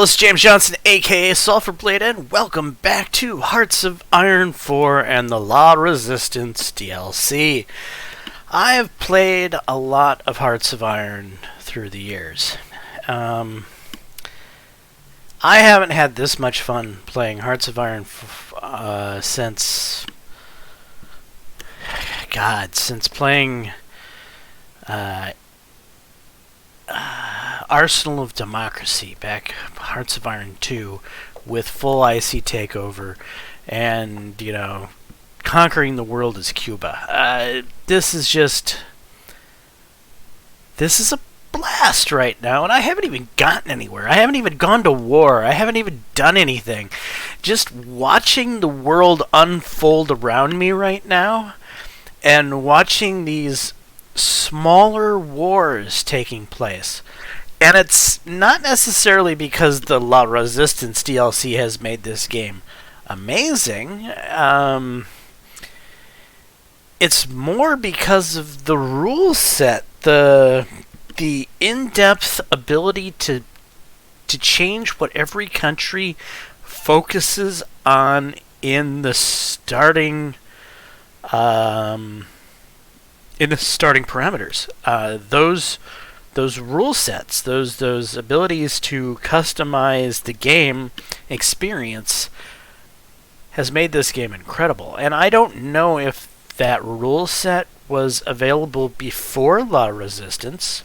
this is James Johnson, aka Sulfurblade, and welcome back to Hearts of Iron 4 and the Law Resistance DLC. I have played a lot of Hearts of Iron through the years. I haven't had this much fun playing Hearts of Iron since playing Arsenal of Democracy, back Hearts of Iron 2, with full IC takeover, and, conquering the world as Cuba. This is a blast right now, and I haven't even gotten anywhere. I haven't even gone to war. I haven't even done anything. Just watching the world unfold around me right now, and watching these smaller wars taking place. And it's not necessarily because the La Resistance DLC has made this game amazing. It's more because of the rule set, the in-depth ability to change what every country focuses on in the starting parameters. Those rule sets, those abilities to customize the game experience has made this game incredible. And I don't know if that rule set was available before La Resistance.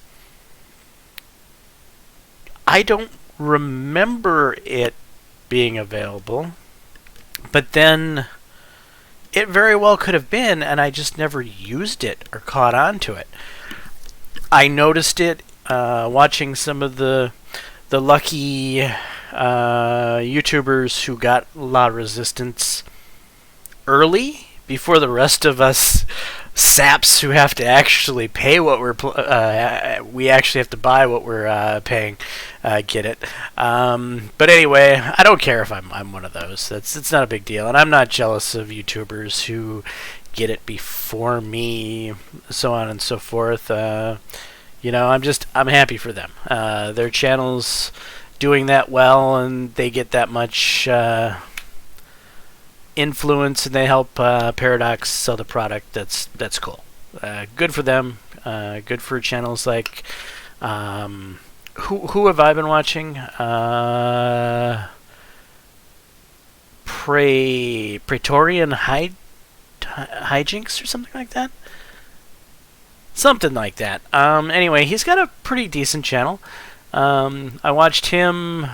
I don't remember it being available, but then it very well could have been, and I just never used it or caught on to it. I noticed it watching some of the lucky YouTubers who got La Resistance early, before the rest of us saps who have to actually pay what we actually have to buy what we're paying get it. But anyway, I don't care if I'm one of those. It's not a big deal, and I'm not jealous of YouTubers who get it before me, so on and so forth. I'm happy for them. Their channel's doing that well, and they get that much influence, and they help Paradox sell the product. That's cool. Good for them. Good for channels like who have I been watching? Praetorian Hijinks or something like that. Something like that. Anyway, he's got a pretty decent channel. I watched him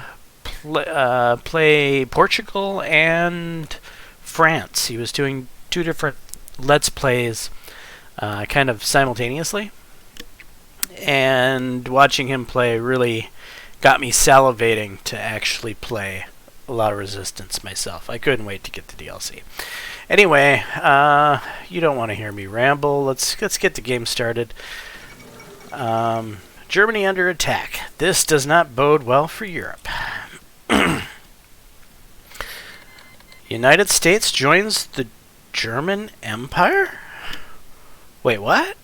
play Portugal and France. He was doing two different Let's Plays kind of simultaneously. And watching him play really got me salivating to actually play a lot of Resistance myself. I couldn't wait to get the DLC. Anyway, you don't want to hear me ramble. Let's get the game started. Germany under attack. This does not bode well for Europe. United States joins the German Empire? Wait, what?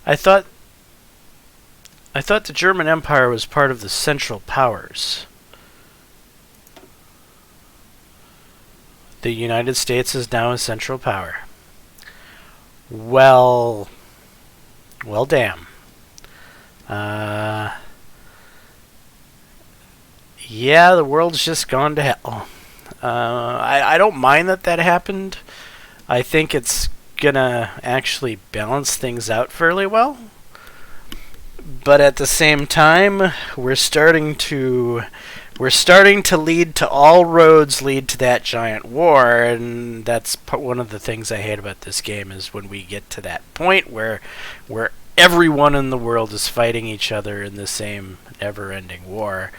I thought the German Empire was part of the Central Powers. The United States is now a Central Power. Well, damn. Yeah, the world's just gone to hell. I don't mind that happened. I think it's gonna actually balance things out fairly well. But at the same time, we're starting to lead to all roads lead to that giant war, and that's one of the things I hate about this game, is when we get to that point where everyone in the world is fighting each other in the same never-ending war.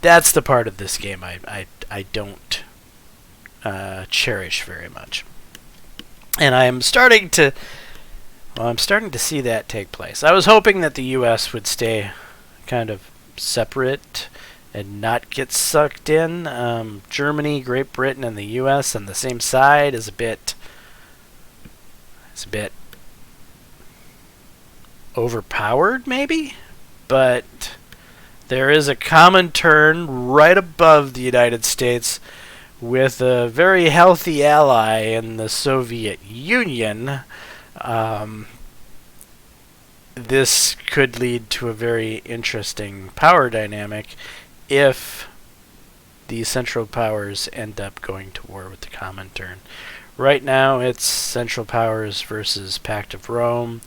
That's the part of this game I don't cherish very much, and I'm starting to see that take place. I was hoping that the U.S. would stay kind of separate and not get sucked in. Germany, Great Britain, and the U.S. on the same side is a bit overpowered, maybe, but There is a Comintern right above the United States with a very healthy ally in the Soviet Union. This could lead to a very interesting power dynamic if the Central Powers end up going to war with the Comintern. Right now, it's Central Powers versus Pact of Rome,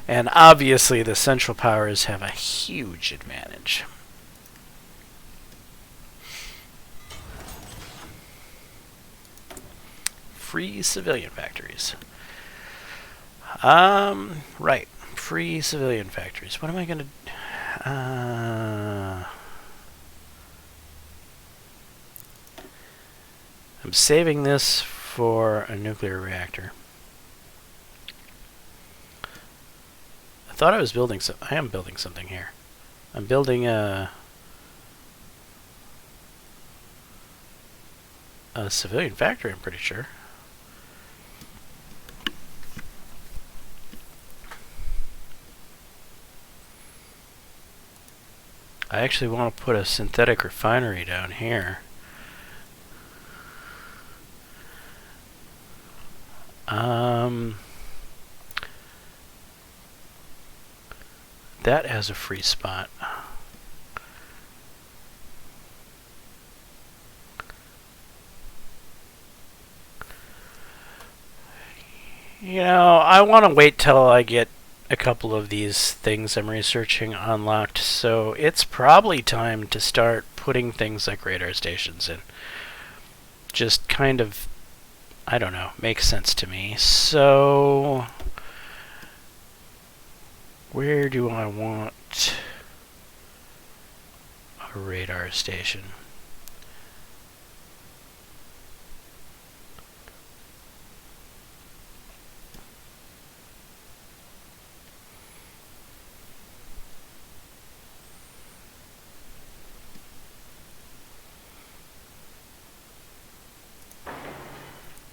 and obviously the Central Powers have a huge advantage. Free civilian factories. Right. Free civilian factories. What am I going to... I'm saving this for a nuclear reactor. I thought I was building some... I am building something here. I'm building a civilian factory, I'm pretty sure. I actually want to put a synthetic refinery down here. That has a free spot. You know, I want to wait till I get a couple of these things I'm researching unlocked, so it's probably time to start putting things like radar stations in. Just kind of, I don't know, makes sense to me. So, where do I want a radar station?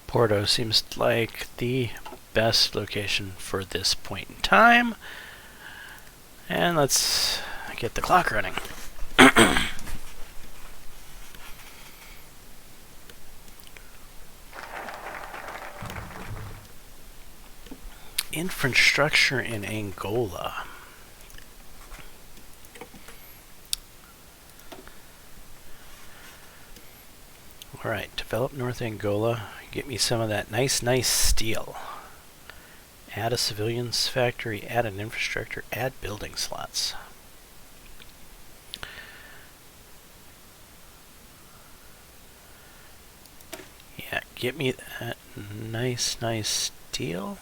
Porto seems like the best location for this point in time. And let's get the clock running. Infrastructure in Angola. Alright, develop North Angola. Get me some of that nice steel. Add a civilians factory, add an infrastructure, add building slots. Yeah, get me that nice steel.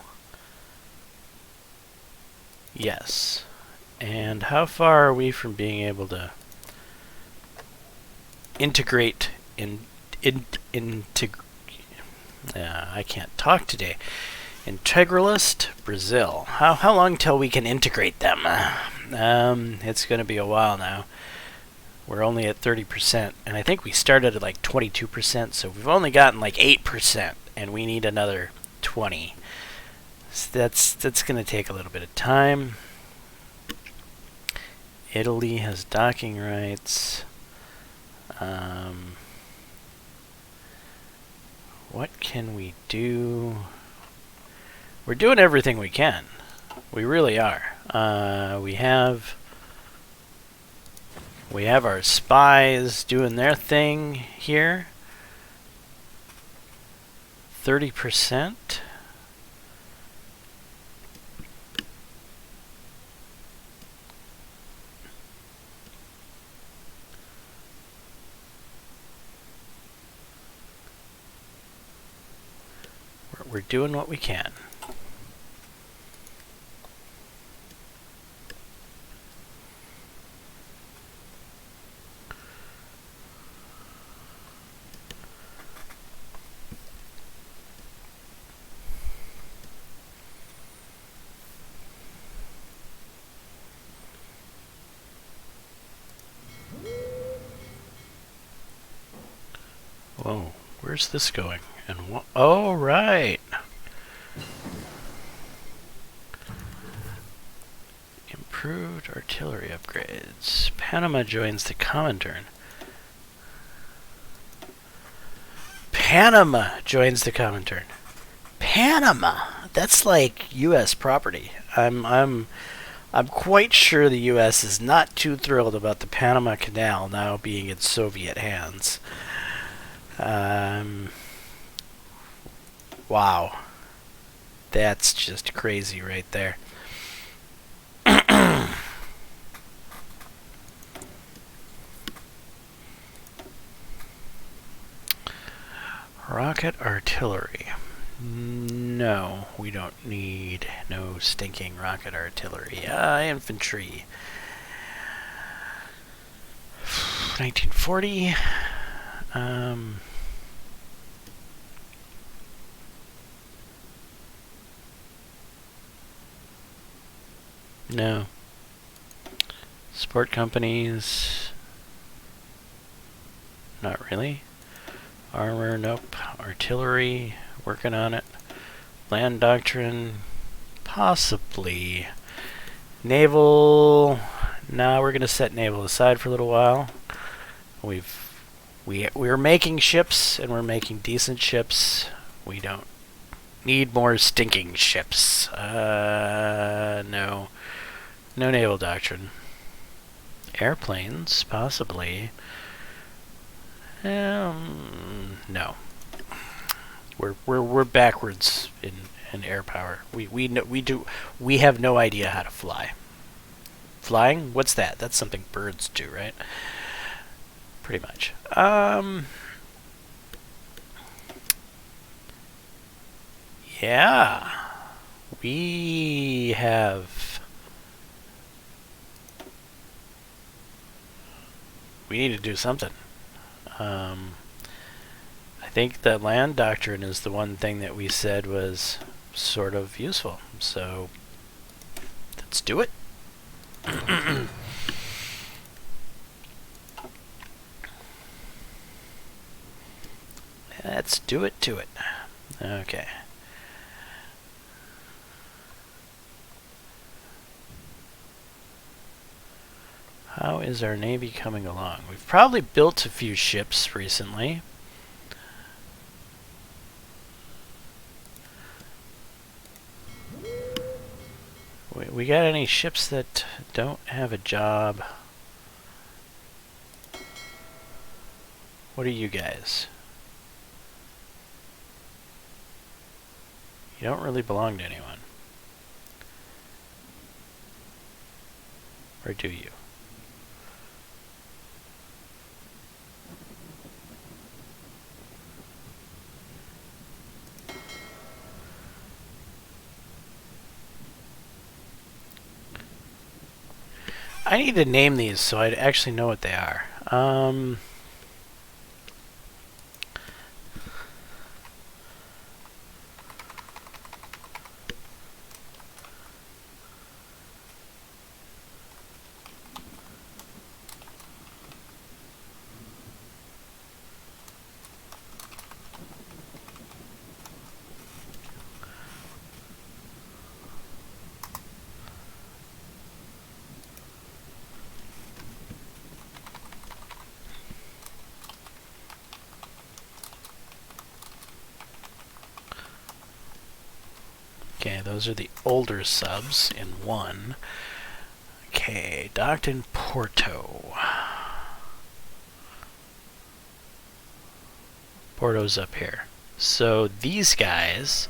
Yes. And how far are we from being able to integrate I can't talk today. Integralist Brazil. How long till we can integrate them? It's going to be a while now. We're only at 30%, and I think we started at like 22%, so we've only gotten like 8%, and we need another 20. So that's going to take a little bit of time. Italy has docking rights. What can we do? We're doing everything we can. We really are. We have our spies doing their thing here. 30%. We're doing what we can. Whoa, where's this going? And what? Oh, right. Approved artillery upgrades. Panama joins the Comintern. Panama joins the Comintern. Panama. That's like U.S. property. I'm quite sure the U.S. is not too thrilled about the Panama Canal now being in Soviet hands. Wow. That's just crazy right there. Rocket artillery. No, we don't need no stinking rocket artillery. Infantry. 1940. No. Sport companies. Not really. Armor, nope. Artillery, working on it. Land doctrine, possibly. Naval, now we're gonna set naval aside for a little while. We're making ships, and we're making decent ships. We don't need more stinking ships. No naval doctrine. Airplanes, possibly. No. We're backwards in air power. We have no idea how to fly. Flying? What's that? That's something birds do, right? Pretty much. Yeah. We need to do something. I think the land doctrine is the one thing that we said was sort of useful. So let's do it. Let's do it to it. Okay. How is our Navy coming along? We've probably built a few ships recently. We got any ships that don't have a job? What are you guys? You don't really belong to anyone. Or do you? I need to name these so I actually know what they are. Okay, those are the older subs in one. Okay, docked in Porto. Porto's up here. So these guys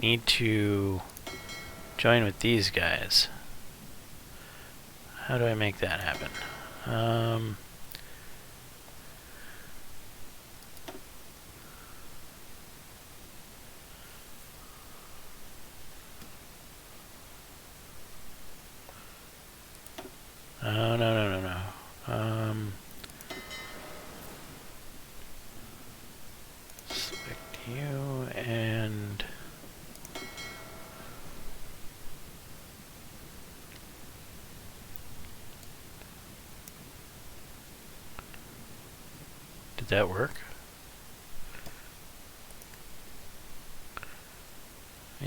need to join with these guys. How do I make that happen? Oh, no. Select you and did that work?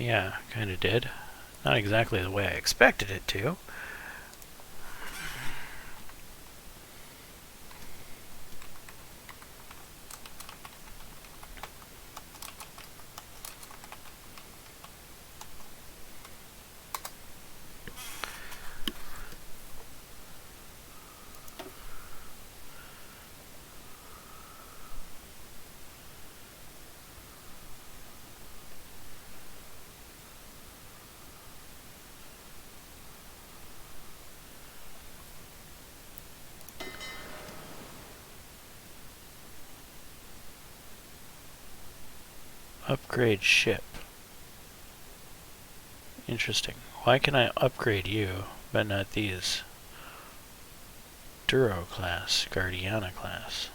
Yeah, kind of did. Not exactly the way I expected it to. Upgrade ship. Interesting. Why can I upgrade you, but not these? Duro class, Guardiana class.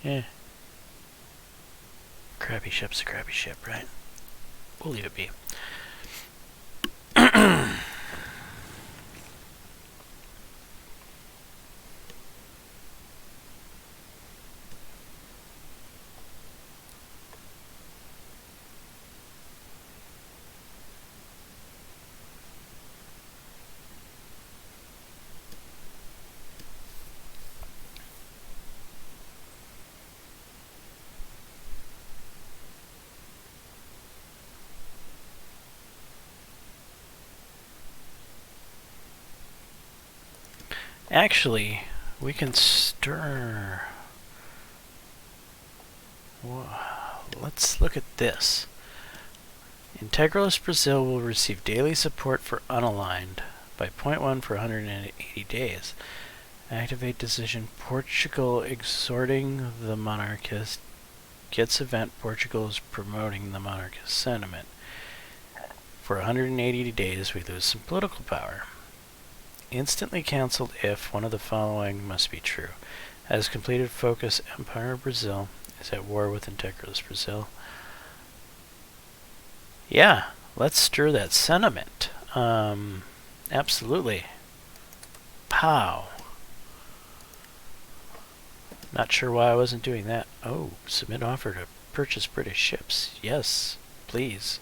Eh. Crappy ship's a crappy ship, right? We'll leave it be. Actually, we can stir. Whoa. Let's look at this. Integralist Brazil will receive daily support for unaligned by 0.1 for 180 days. Activate decision. Portugal exhorting the monarchist. Gets event. Portugal is promoting the monarchist sentiment. For 180 days, we lose some political power. Instantly cancelled if one of the following must be true. Has completed focus. Empire of Brazil is at war with Integralist Brazil. Yeah, let's stir that sentiment. Absolutely. Pow. Not sure why I wasn't doing that. Oh, submit offer to purchase British ships. Yes, please.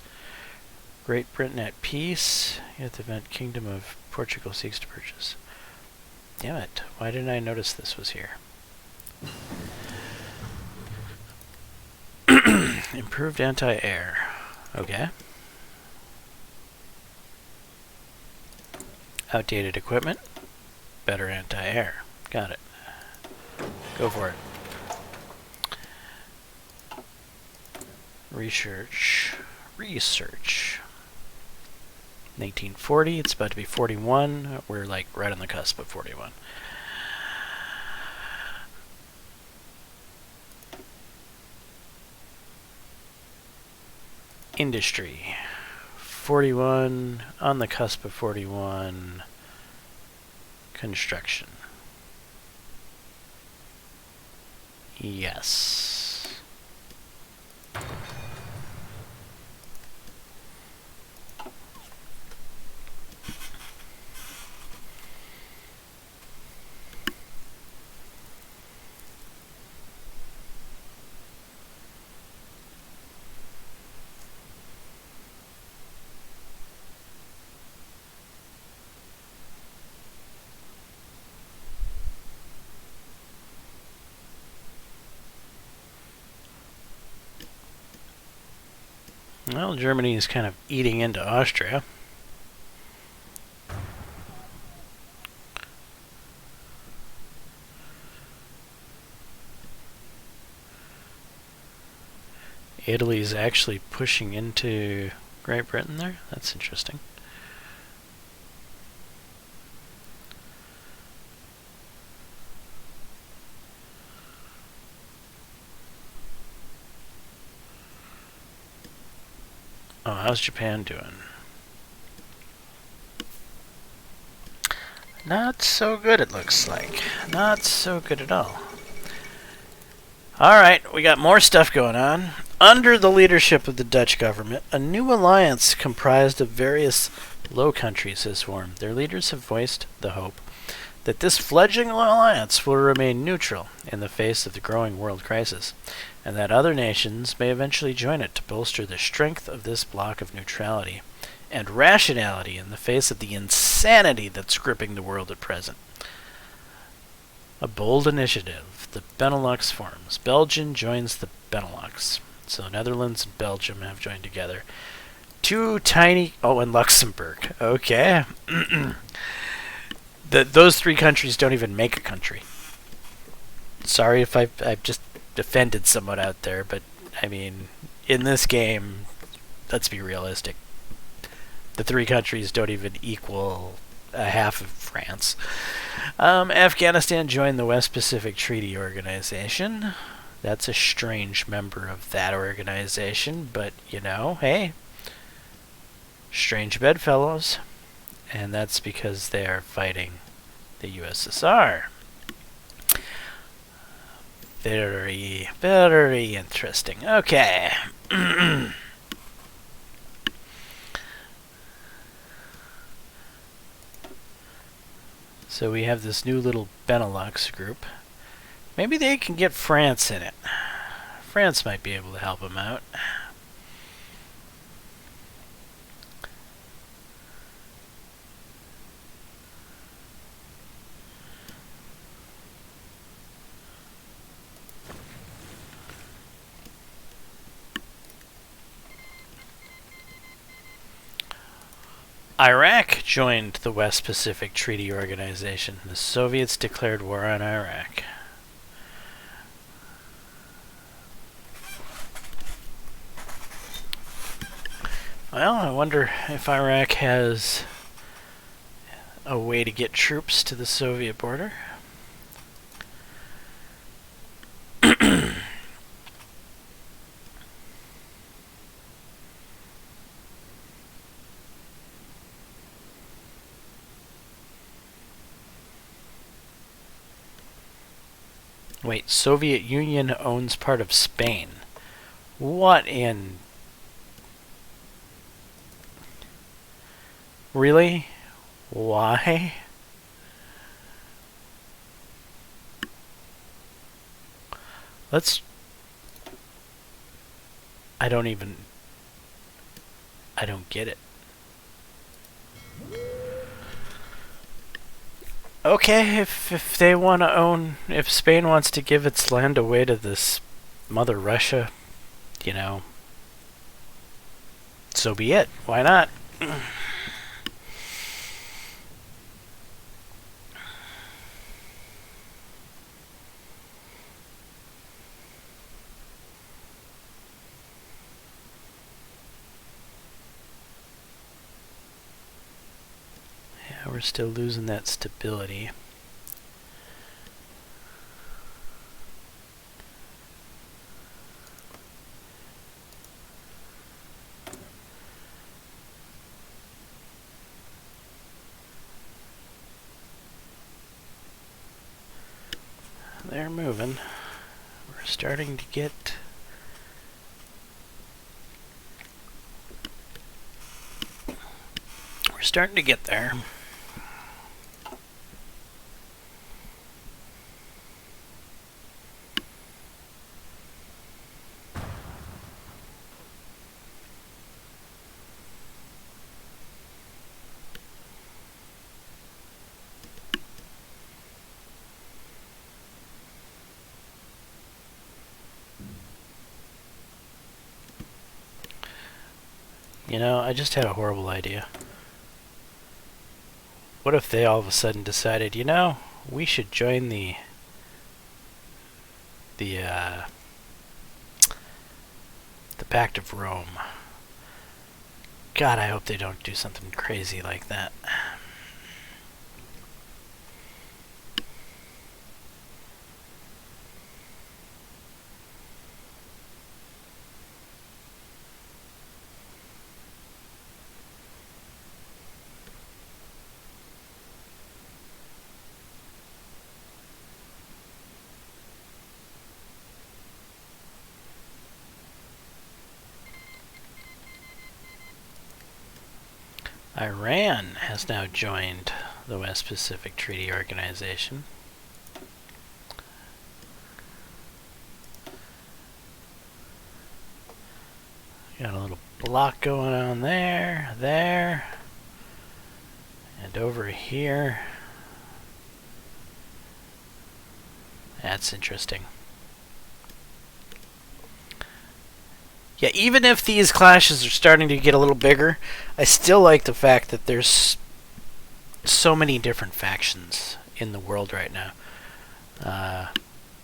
Great Britain at peace. Yet the event Kingdom of Portugal seeks to purchase. Damn it. Why didn't I notice this was here? Improved anti-air. Okay. Outdated equipment. Better anti-air. Got it. Go for it. Research. 1940, it's about to be 41. We're like right on the cusp of 41. Industry. 41, on the cusp of 41. Construction. Yes. Well, Germany is kind of eating into Austria. Italy's actually pushing into Great Britain there. That's interesting. Oh, how's Japan doing? Not so good, it looks like. Not so good at all. Alright, we got more stuff going on. Under the leadership of the Dutch government, a new alliance comprised of various Low Countries has formed. Their leaders have voiced the hope that this fledgling alliance will remain neutral in the face of the growing world crisis, and that other nations may eventually join it to bolster the strength of this bloc of neutrality and rationality in the face of the insanity that's gripping the world at present. A bold initiative. The Benelux forms. Belgium joins the Benelux. So Netherlands and Belgium have joined together. Two tiny... Oh, and Luxembourg. Okay. Those three countries don't even make a country. Sorry if I've just offended someone out there, but, I mean, in this game, let's be realistic. The three countries don't even equal a half of France. Afghanistan joined the West Pacific Treaty Organization. That's a strange member of that organization, but, you know, hey, strange bedfellows. And that's because they are fighting the USSR. Very, very interesting. Okay. So we have this new little Benelux group. Maybe they can get France in it. France might be able to help them out. Iraq joined the West Pacific Treaty Organization. The Soviets declared war on Iraq. Well, I wonder if Iraq has a way to get troops to the Soviet border. Wait, Soviet Union owns part of Spain. What in... Really? Why? Let's... I don't get it. Okay, if they want to own... If Spain wants to give its land away to this Mother Russia, you know, so be it. Why not? We're still losing that stability. They're moving. We're starting to get... We're starting to get there. You know, I just had a horrible idea. What if they all of a sudden decided, you know, we should join the Pact of Rome. God, I hope they don't do something crazy like that. Iran has now joined the West Pacific Treaty Organization. Got a little block going on there, and over here. That's interesting. Yeah, even if these clashes are starting to get a little bigger, I still like the fact that there's so many different factions in the world right now.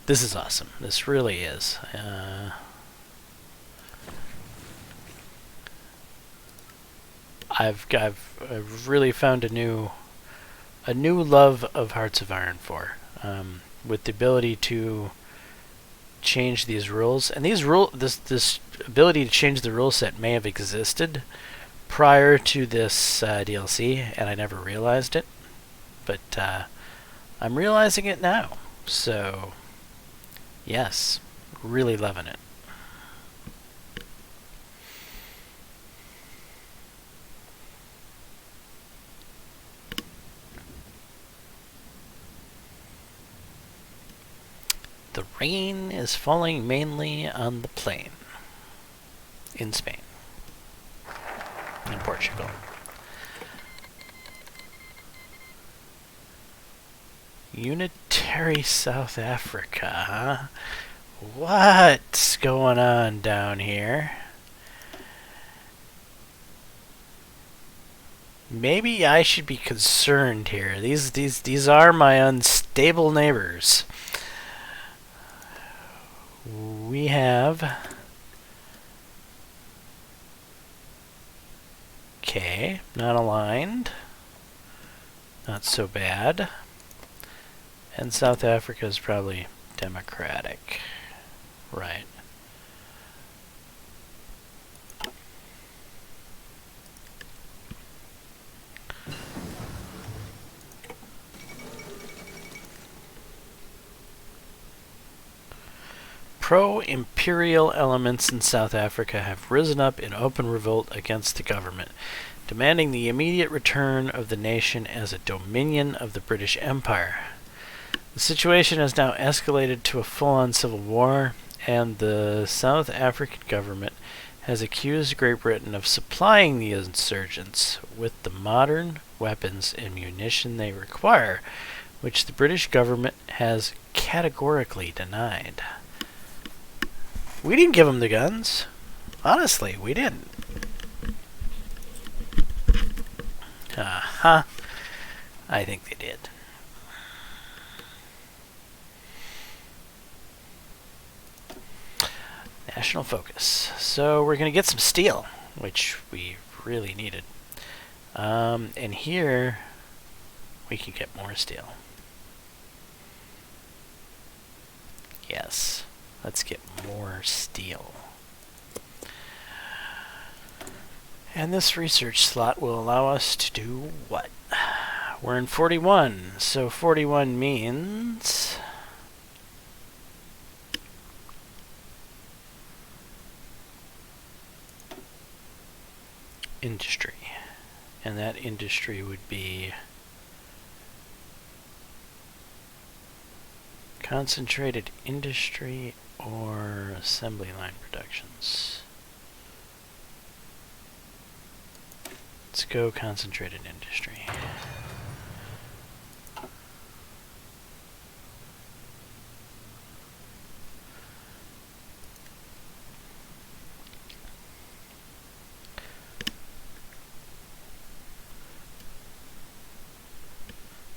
This is awesome. This really is. I've really found a new love of Hearts of Iron 4, with the ability to change these rules. And this ability to change the rule set may have existed prior to this DLC, and I never realized it. But I'm realizing it now. So, yes, really loving it. The rain is falling mainly on the plain in Spain, in Portugal. Unitary South Africa, huh? What's going on down here? Maybe I should be concerned here. These are my unstable neighbors. We have... Okay, not aligned. Not so bad. And South Africa is probably democratic. Right. Pro-imperial elements in South Africa have risen up in open revolt against the government, demanding the immediate return of the nation as a dominion of the British Empire. The situation has now escalated to a full-on civil war, and the South African government has accused Great Britain of supplying the insurgents with the modern weapons and munition they require, which the British government has categorically denied. We didn't give them the guns. Honestly, we didn't. I think they did. National focus. So we're going to get some steel, which we really needed. And here we can get more steel. Yes. Let's get more steel. And this research slot will allow us to do what? We're in 41, so 41 means... industry. And that industry would be... concentrated industry or assembly line productions. Let's go concentrated industry.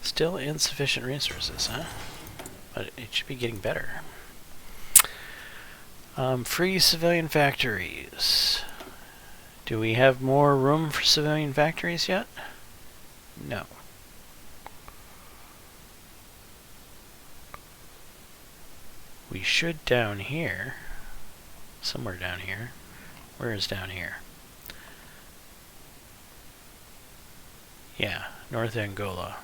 Still insufficient resources, huh? But it should be getting better. Free civilian factories. Do we have more room for civilian factories yet? No. We should down here. Somewhere down here. Where is down here? Yeah, North Angola.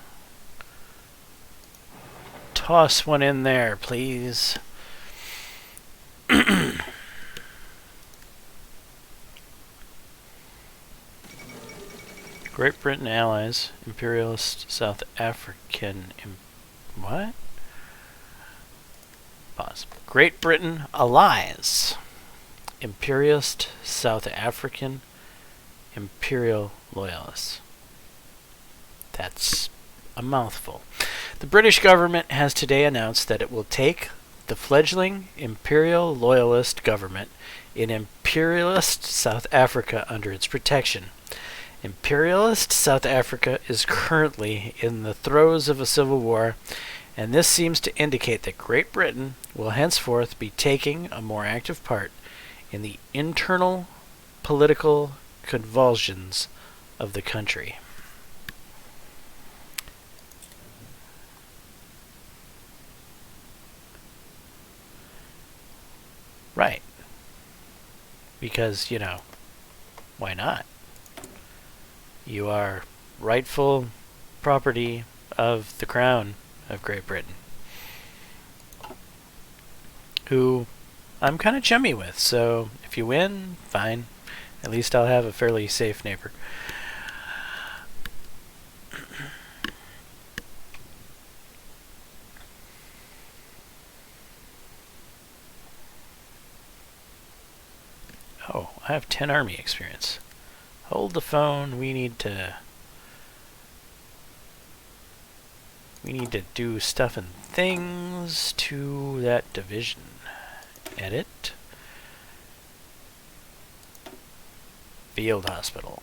Toss one in there, please. Great Britain allies, imperialist South African. What? Pause. Great Britain allies, imperialist South African imperial loyalists. That's a mouthful. The British government has today announced that it will take the fledgling imperial loyalist government in imperialist South Africa under its protection. Imperialist South Africa is currently in the throes of a civil war, and this seems to indicate that Great Britain will henceforth be taking a more active part in the internal political convulsions of the country. Right. Because, why not? You are rightful property of the Crown of Great Britain, who I'm kind of chummy with, so if you win, fine. At least I'll have a fairly safe neighbor. Oh, I have 10 army experience. Hold the phone. We need to do stuff and things to that division. Edit. Field hospital.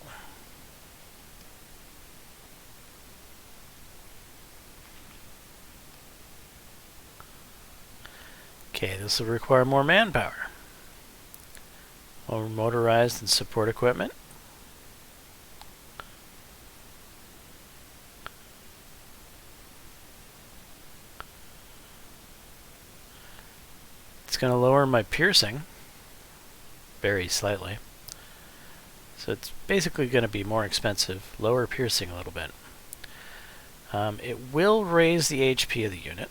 Okay, this will require more manpower. More motorized and support equipment. It's going to lower my piercing very slightly. So it's basically going to be more expensive, lower piercing a little bit. It will raise the HP of the unit.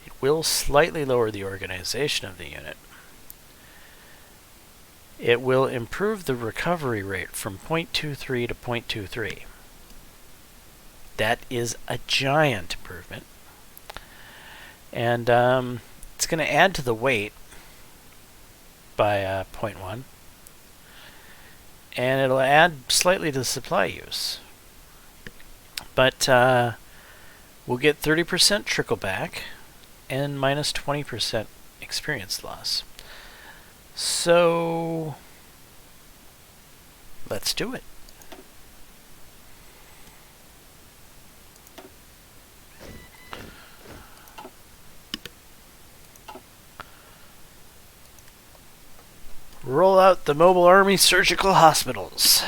It will slightly lower the organization of the unit. It will improve the recovery rate from 0.23 to 0.23. That is a giant improvement. And it's going to add to the weight by 0.1. And it'll add slightly to the supply use. But we'll get 30% trickle back and minus 20% experience loss. So let's do it. Roll out the Mobile Army Surgical Hospitals.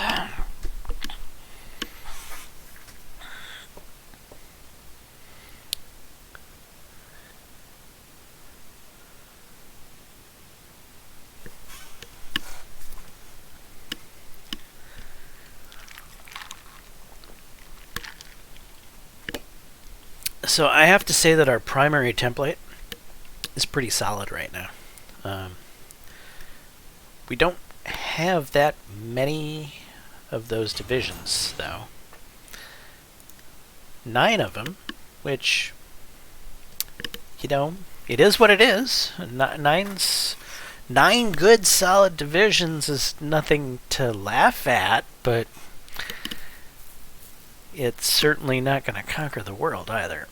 So I have to say that our primary template is pretty solid right now. We don't have that many of those divisions, though. 9 of them, which, it is what it is. 9 good, solid divisions is nothing to laugh at, but it's certainly not going to conquer the world either.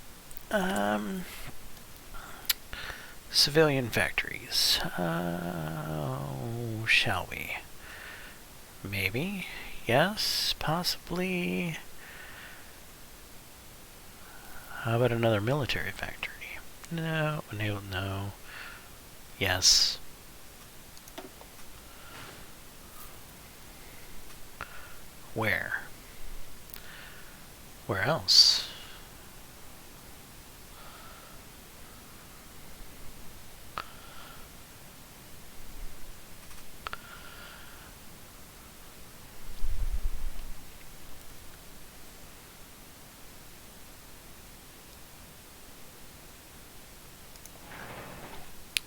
Civilian factories. Shall we? Maybe. Yes. Possibly. How about another military factory? No. No. Yes. Where? Where else?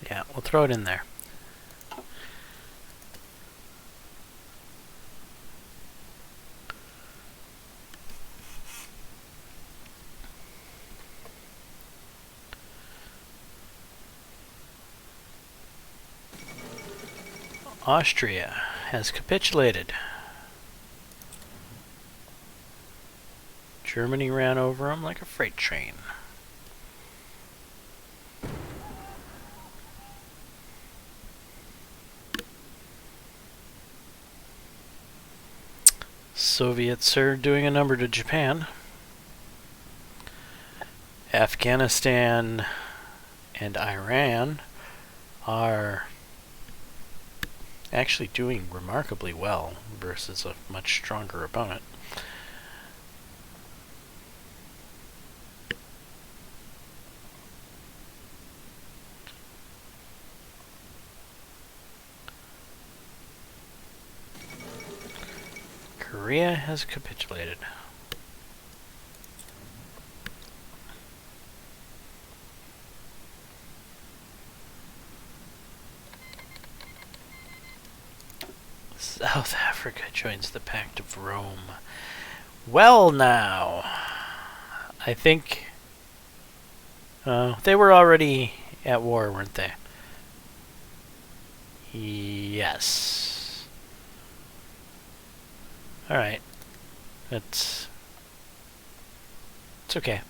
Yeah, we'll throw it in there. Austria has capitulated. Germany ran over them like a freight train. Soviets are doing a number to Japan. Afghanistan and Iran are actually doing remarkably well versus a much stronger opponent. Korea has capitulated. South Africa joins the Pact of Rome. Well, now, I think they were already at war, weren't they? Yes. All right. It's okay.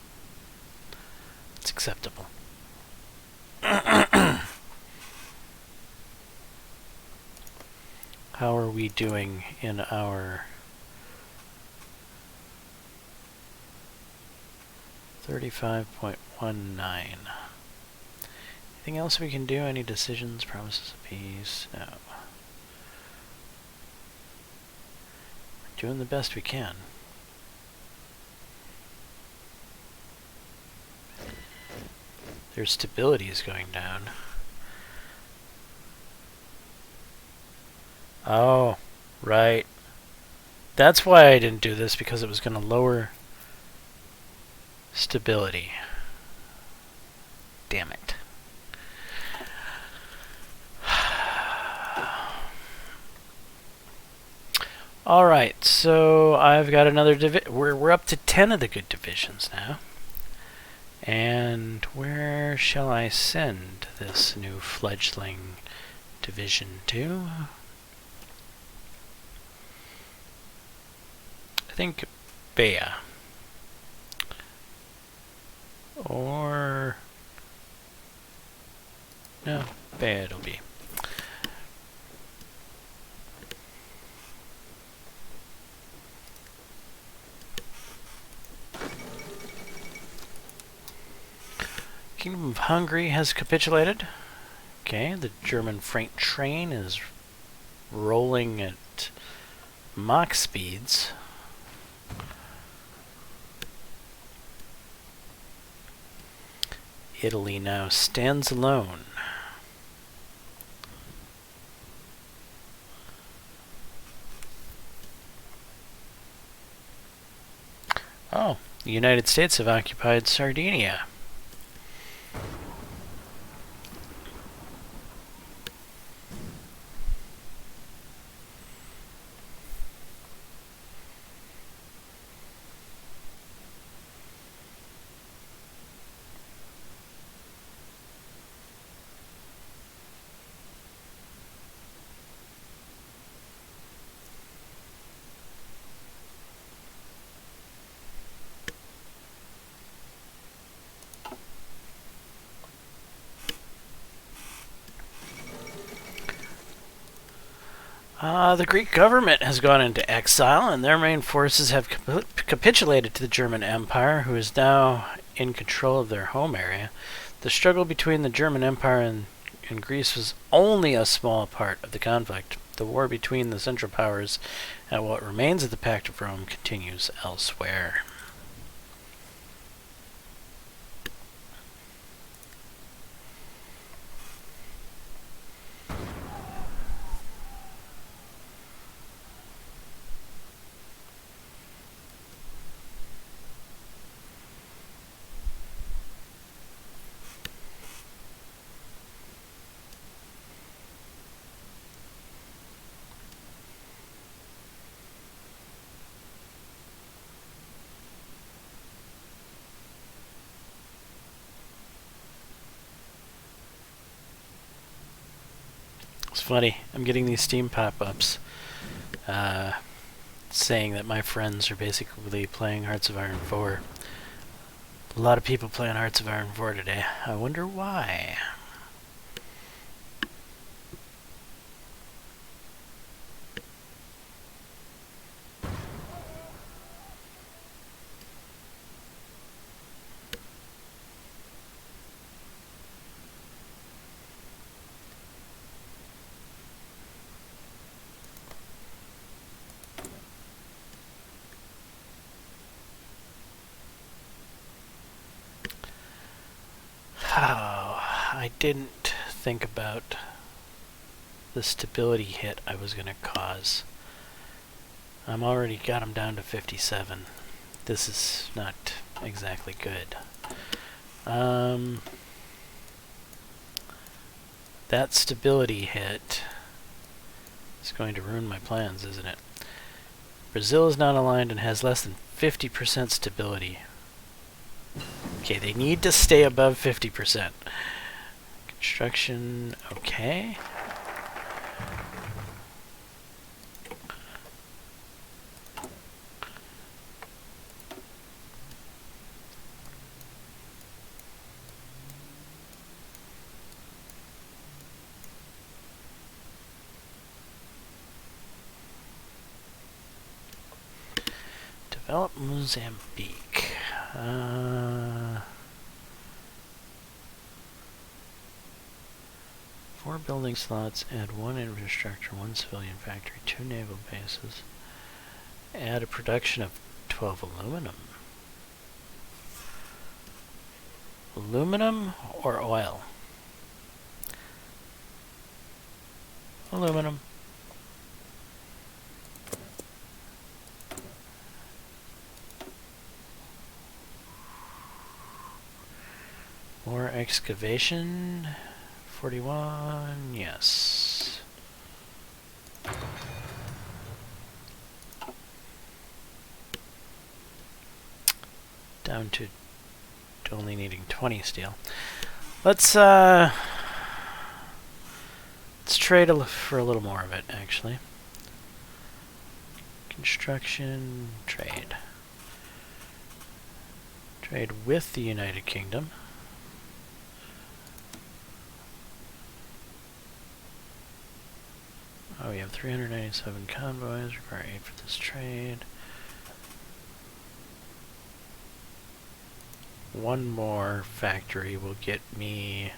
It's acceptable. How are we doing in our 35.19? Anything else we can do? Any decisions, promises of peace? No. We're doing the best we can. Their stability is going down. Oh, right. That's why I didn't do this, because it was going to lower stability. Damn it. Alright, so I've got another division. We're up to 10 of the good divisions now. And where shall I send this new fledgling division to? I think Bea. Or... no, Bea it'll be. Kingdom of Hungary has capitulated. Okay, the German freight train is rolling at Mach speeds. Italy now stands alone. Oh, the United States have occupied Sardinia. The Greek government has gone into exile, and their main forces have capitulated to the German Empire, who is now in control of their home area. The struggle between the German Empire and Greece was only a small part of the conflict. The war between the Central Powers and what remains of the Pact of Rome continues elsewhere. funny. I'm getting these Steam pop-ups saying that my friends are basically playing Hearts of Iron 4. A lot of people playing Hearts of Iron 4 today. I wonder why. Oh, I didn't think about the stability hit I was going to cause. I'm already got him down to 57. This is not exactly good. That stability hit is going to ruin my plans, isn't it? Brazil is not aligned and has less than 50% stability. Okay, they need to stay above 50%. Construction, okay. Develop Mozambique. 4 building slots, add 1 infrastructure, 1 civilian factory, 2 naval bases. Add a production of 12 aluminum. Aluminum or oil? Aluminum. More excavation. 41, yes. Down to only needing 20 steel. Let's trade for a little more of it, actually. Construction, trade. Trade with the United Kingdom. Oh, we have 397 convoys, require 8 for this trade. 1 more factory will get me,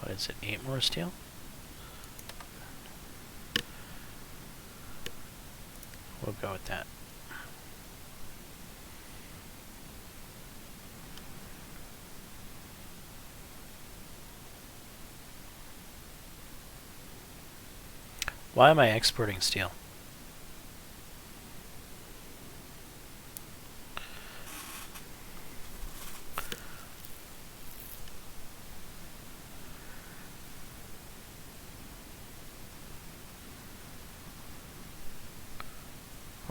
what is it, 8 more steel? We'll go with that. Why am I exporting steel?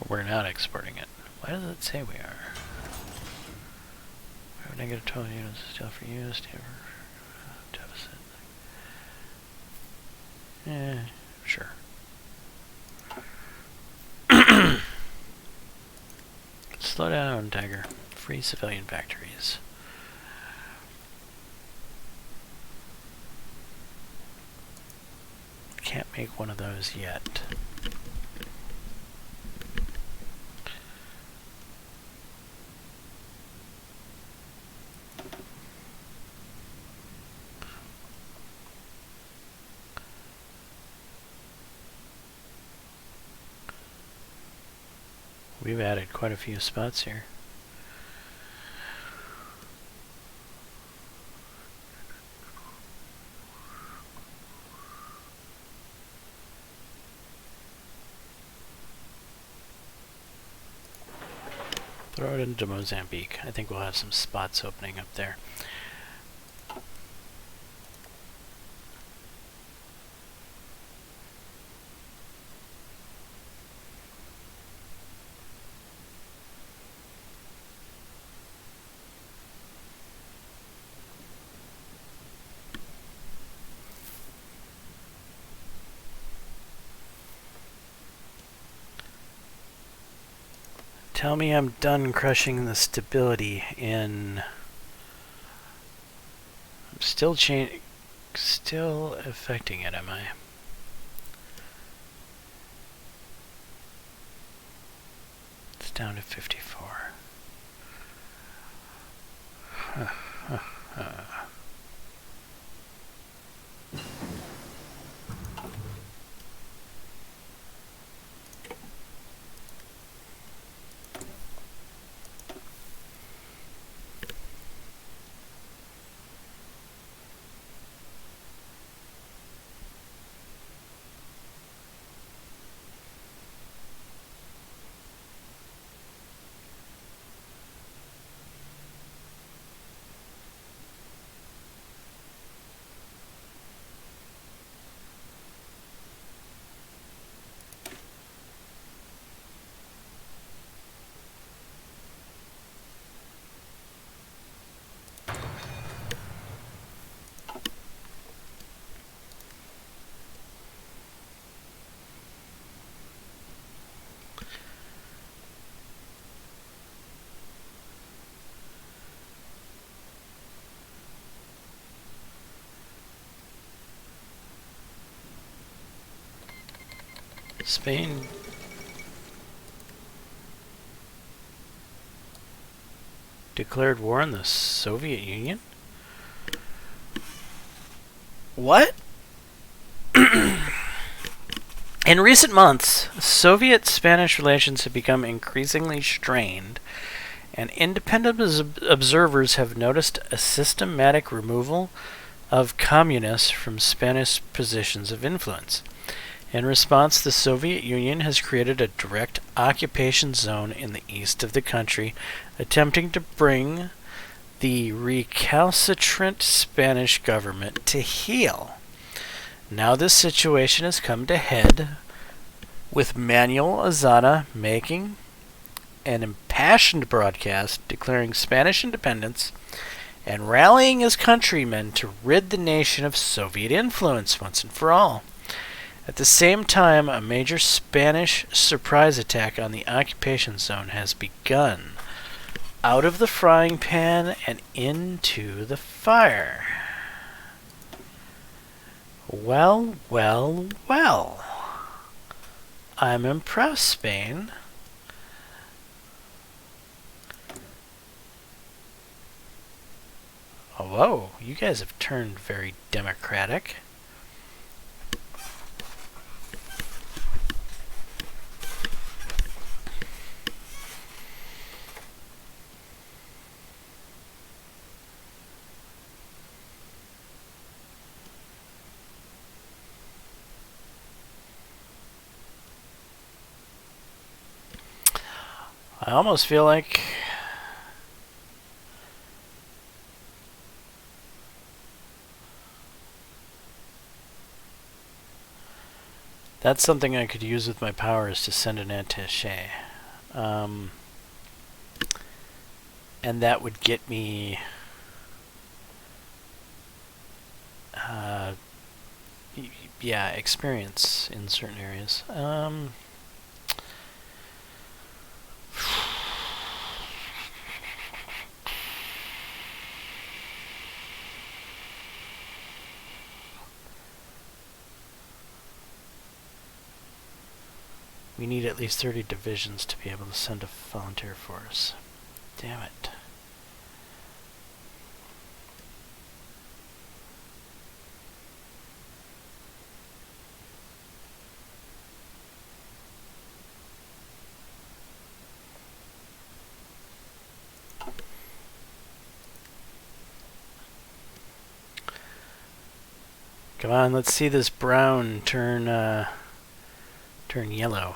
We're not exporting it. Why does it say we are? We have negative 12 units of steel for use. Deficit. Sure. Slow down, Tiger. Free civilian factories. Can't make one of those yet. We've added quite a few spots here. Throw it into Mozambique. I think we'll have some spots opening up there. Tell me I'm done crushing the stability in... I'm still affecting it, am I? It's down to 54. Spain declared war on the Soviet Union? What? In recent months, Soviet-Spanish relations have become increasingly strained, and independent observers have noticed a systematic removal of communists from Spanish positions of influence. In response, the Soviet Union has created a direct occupation zone in the east of the country, attempting to bring the recalcitrant Spanish government to heel. Now this situation has come to head, with Manuel Azada making an impassioned broadcast declaring Spanish independence and rallying his countrymen to rid the nation of Soviet influence once and for all. At the same time, a major Spanish surprise attack on the occupation zone has begun. Out of the frying pan and into the fire. Well, well, well. I'm impressed, Spain. Oh, whoa, you guys have turned very democratic. I almost feel like that's something I could use with my powers to send an attaché. And that would get me yeah, experience in certain areas. We need at least 30 divisions to be able to send a volunteer force. Damn it. Come on, let's see this brown turn yellow.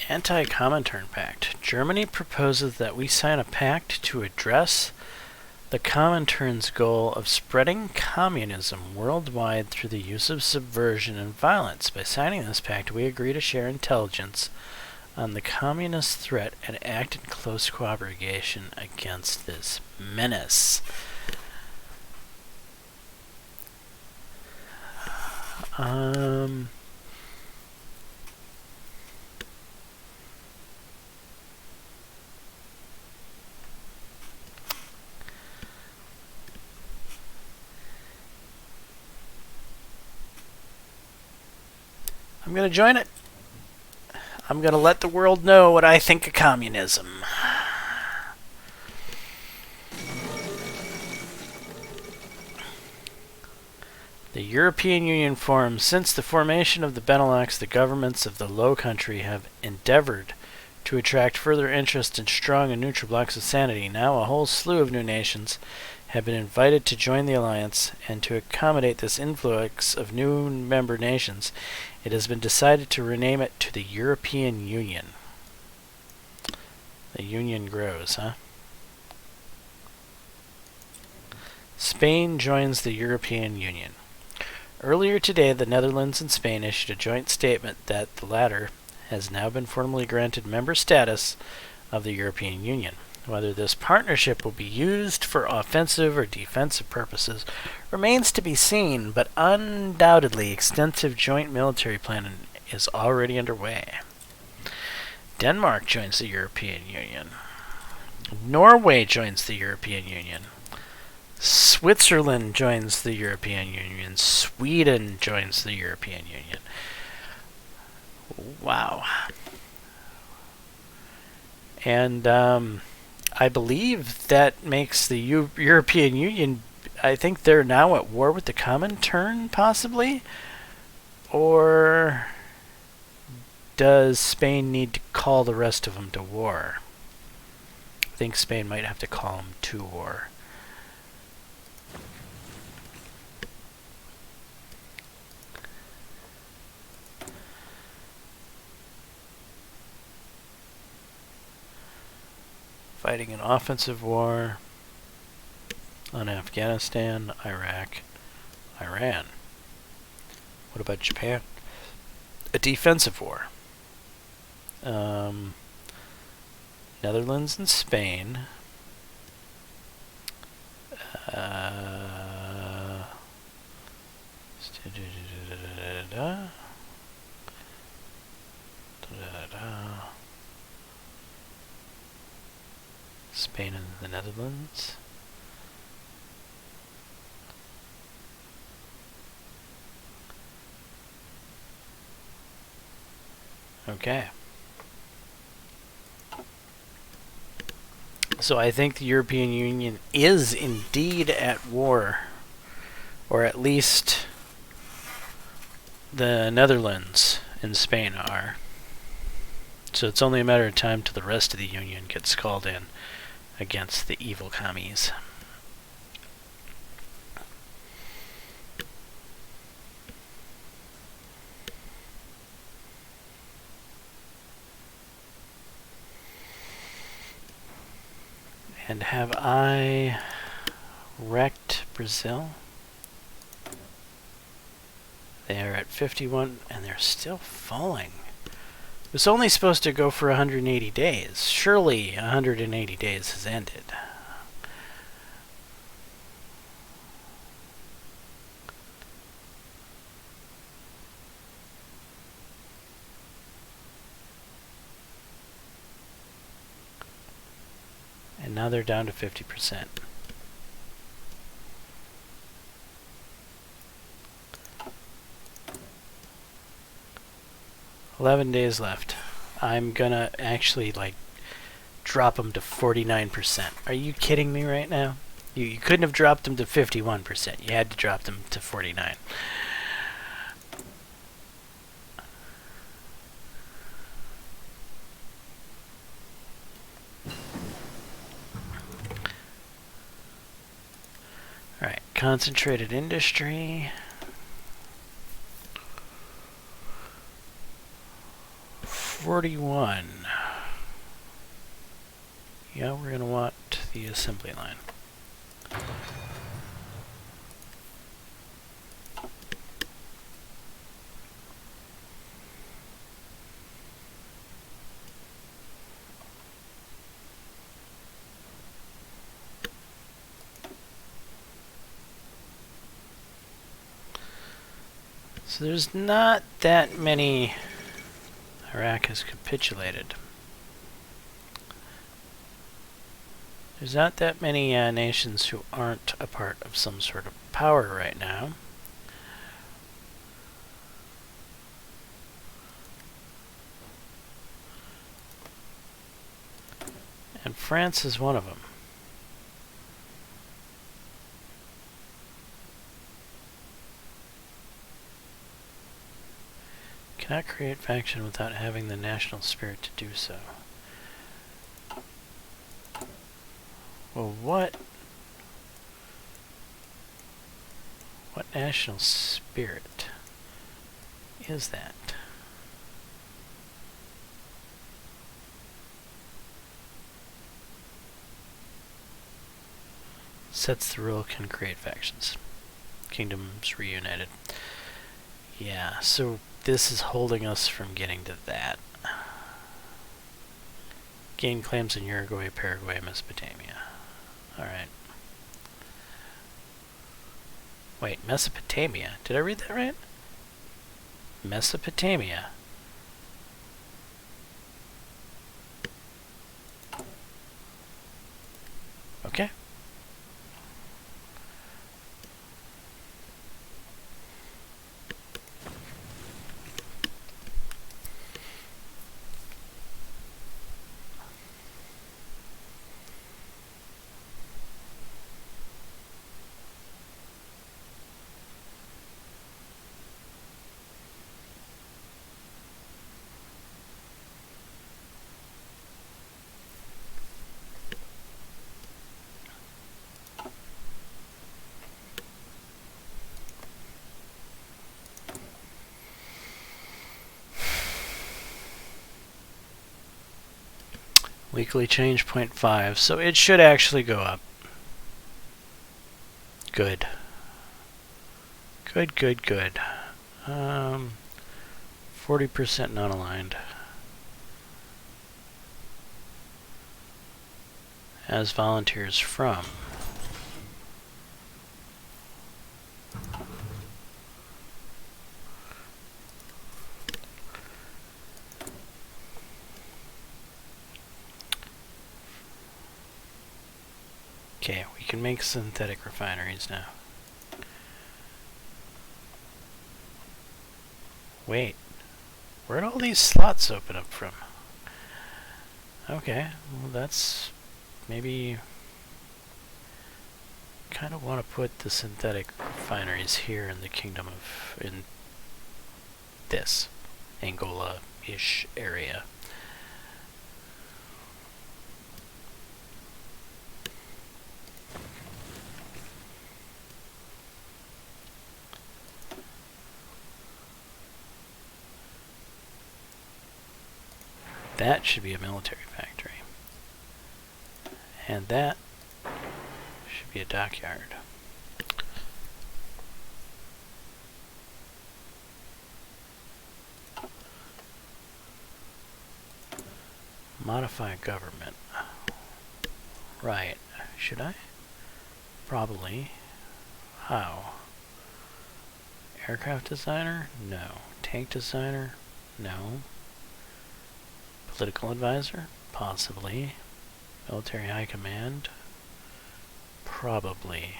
Anti-Comintern Pact. Germany proposes that we sign a pact to address the Comintern's goal of spreading communism worldwide through the use of subversion and violence. By signing this pact, we agree to share intelligence on the communist threat and act in close cooperation against this menace. I'm going to join it. I'm going to let the world know what I think of communism. The European Union forms. Since the formation of the Benelux, the governments of the Low Country have endeavored to attract further interest in strong and neutral blocs of sanity. Now a whole slew of new nations have been invited to join the alliance, and to accommodate this influx of new member nations, it has been decided to rename it to the European Union. The Union grows, huh? Spain joins the European Union. Earlier today, the Netherlands and Spain issued a joint statement that the latter has now been formally granted member status of the European Union. Whether this partnership will be used for offensive or defensive purposes remains to be seen, but undoubtedly extensive joint military planning is already underway. Denmark joins the European Union. Norway joins the European Union. Switzerland joins the European Union. Sweden joins the European Union. Wow. And I believe that makes the European Union, I think they're now at war with the Comintern, possibly? Or does Spain need to call the rest of them to war? I think Spain might have to call them to war. Fighting an offensive war on Afghanistan, Iraq, Iran. What about Japan? A defensive war. Netherlands and Spain. Spain and the Netherlands. Okay. So I think the European Union is indeed at war, or at least the Netherlands and Spain are. So it's only a matter of time till the rest of the Union gets called in against the evil commies. And have I wrecked Brazil? They are at 51 and they're still falling. It was only supposed to go for 180 days. Surely 180 days has ended. And now they're down to 50%. $11 days left. I'm gonna actually drop them to 49%. Are you kidding me right now? You couldn't have dropped them to 51%. You had to drop them to 49. Alright, concentrated industry. 41. Yeah, we're going to want the assembly line. So there's not that many. Iraq has capitulated. There's not that many nations who aren't a part of some sort of power right now. And France is one of them. Cannot create faction without having the national spirit to do so. Well, what national spirit is that? Sets the rule, can create factions. Kingdoms reunited. Yeah, so this is holding us from getting to that. Gain claims in Uruguay, Paraguay, Mesopotamia. Alright. Wait, Mesopotamia? Did I read that right? Mesopotamia. Okay. Weekly change 0.5, so it should actually go up. Good. Good, good, good. 40% non-aligned. As volunteers from. Okay, we can make synthetic refineries now. Wait, where'd all these slots open up from? Okay, well that's maybe kind of want to put the synthetic refineries here in the kingdom of, in this Angola-ish area. That should be a military factory. And that should be a dockyard. Modify government. Right. Should I? Probably. How? Aircraft designer? No. Tank designer? No. Political advisor? Possibly. Military high command? Probably.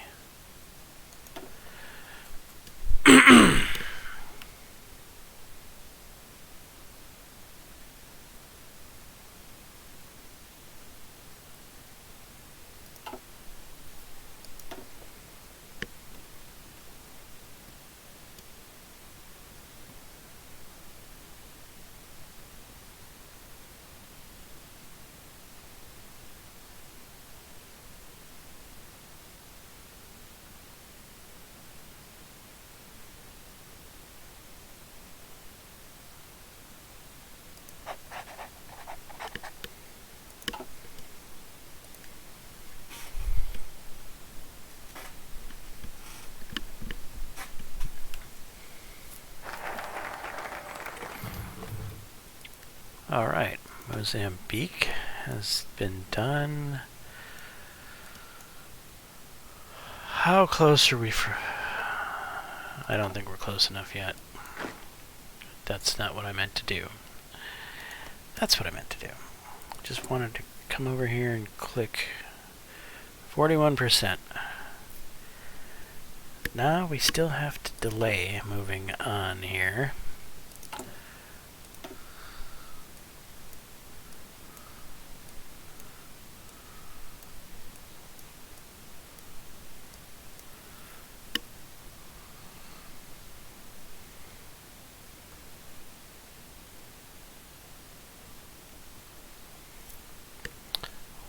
Alright, Mozambique has been done. How close are we for... I don't think we're close enough yet. That's not what I meant to do. That's what I meant to do. Just wanted to come over here and click 41%. Now we still have to delay moving on here.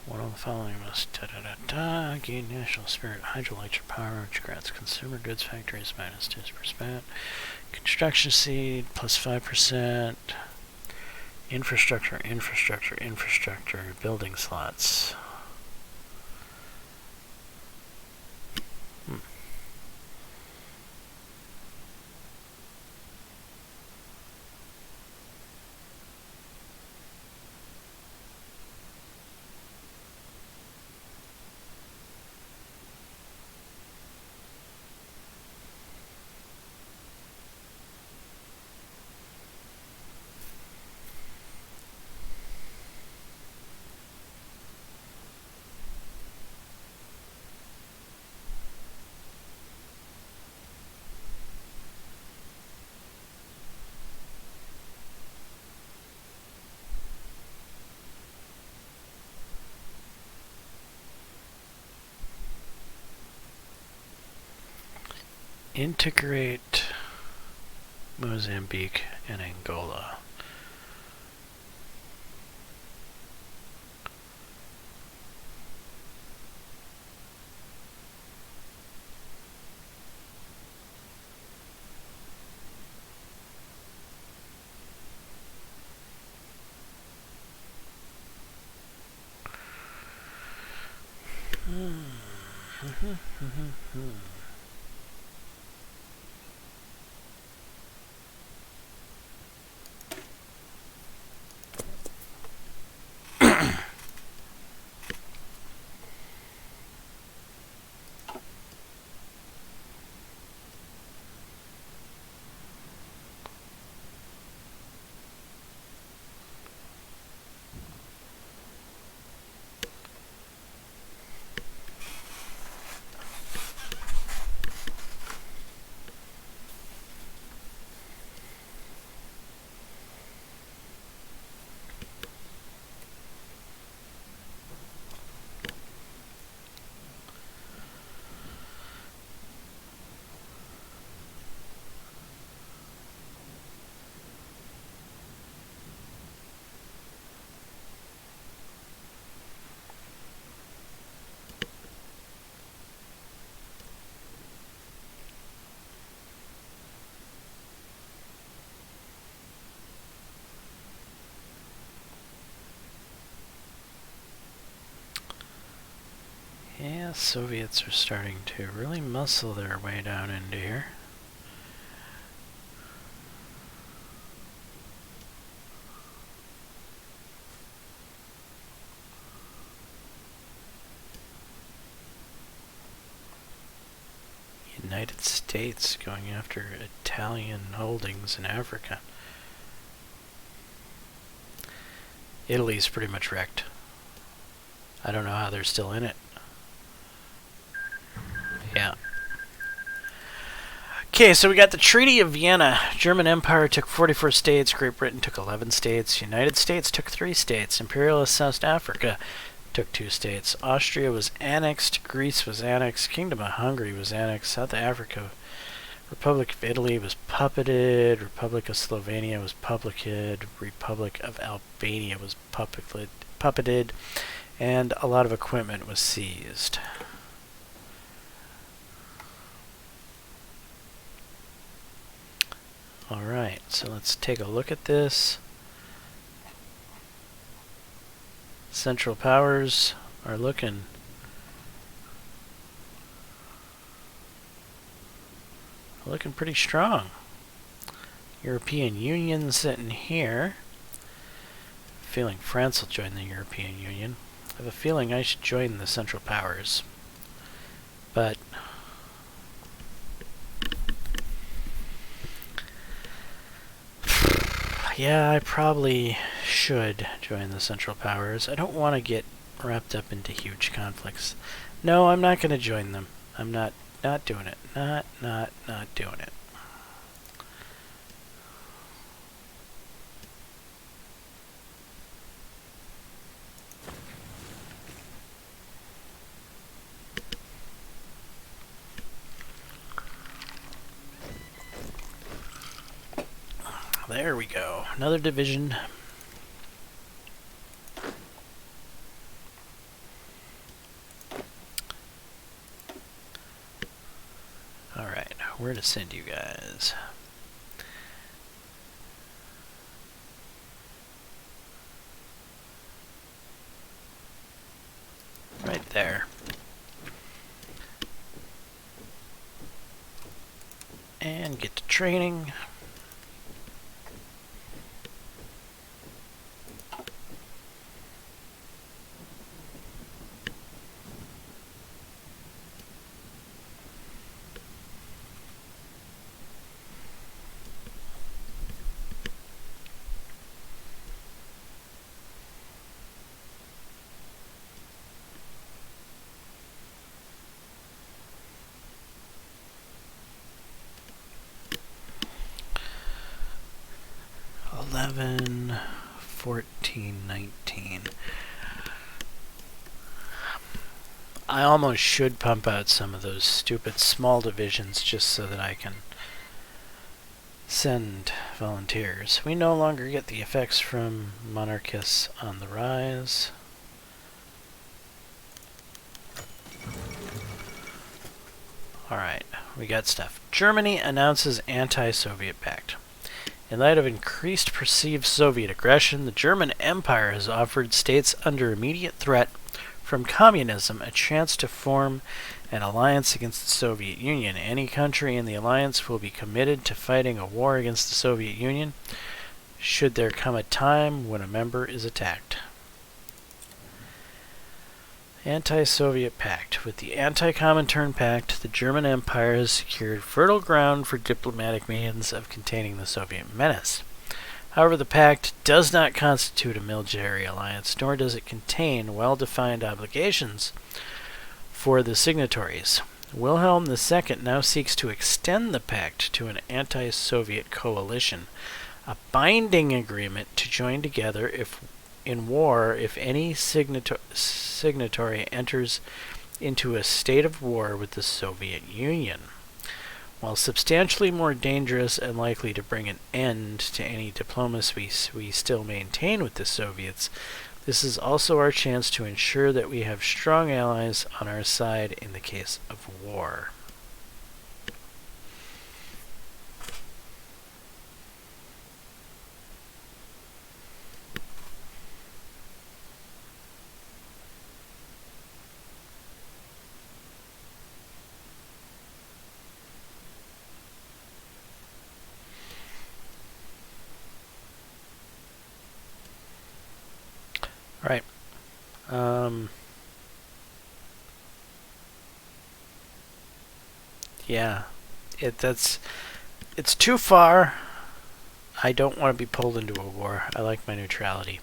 One of the following must gain national spirit, hydroelectric power, which grants consumer goods factories minus 2%, construction seed plus 5%, infrastructure, building slots. Integrate Mozambique and Angola. Yeah, Soviets are starting to really muscle their way down into here. United States going after Italian holdings in Africa. Italy's pretty much wrecked. I don't know how they're still in it. Yeah. Okay, so we got the Treaty of Vienna. German Empire took 44 states. Great Britain took 11 states. United States took 3 states. Imperialist South Africa took 2 states. Austria was annexed. Greece was annexed. Kingdom of Hungary was annexed. South Africa, Republic of Italy was puppeted. Republic of Slovenia was puppeted. Republic of Albania was puppeted. And a lot of equipment was seized. Alright, so let's take a look at this. Central powers are looking pretty strong. European Union sitting here. feeling France will join the European Union. I have a feeling I should join the Central Powers. But yeah, I probably should join the Central Powers. I don't want to get wrapped up into huge conflicts. No, I'm not going to join them. I'm not doing it. Not doing it. There we go. Another division. Alright, where to send you guys? Right there. And get to training. $11, $14, $19. I almost should pump out some of those stupid small divisions just so that I can send volunteers. We no longer get the effects from Monarchies on the rise. Alright, we got stuff. Germany announces anti-Soviet pact. In light of increased perceived Soviet aggression, the German Empire has offered states under immediate threat from communism a chance to form an alliance against the Soviet Union. Any country in the alliance will be committed to fighting a war against the Soviet Union should there come a time when a member is attacked. Anti-Soviet Pact. With the Anti-Comintern Pact, the German Empire has secured fertile ground for diplomatic means of containing the Soviet menace. However, the pact does not constitute a military alliance, nor does it contain well-defined obligations for the signatories. Wilhelm II now seeks to extend the pact to an anti-Soviet coalition, a binding agreement to join together in war if any signatory enters into a state of war with the Soviet Union. While substantially more dangerous and likely to bring an end to any diplomacy we still maintain with the Soviets, this is also our chance to ensure that we have strong allies on our side in the case of war. Right. Yeah. It's too far. I don't want to be pulled into a war. I like my neutrality.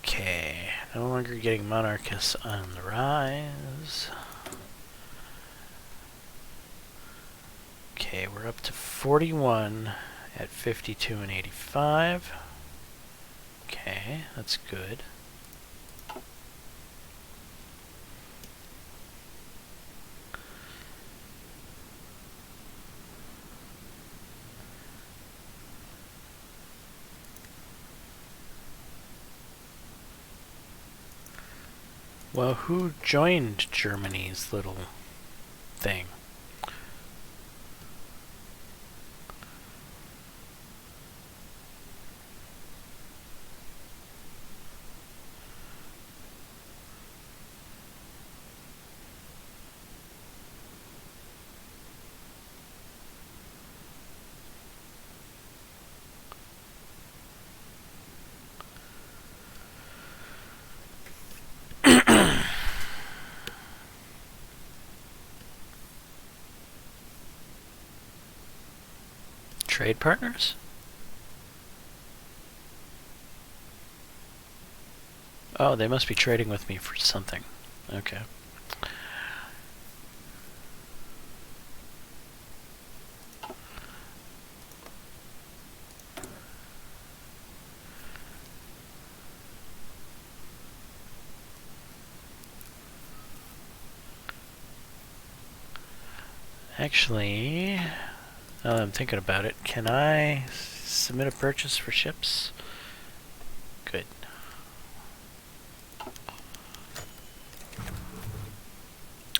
Okay. No longer getting monarchists on the rise. Okay, we're up to 41 at 52 and 85. Okay, that's good. Well, who joined Germany's little thing? trade partners? Oh, they must be trading with me for something. Okay. Actually, now that I'm thinking about it, can I submit a purchase for ships? Good.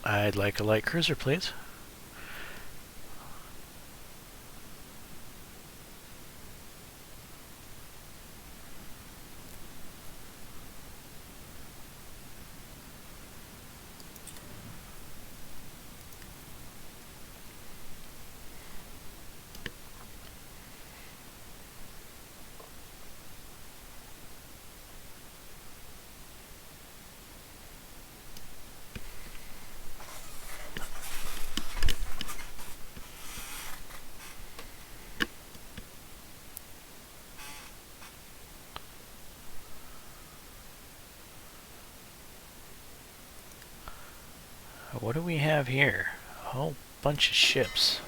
I'd like a light cruiser, please. What do we have here? A whole bunch of ships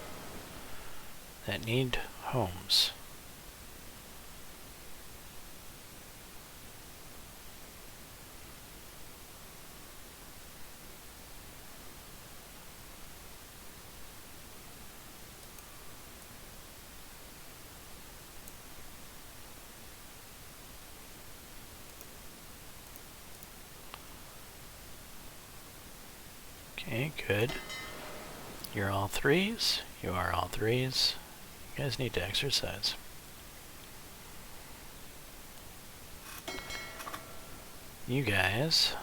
that need homes. Okay, good. You're all threes. You are all threes. You guys need to exercise. You guys.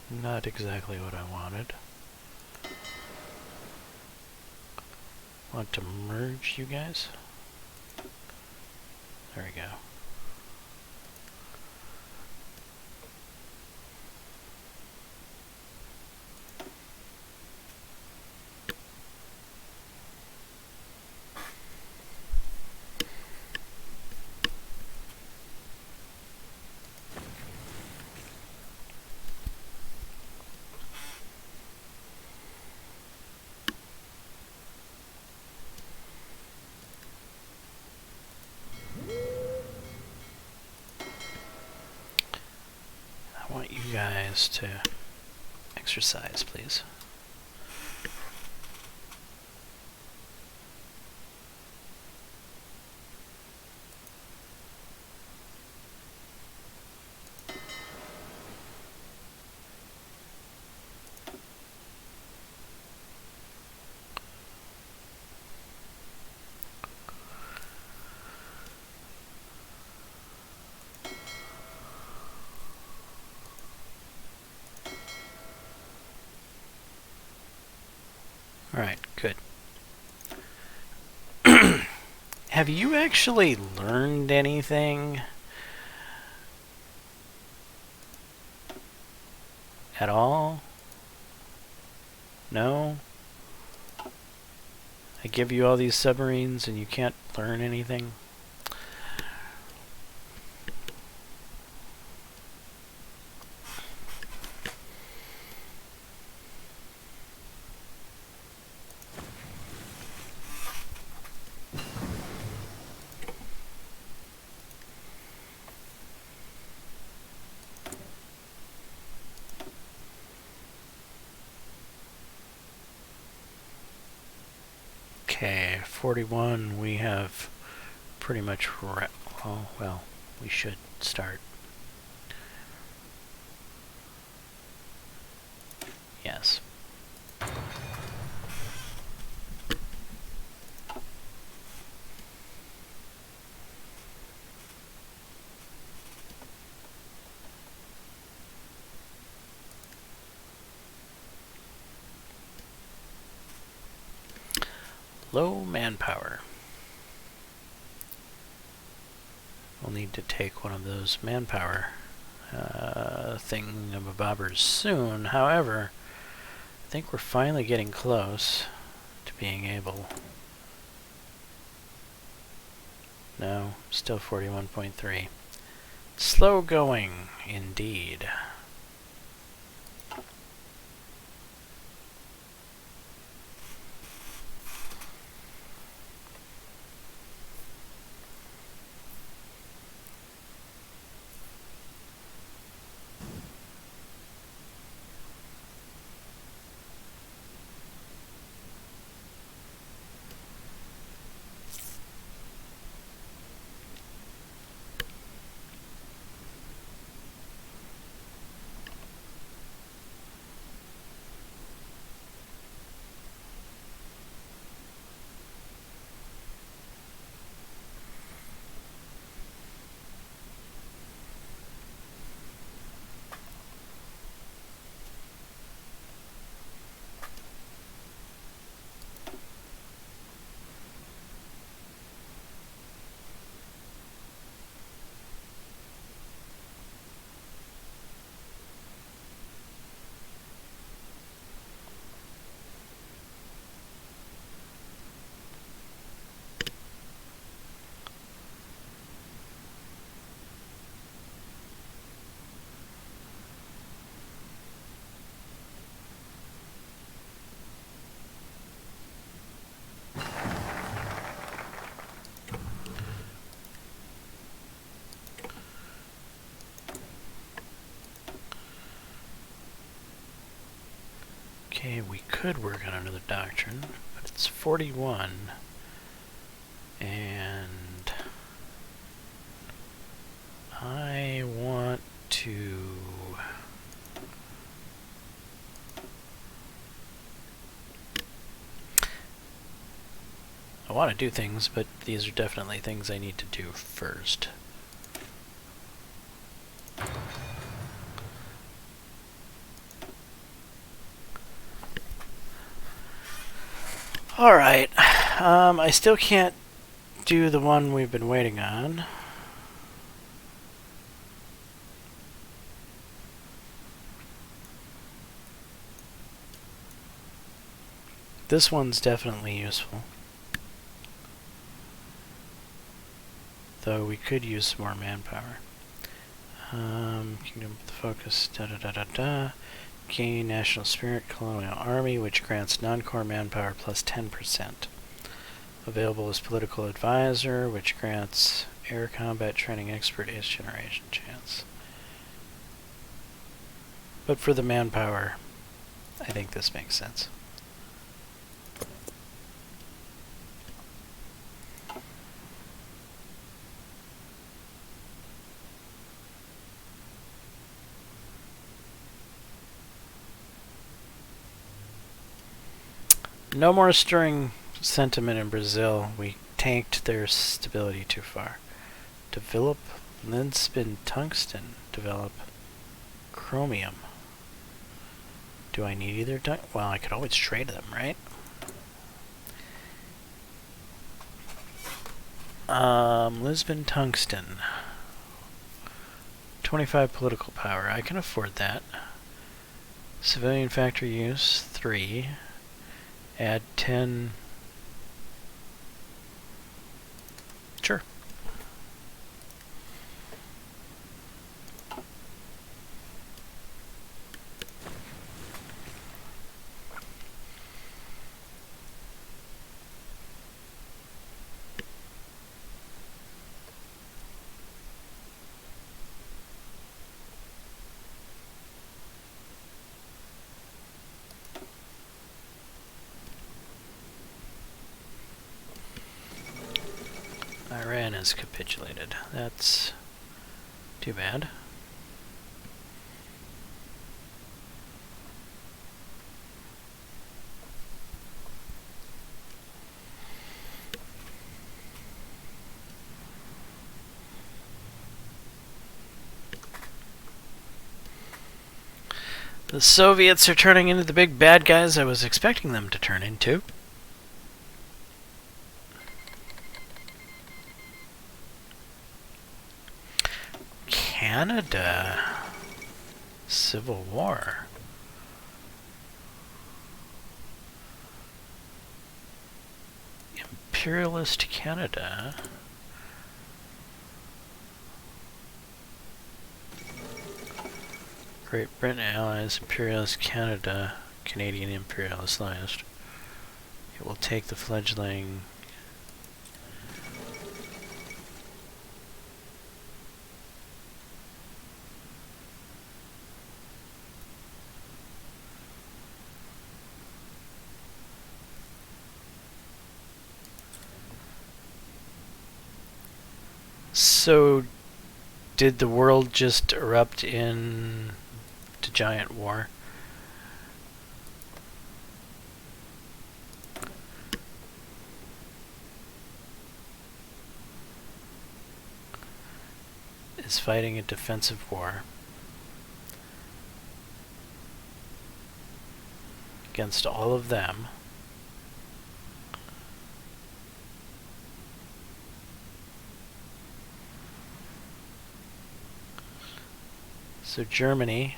Not exactly what I wanted. Want to merge you guys? There we go. I want you guys to exercise, please. Alright, good. Have you actually learned anything at all? No? I give you all these submarines and you can't learn anything? Okay, 41, we have pretty much, oh, well, we should start. Yes. Low manpower. We'll need to take one of those manpower thingamabobbers soon. However, think we're finally getting close to being able... No, still 41.3. Slow going, indeed. Okay, we could work on another doctrine, but it's 41. And I want to... I want to do things, but these are definitely things I need to do first. Alright, I still can't do the one we've been waiting on. This one's definitely useful. Though we could use some more manpower. Kingdom with the focus, Gain National Spirit Colonial Army, which grants non-core manpower plus 10%. Available as political advisor, which grants air combat training expert ace generation chance. But for the manpower, I think this makes sense. No more stirring sentiment in Brazil. We tanked their stability too far. Develop Linspin tungsten. Develop chromium. Do I need either? Well, I could always trade them, right? Lisbon tungsten. 25 political power. I can afford that. Civilian factory use 3. Add 10. Sure. Iran has capitulated. That's too bad. The Soviets are turning into the big bad guys I was expecting them to turn into. Canada. Civil War. imperialist Canada. Great Britain allies, imperialist Canada, Canadian imperialist last. It will take the fledgling. So, did the world just erupt into giant war? Is fighting a defensive war against all of them. So Germany,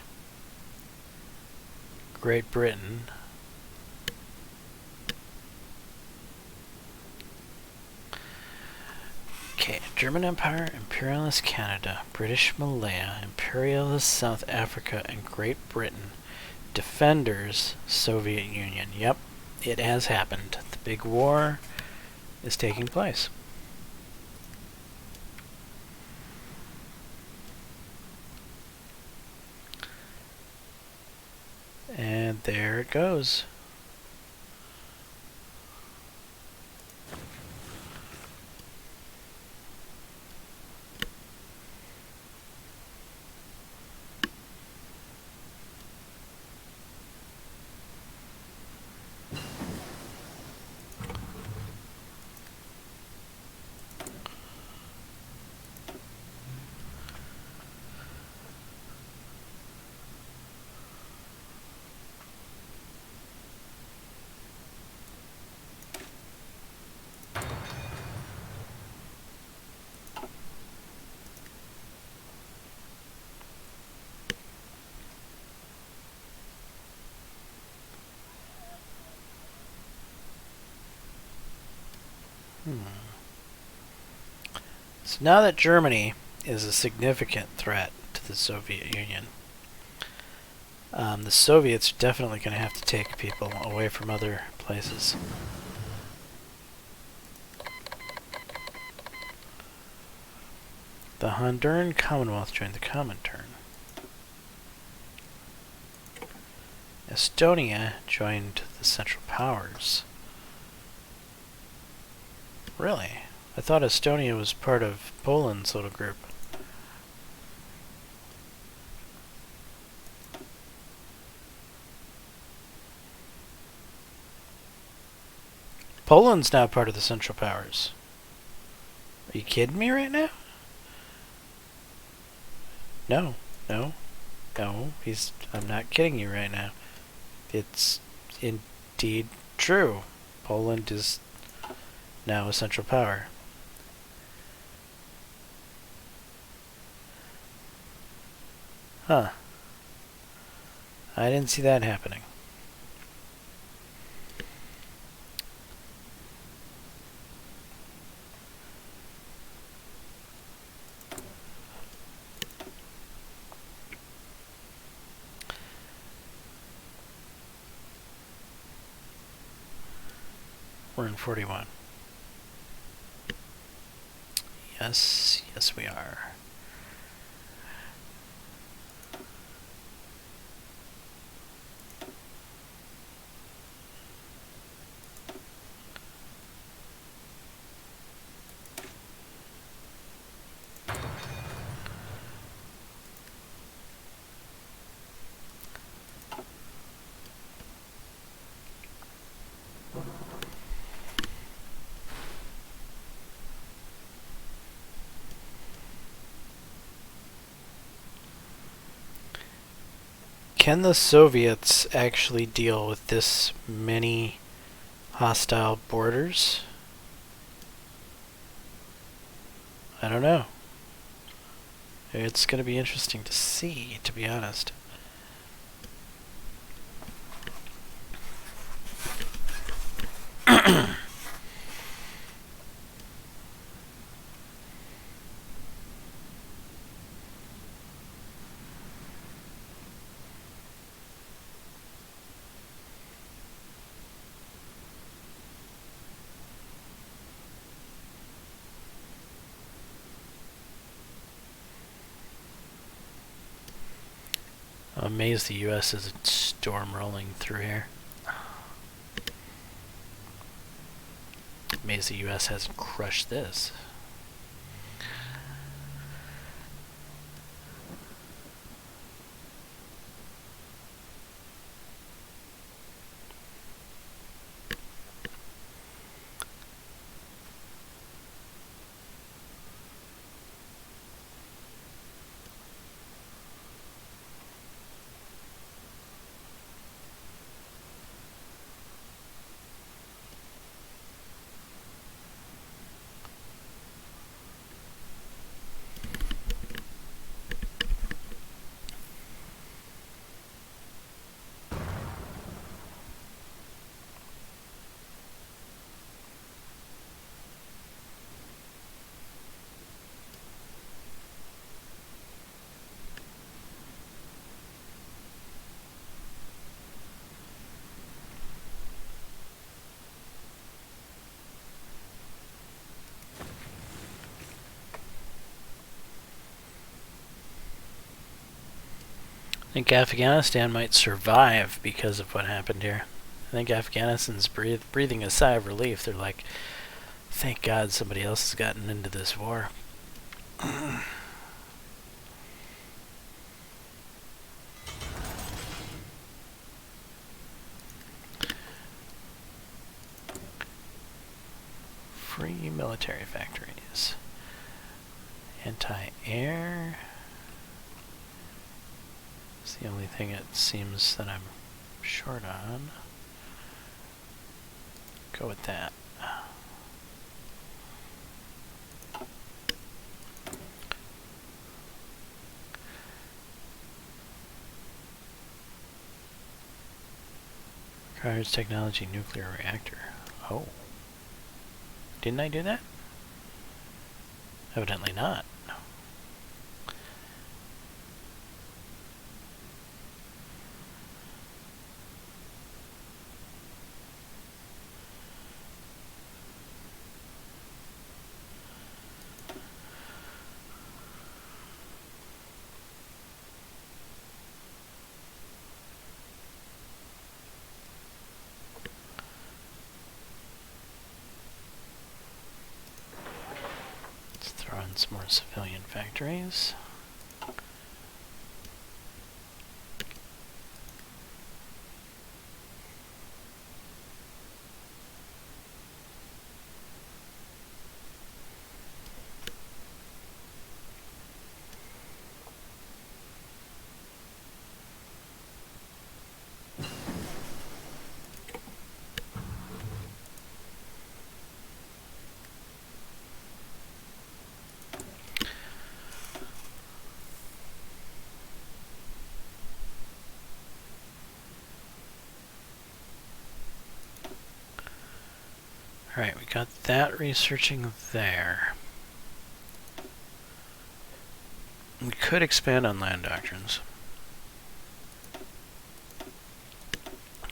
Great Britain, okay, German Empire, Imperialist Canada, British Malaya, Imperialist South Africa, and Great Britain, Defenders, Soviet Union. Yep, it has happened. The big war is taking place. And there it goes. So now that Germany is a significant threat to the Soviet Union, the Soviets are definitely going to have to take people away from other places. The Honduran Commonwealth joined the Comintern. Estonia joined the Central Powers. Really? I thought Estonia was part of Poland's little group. Poland's now part of the Central Powers. Are you kidding me right now? No, no, no. I'm not kidding you right now. It's indeed true. Poland is now a Central Power. Huh. I didn't see that happening. We're in 41. Yes, yes we are. Can the Soviets actually deal with this many hostile borders? I don't know. It's going to be interesting to see, to be honest. I'm amazed the U.S. isn't storm rolling through here. Amazed the U.S. hasn't crushed this. I think Afghanistan might survive because of what happened here. I think Afghanistan's breathing a sigh of relief. They're like, thank God somebody else has gotten into this war. Free military factories. Anti-air. It's the only thing it seems that I'm short on. Go with that. Requires technology nuclear reactor. Oh. Didn't I do that? Evidently not. Some more civilian factories. Alright, we got that researching there. We could expand on land doctrines.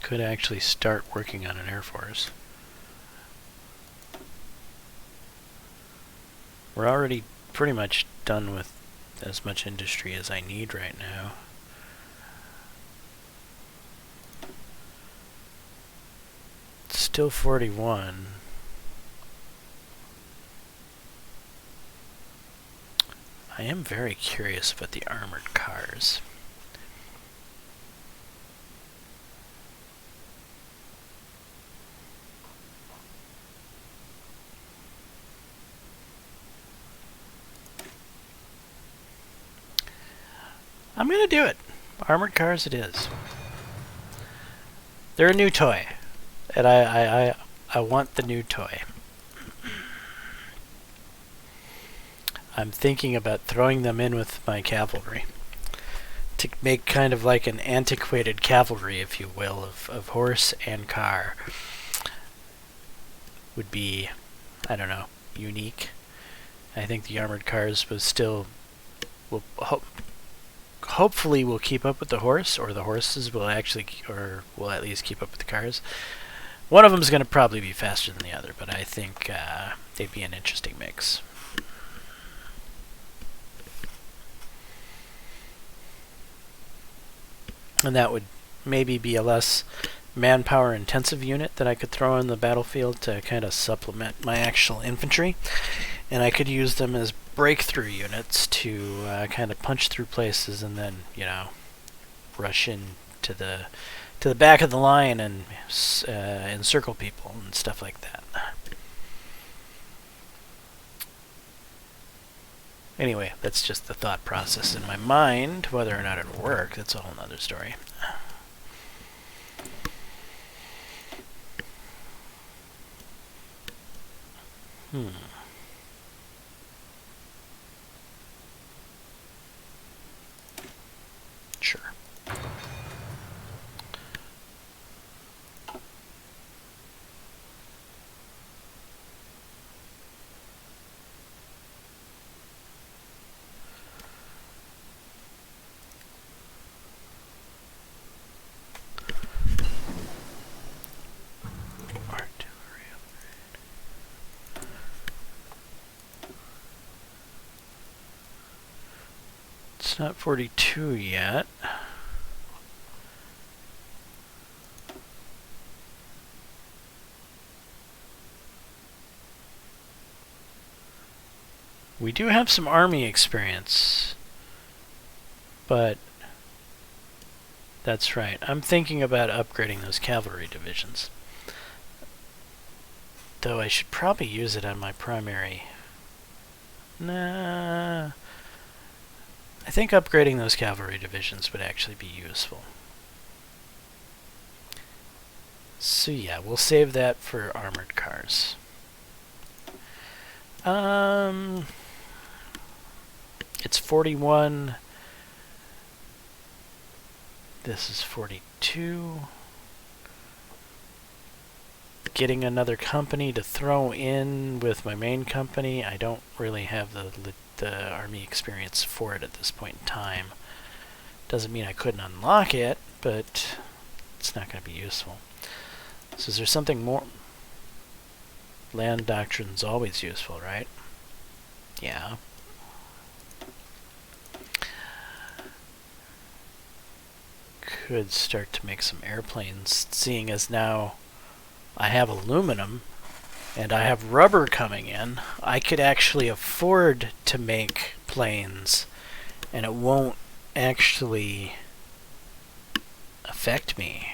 Could actually start working on an air force. We're already pretty much done with as much industry as I need right now. Still 41. I am very curious about the armored cars. I'm gonna do it. Armored cars it is. They're a new toy. And I want the new toy. I'm thinking about throwing them in with my cavalry to make kind of like an antiquated cavalry, if you will, of horse and car. Would be, I don't know, unique. I think the armored cars will still, hopefully will keep up with the horse, or the horses will actually, or will at least keep up with the cars. One of them is going to probably be faster than the other, but I think they'd be an interesting mix. And that would maybe be a less manpower intensive unit that I could throw in the battlefield to kind of supplement my actual infantry. And I could use them as breakthrough units to kind of punch through places and then, rush in to the back of the line and encircle people and stuff like that. Anyway, that's just the thought process in my mind. Whether or not it'll work, that's a whole nother story. Sure. It's not 42 yet. We do have some army experience, but that's right. I'm thinking about upgrading those cavalry divisions. Though I should probably use it on my primary. Nah. I think upgrading those cavalry divisions would actually be useful. So yeah, we'll save that for armored cars. It's 41. This is 42. Getting another company to throw in with my main company. I don't really have the army experience for it at this point in time. Doesn't mean I couldn't unlock it, but it's not going to be useful. So is there something more? Land doctrine's always useful, right? Yeah. Could start to make some airplanes, seeing as now I have aluminum and I have rubber coming in. I could actually afford to make planes and it won't actually affect me.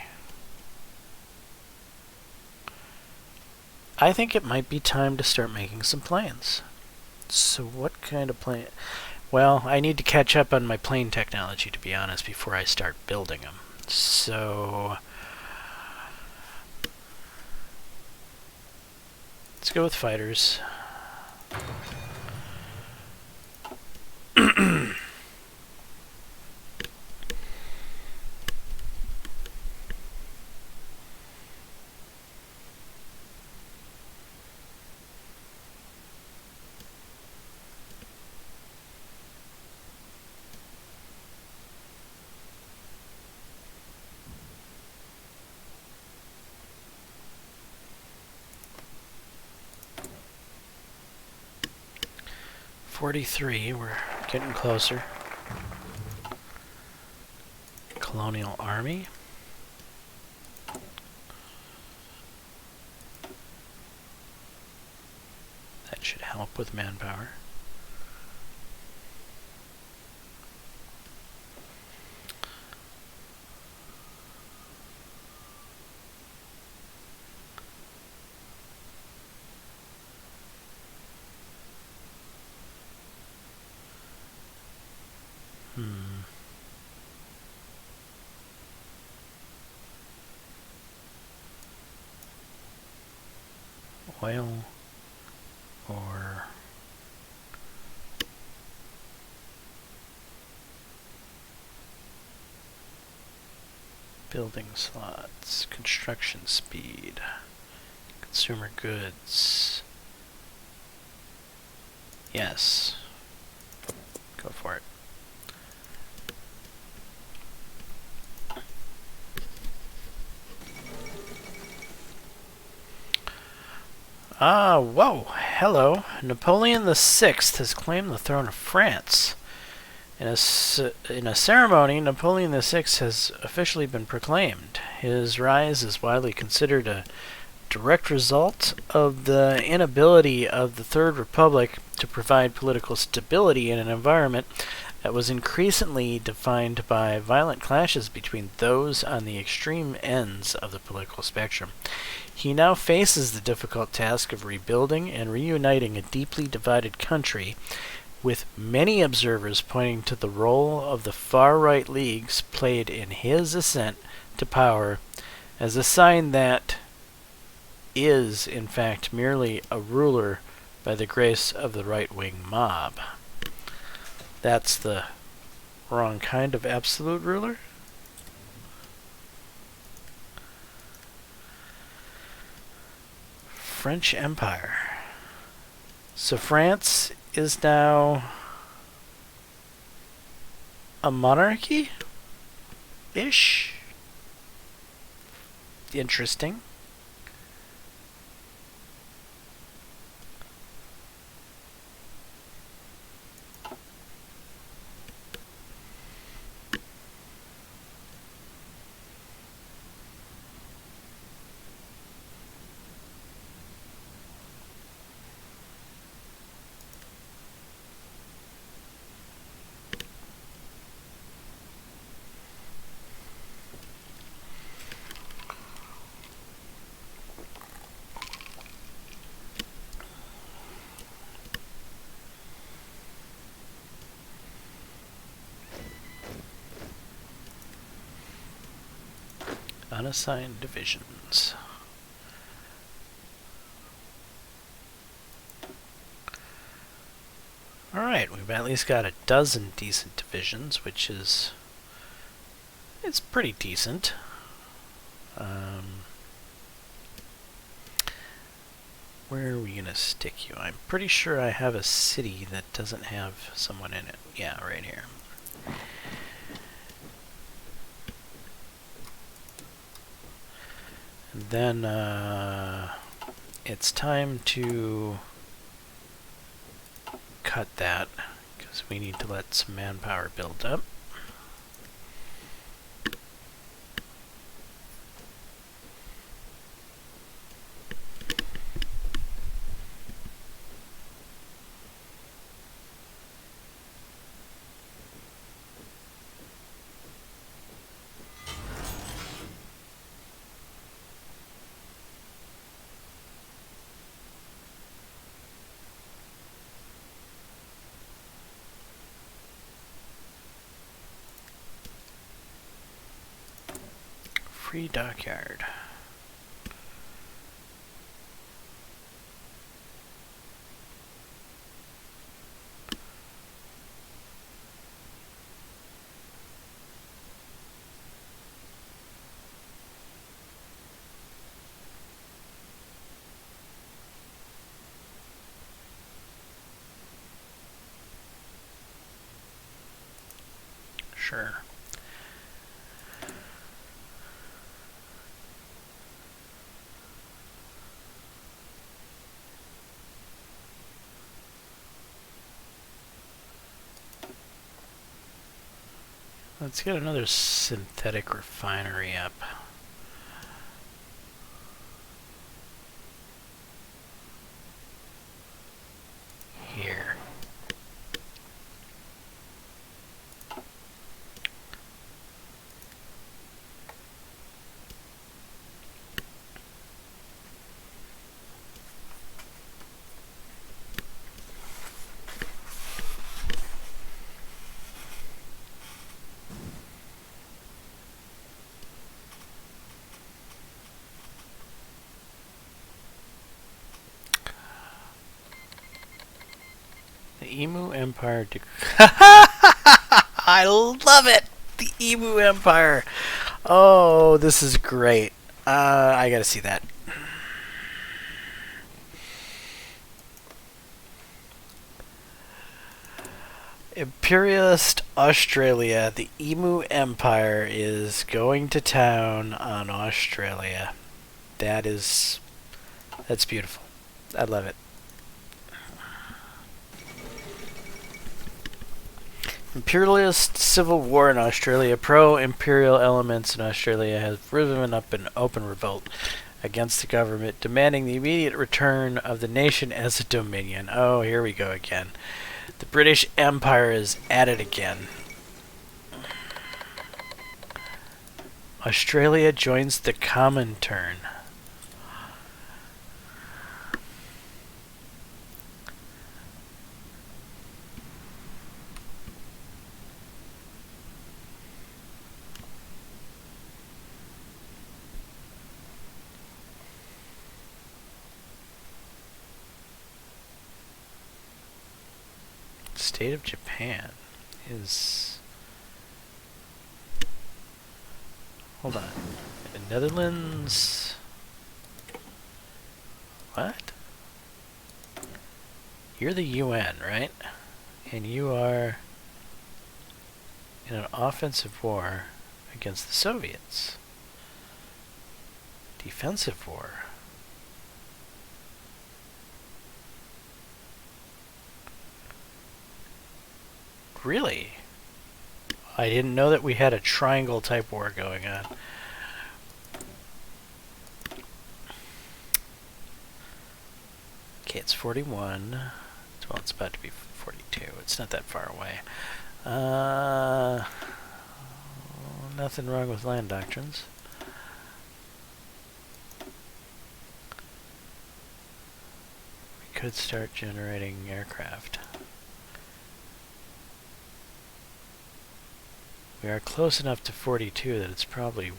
I think it might be time to start making some planes. So what kind of plane? Well, I need to catch up on my plane technology, to be honest, before I start building them. So let's go with fighters. 43, we're getting closer. Colonial Army. That should help with manpower. Oil or building slots, construction speed, consumer goods. Yes. Go for it. Whoa, hello. Napoleon VI has claimed the throne of France. In a ceremony, Napoleon VI has officially been proclaimed. His rise is widely considered a direct result of the inability of the Third Republic to provide political stability in an environment that was increasingly defined by violent clashes between those on the extreme ends of the political spectrum. He now faces the difficult task of rebuilding and reuniting a deeply divided country, with many observers pointing to the role of the far-right leagues played in his ascent to power as a sign that is, in fact, merely a ruler by the grace of the right-wing mob. That's the wrong kind of absolute ruler. French Empire. So France is now a monarchy-ish? Interesting. Unassigned divisions. Alright, we've at least got a dozen decent divisions, which is... it's pretty decent. Where are we going to stick you? I'm pretty sure I have a city that doesn't have someone in it. Yeah, right here. And then it's time to cut that, because we need to let some manpower build up. Free dockyard. Sure. Let's get another synthetic refinery up. Here. The Emu Empire. I love it! The Emu Empire. Oh, this is great. I gotta see that. Imperialist Australia. The Emu Empire is going to town on Australia. That's beautiful. I love it. Imperialist civil war in Australia. Pro-imperial elements in Australia have risen up in open revolt against the government, demanding the immediate return of the nation as a dominion. Oh, here we go again. The British Empire is at it again. Australia joins the Comintern. State of Japan is... Hold on. The Netherlands... What? You're the UN, right? And you are in an offensive war against the Soviets. Defensive war. Really? I didn't know that we had a triangle type war going on. Okay, it's 41. Well, it's about to be 42. It's not that far away. Nothing wrong with land doctrines. We could start generating aircraft. We are close enough to 42 that it's probably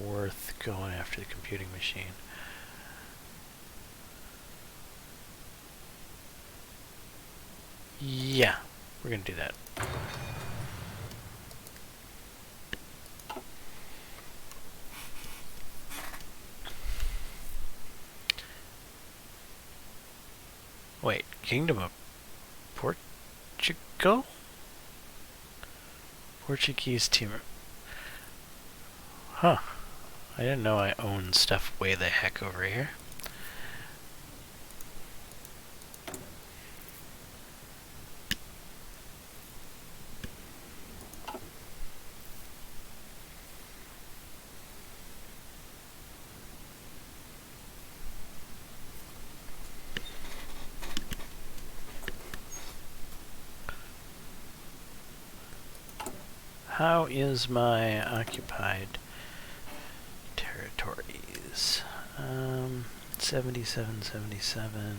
worth going after the computing machine. Yeah, we're going to do that. Wait, Kingdom of Portugal? Portuguese team. Huh. I didn't know I owned stuff way the heck over here. How is my occupied territories? 77, 77.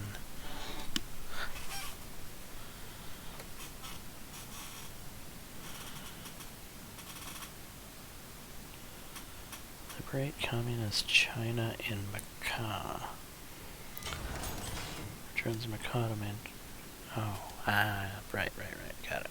Liberate Communist China in Macau. Returns Macau to man. Oh, right, got it.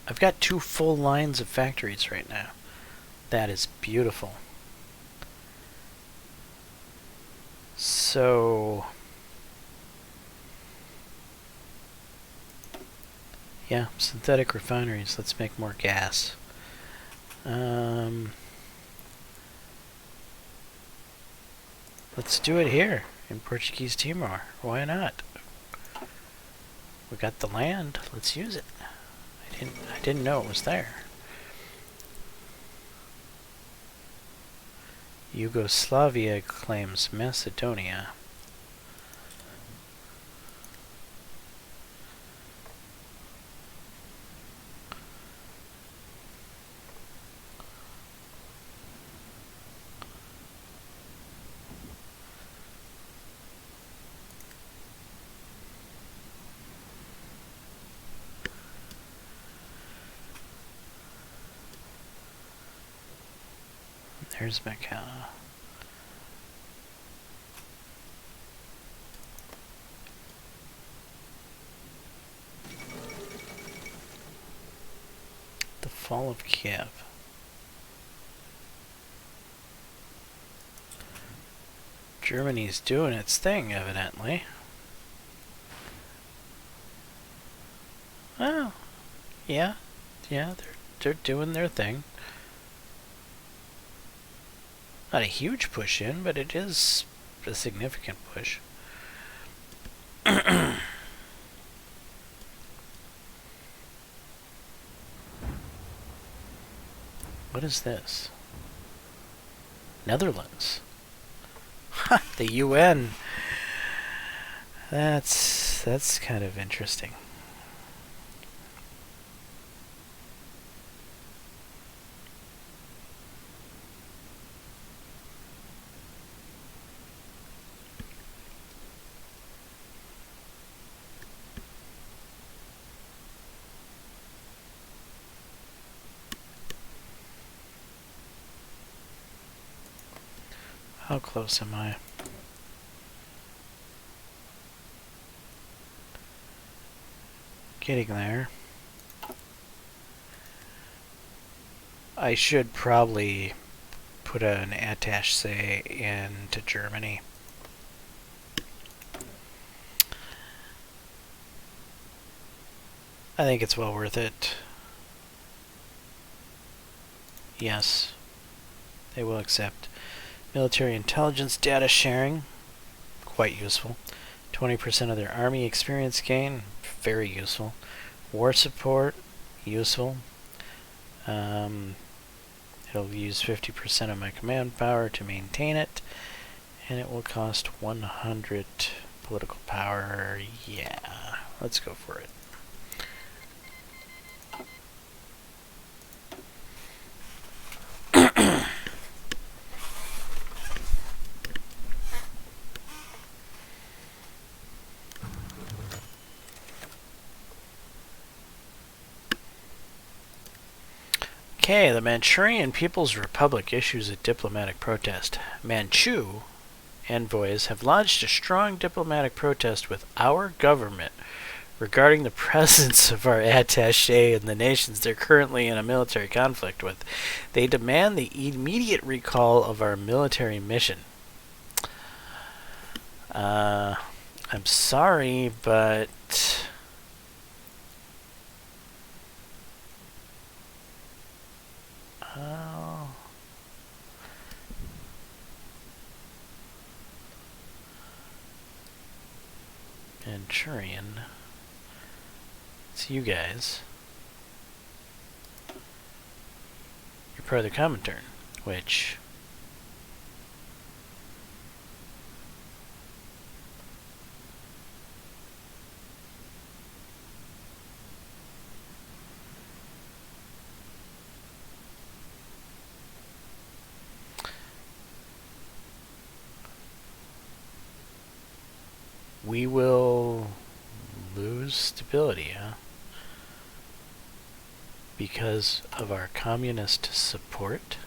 I've got 2 full lines of factories right now. That is beautiful. So yeah, synthetic refineries. Let's make more gas. Let's do it here in Portuguese Timor. Why not? We got the land. Let's use it. I didn't know it was there. Yugoslavia claims Macedonia. There's Macau. The fall of Kiev. Germany's doing its thing, evidently. Oh, yeah, yeah, they're doing their thing. Not a huge push in, but it is a significant push. What is this? Netherlands. Ha! The UN. That's kind of interesting. How close am I? Getting there. I should probably put an attaché into Germany. I think it's well worth it. Yes, they will accept. Military intelligence data sharing, quite useful. 20% of their army experience gain, very useful. War support, useful. It'll use 50% of my command power to maintain it, and it will cost 100 political power. Yeah, let's go for it. Okay, the Manchurian People's Republic issues a diplomatic protest. Manchu envoys have lodged a strong diplomatic protest with our government regarding the presence of our attaché in the nations they're currently in a military conflict with. They demand the immediate recall of our military mission. I'm sorry, but Manchurian. It's you guys. You're part of the Comintern, which we will lose stability, huh? Because of our communist support?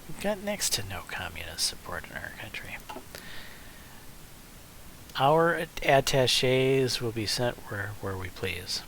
We've got next to no communist support in our country. Our attachés will be sent where we please.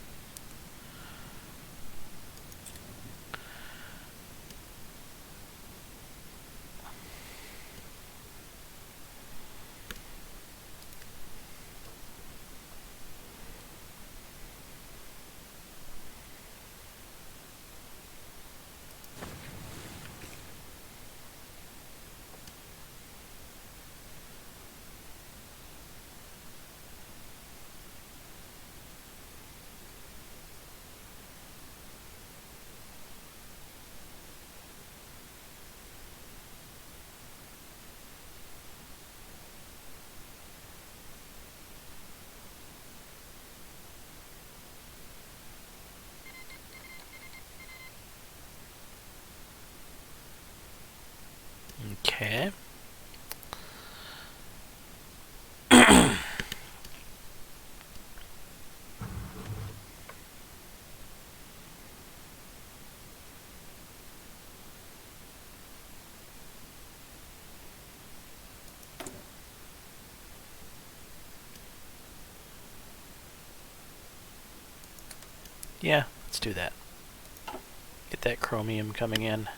Okay. Yeah, let's do that. Get that chromium coming in.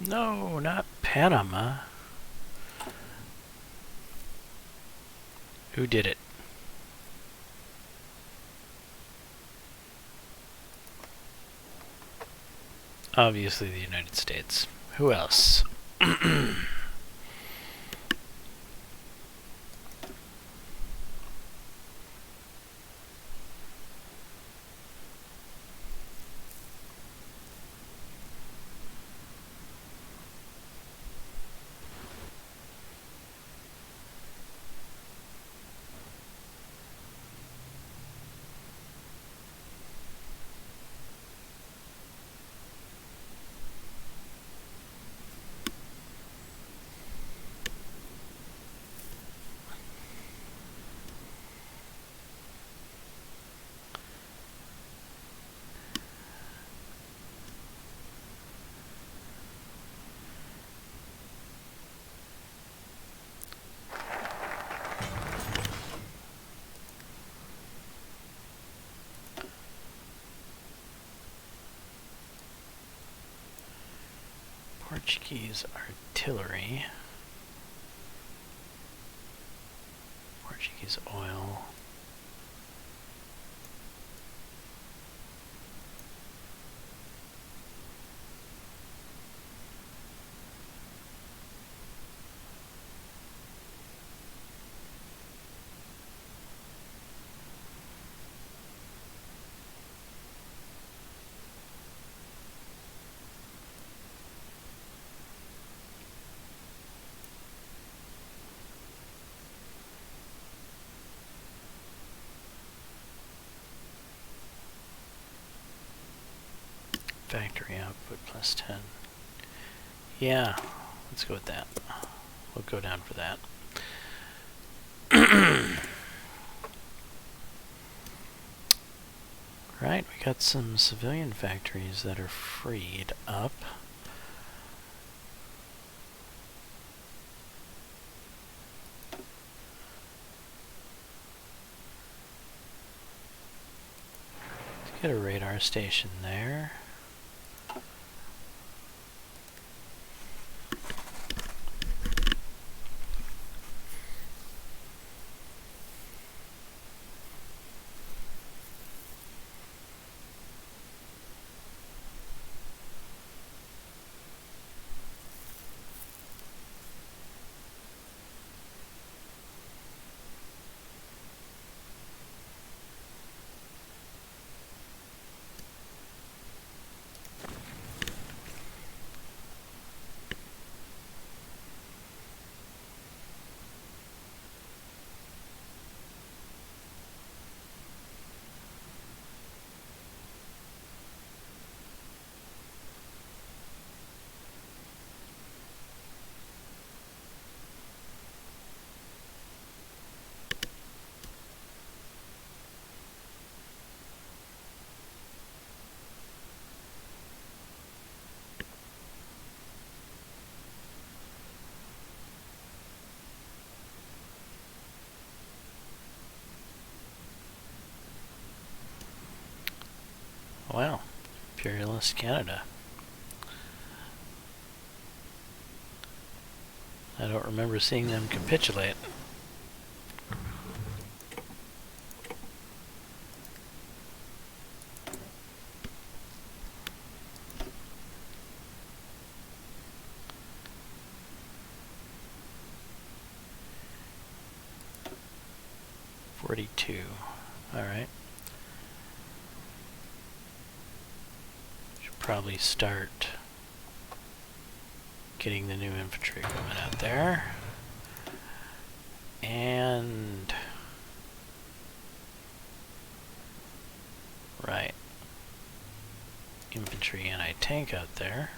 No, not Panama. Who did it? Obviously the United States. Who else? Portuguese artillery. Portuguese oil. Factory output plus 10. Yeah, let's go with that. We'll go down for that. Right, we got some civilian factories that are freed up. Let's get a radar station there. Wow, Imperialist Canada. I don't remember seeing them capitulate. .42. All right. Should probably start getting the new infantry equipment out there. And right, infantry anti-tank out there.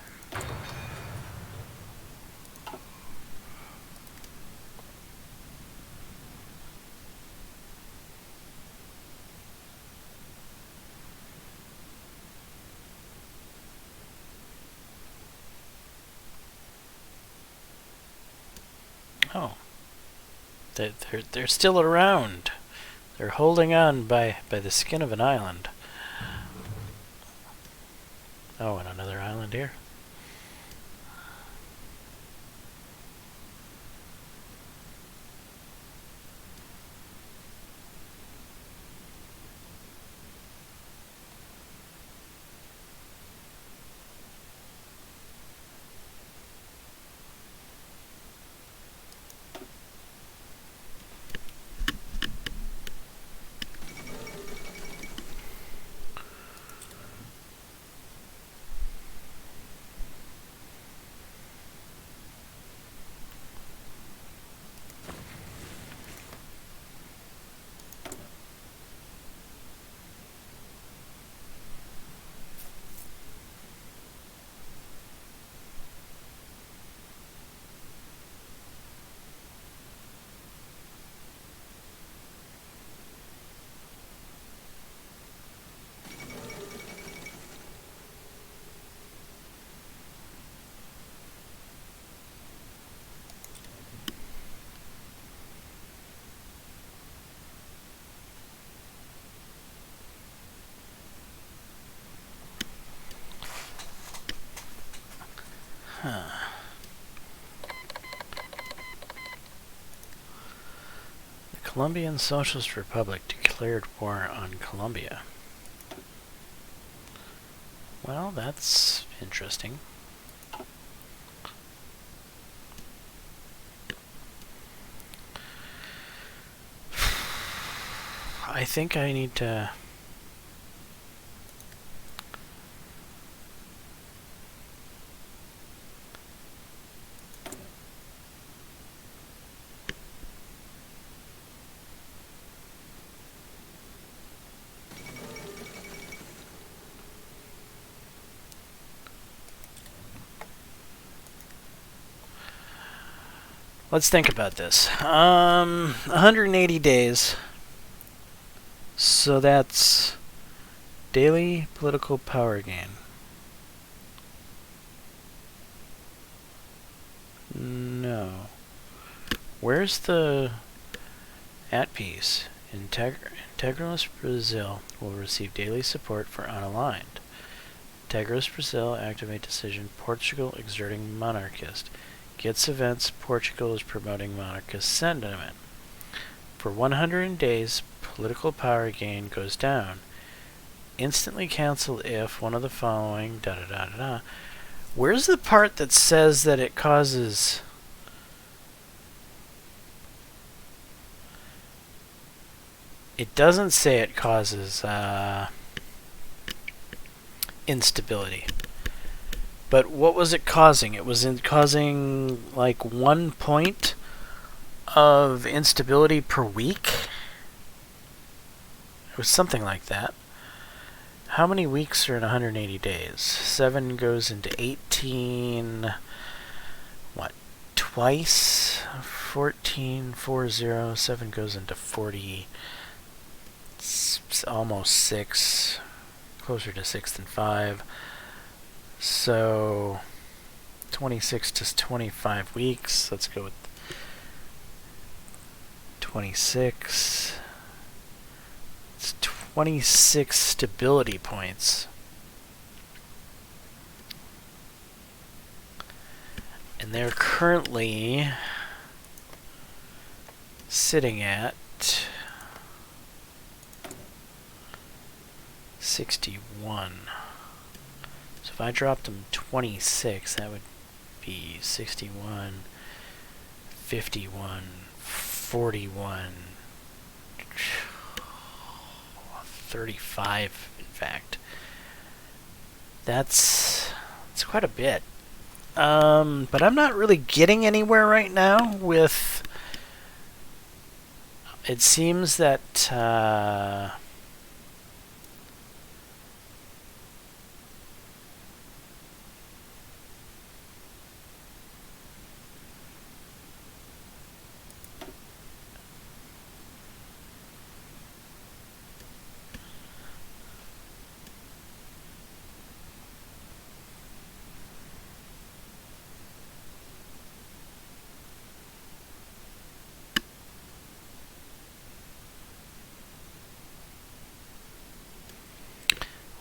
Oh, they're still around. They're holding on by the skin of an island. Oh, and another island here. The Colombian Socialist Republic declared war on Colombia. Well, that's interesting. I think I need to... Let's think about this. 180 days. So that's daily political power gain. No. Where's the at peace? Integralist Brazil will receive daily support for unaligned. Integralist Brazil activate decision. Portugal exerting monarchist. Gets events. Portugal is promoting monarchist sentiment. For 100 days, political power gain goes down. Instantly cancel if one of the following da da da da da. Where's the part that says that it causes... It doesn't say it causes instability. But what was it causing? It was causing like 1 point of instability per week? It was something like that. How many weeks are in 180 days? 7 goes into 18... What? Twice? 14, 40, 7 goes into 40... almost 6. Closer to 6 than 5. So 26 to 25 weeks. Let's go with 26. It's 26 stability points. And they're currently sitting at 61. So if I dropped them 26, that would be 61, 51, 41, 35, in fact. That's quite a bit. But I'm not really getting anywhere right now with... It seems that...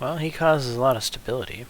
Well, he causes a lot of stability.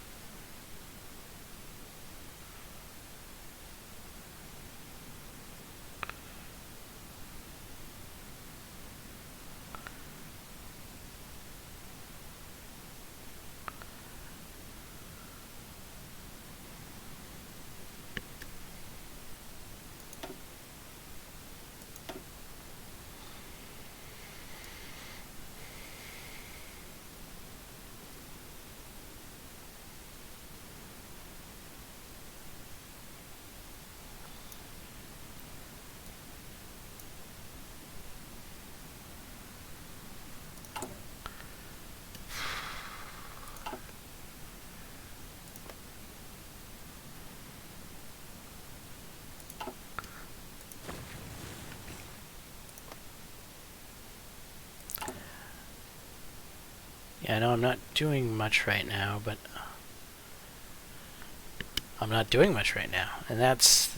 Yeah, I know I'm not doing much right now, but I'm not doing much right now. And that's...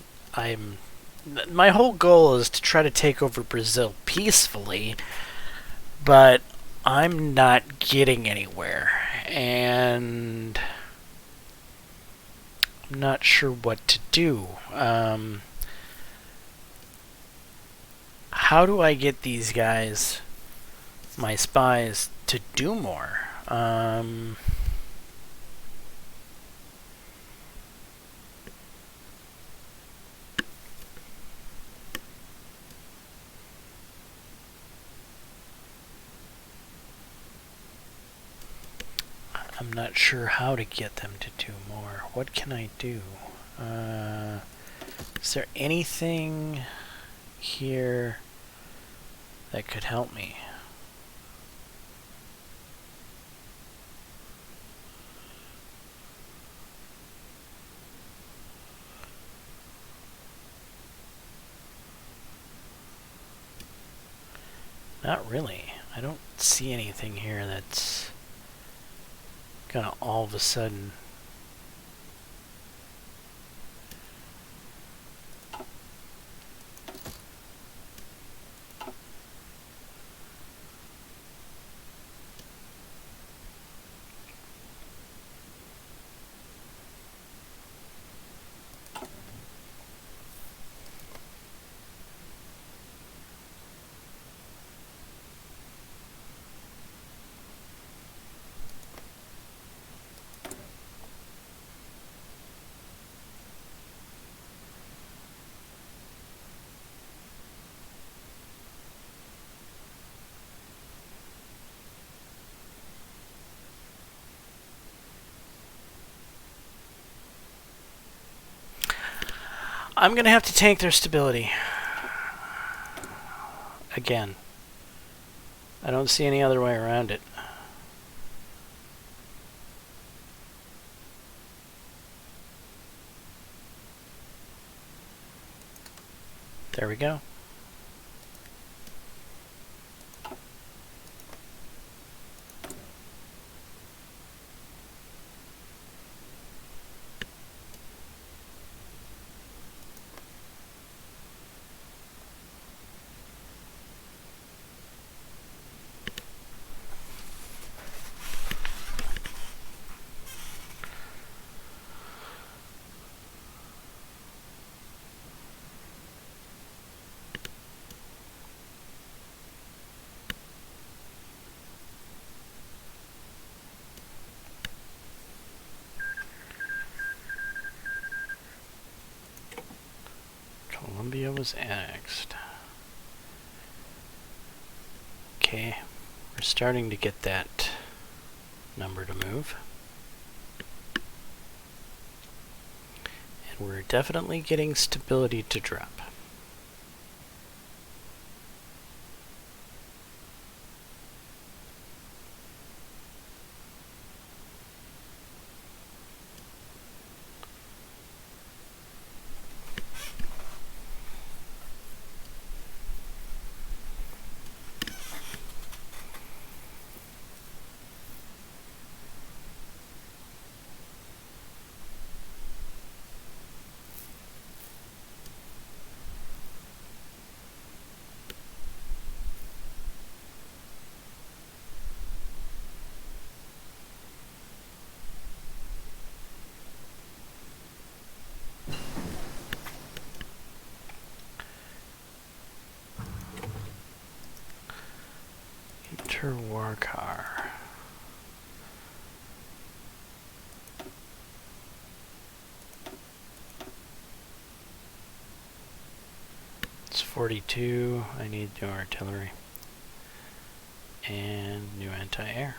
my whole goal is to try to take over Brazil peacefully, but I'm not getting anywhere. And I'm not sure what to do. How do I get these guys, my spies, to do more? I'm not sure how to get them to do more. What can I do? Is there anything here that could help me? Not really. I don't see anything here that's gonna all of a sudden... I'm gonna have to tank their stability. Again. I don't see any other way around it. There we go. Colombia was annexed. Okay, we're starting to get that number to move. And we're definitely getting stability to drop. Interwar car. It's 42. I need new artillery. And new anti-air.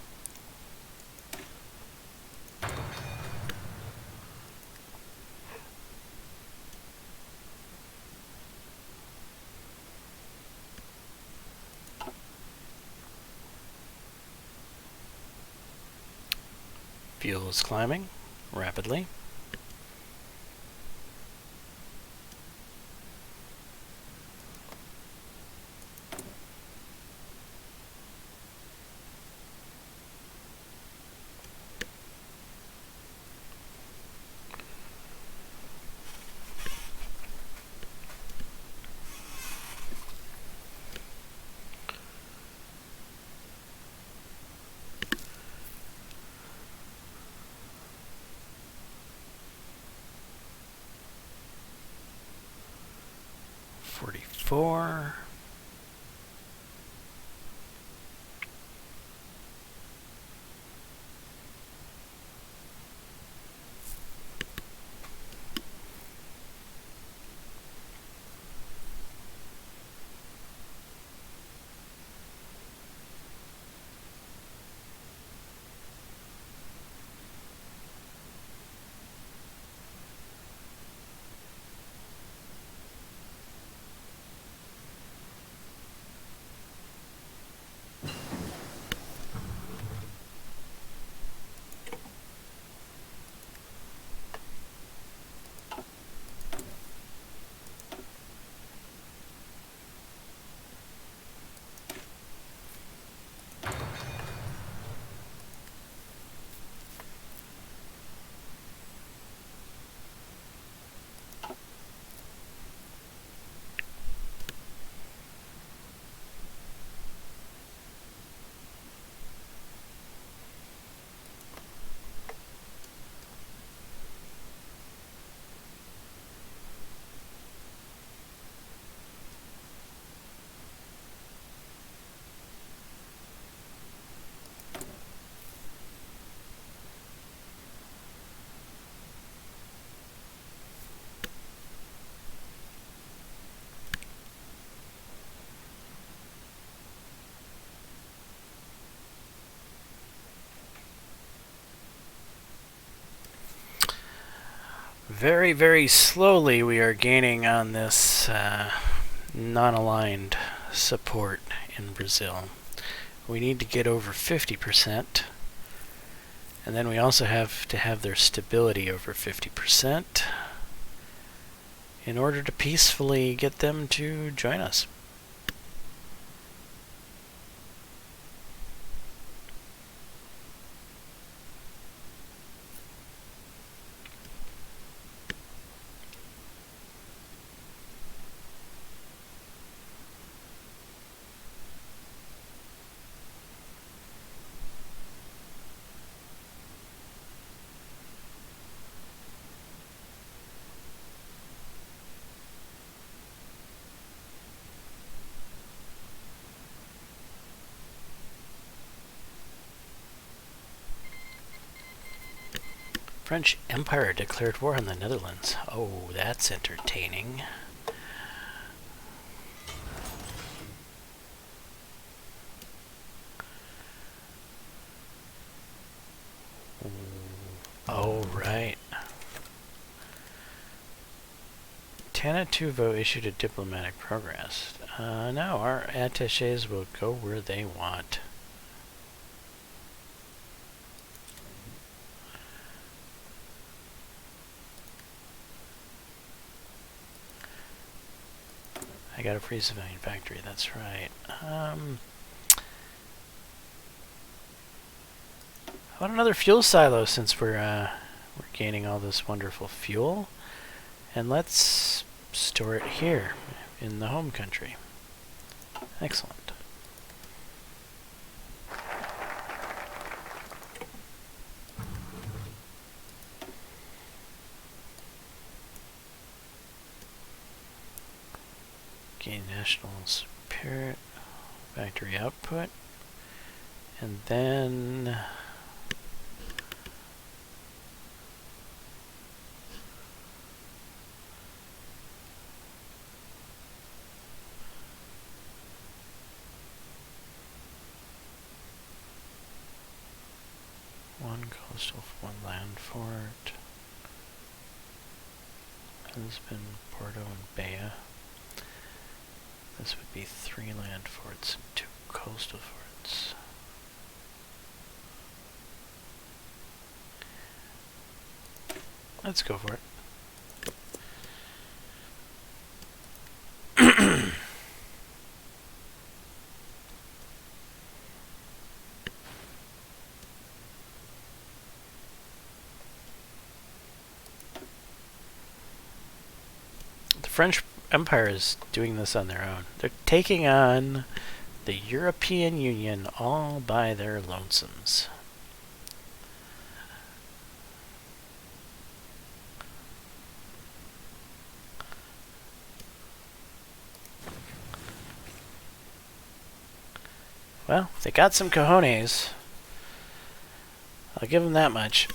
Fuel is climbing rapidly. Ep.4. Very, very slowly we are gaining on this non-aligned support in Brazil. We need to get over 50%, and then we also have to have their stability over 50% in order to peacefully get them to join us. French Empire declared war on the Netherlands. Oh, that's entertaining. Oh, right. Tanatuvo issued a diplomatic progress. No, our attaches will go where they want. I got a free civilian factory, that's right. How about another fuel silo since we're gaining all this wonderful fuel? And let's store it here in the home country. Excellent. Gain national spirit, factory output, and then one coastal, one land fort, Lisbon, Porto, and Bahia. This would be 3 land forts and 2 coastal forts. Let's go for it. The French Empire is doing this on their own. They're taking on the European Union all by their lonesomes. Well, they got some cojones. I'll give them that much.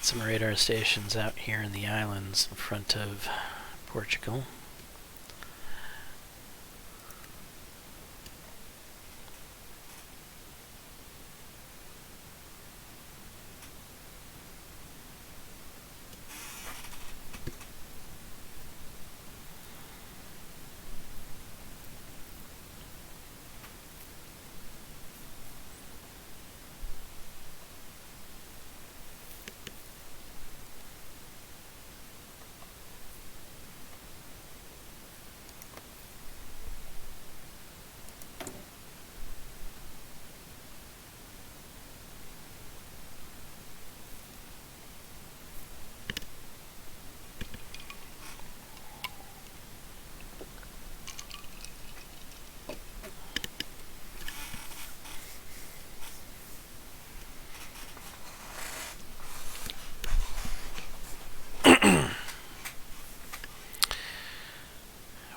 Some radar stations out here in the islands in front of Portugal.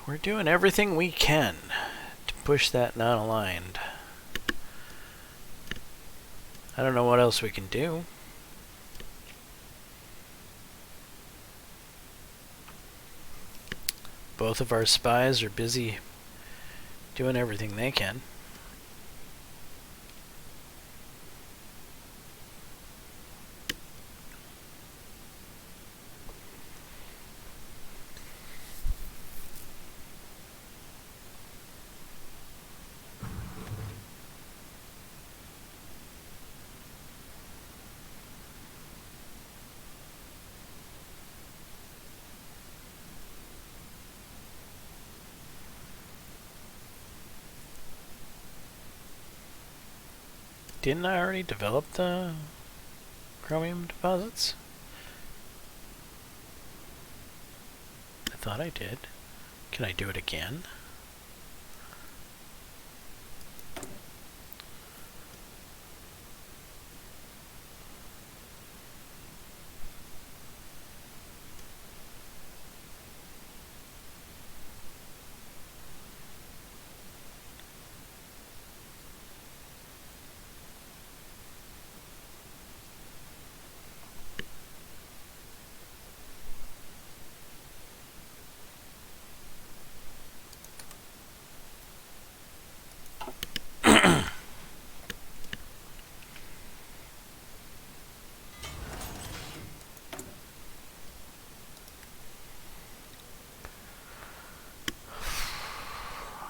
We're doing everything we can to push that non-aligned. I don't know what else we can do. Both of our spies are busy doing everything they can. Didn't I already develop the chromium deposits? I thought I did. Can I do it again?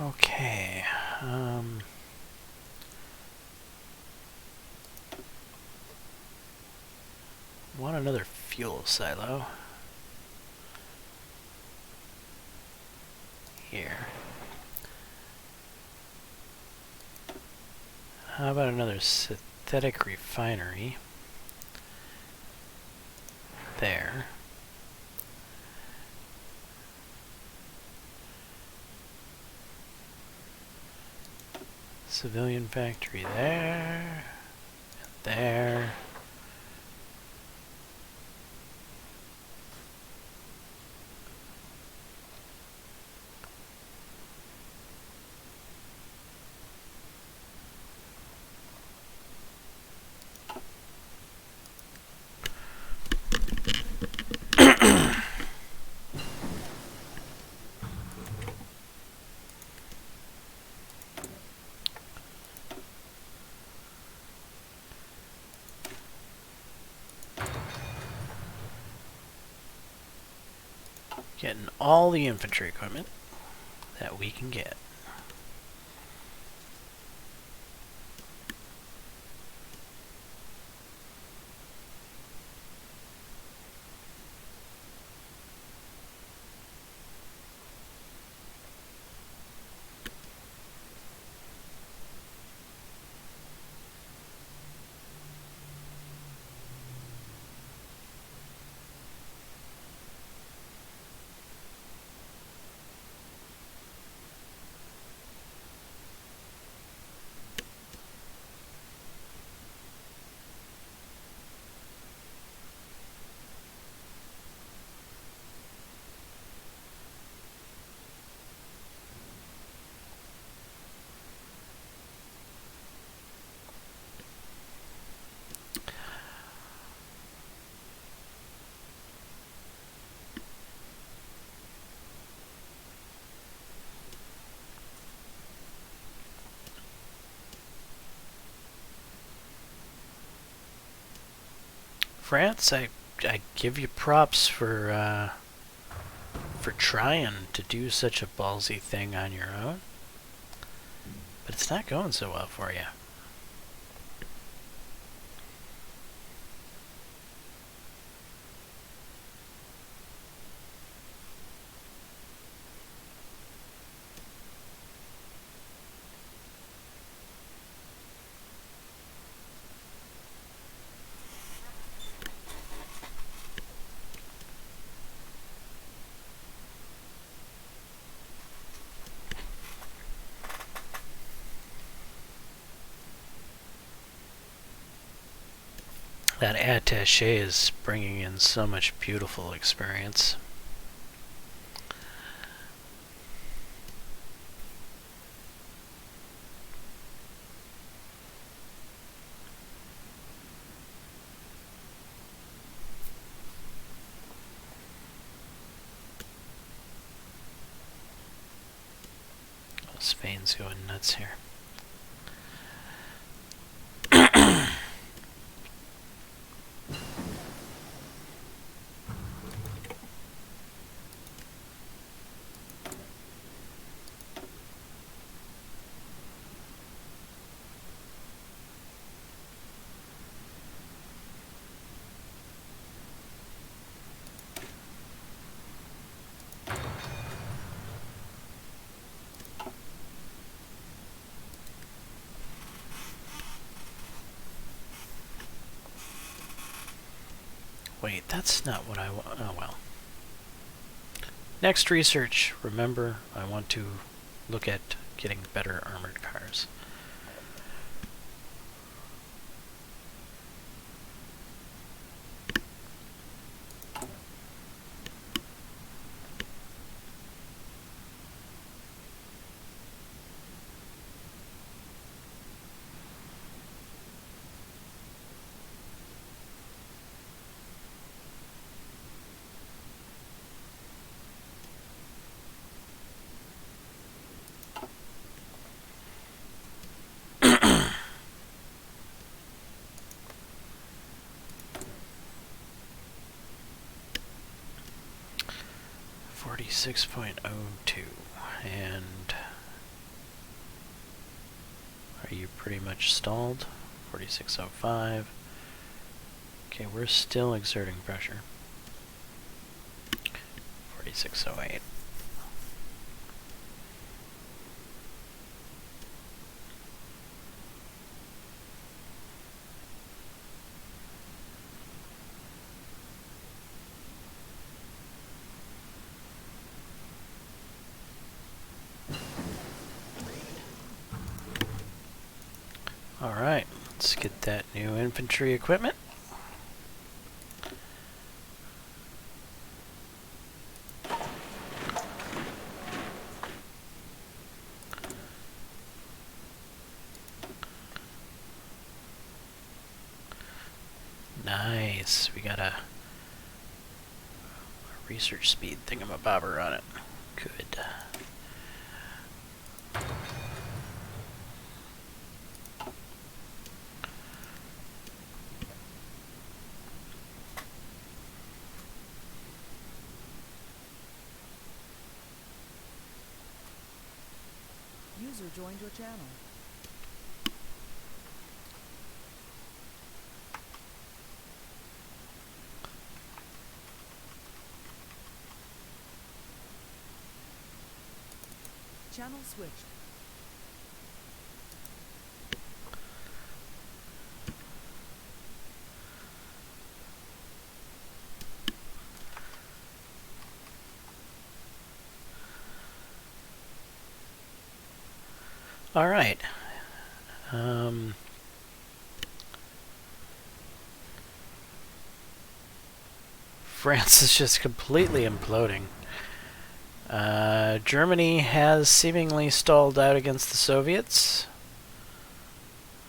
Okay. Want another fuel silo. Here. How about another synthetic refinery? There. Civilian factory there. And there. Getting all the infantry equipment that we can get. France, I give you props for trying to do such a ballsy thing on your own, but it's not going so well for you. That attaché is bringing in so much beautiful experience. Oh, Spain's going nuts here. Wait, that's not what I want. Oh well. Next research. Remember, I want to look at getting better armored cars. .02, and are you pretty much stalled? 4605. Okay, we're still exerting pressure. 4608. Alright, let's get that new infantry equipment. Nice, we got a research speed thingamabobber on it. Good. User joined your channel. Channel switched. All right. France is just completely imploding. Germany has seemingly stalled out against the Soviets.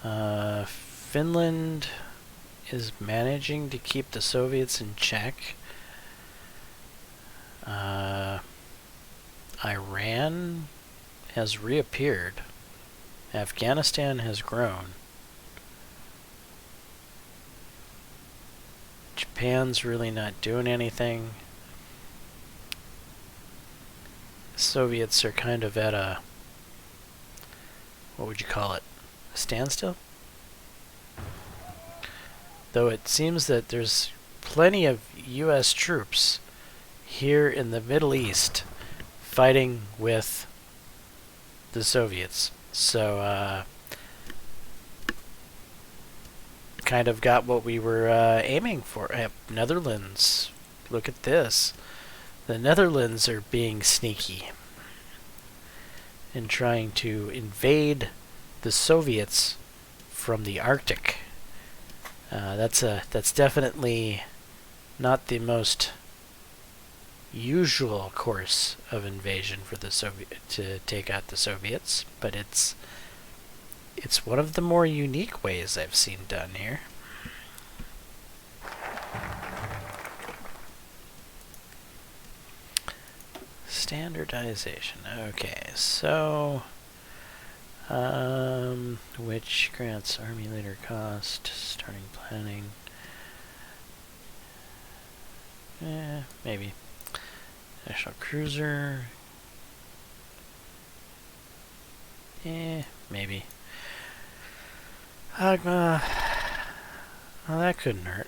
Finland is managing to keep the Soviets in check. Iran has reappeared. Afghanistan has grown. Japan's really not doing anything. Soviets are kind of at a, what would you call it, a standstill? Though it seems that there's plenty of US troops here in the Middle East fighting with the Soviets. So, kind of got what we were aiming for. Netherlands, look at this. The Netherlands are being sneaky and trying to invade the Soviets from the Arctic. That's definitely not the most usual course of invasion for the to take out the Soviets, but it's one of the more unique ways I've seen done here. Standardization. Okay, so which grants army leader cost, starting planning. Maybe. National cruiser. Maybe. Agma. Well, that couldn't hurt.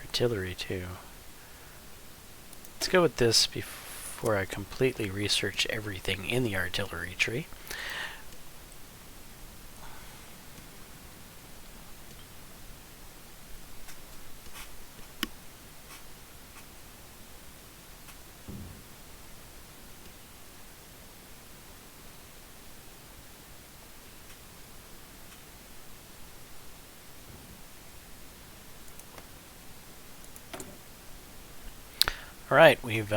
Artillery, too. Let's go with this before I completely research everything in the artillery tree. All right, we've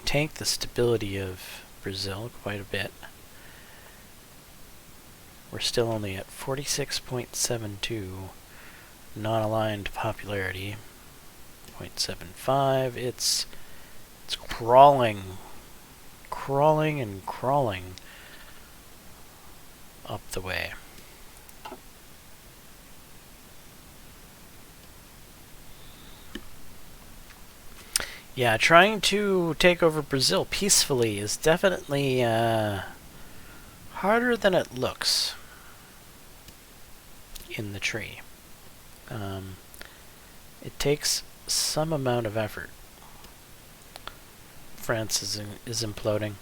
tanked the stability of Brazil quite a bit. We're still only at 46.72 non-aligned popularity. 0.75. It's crawling and crawling up the way. Yeah, trying to take over Brazil peacefully is definitely harder than it looks in the tree. It takes some amount of effort. France is imploding.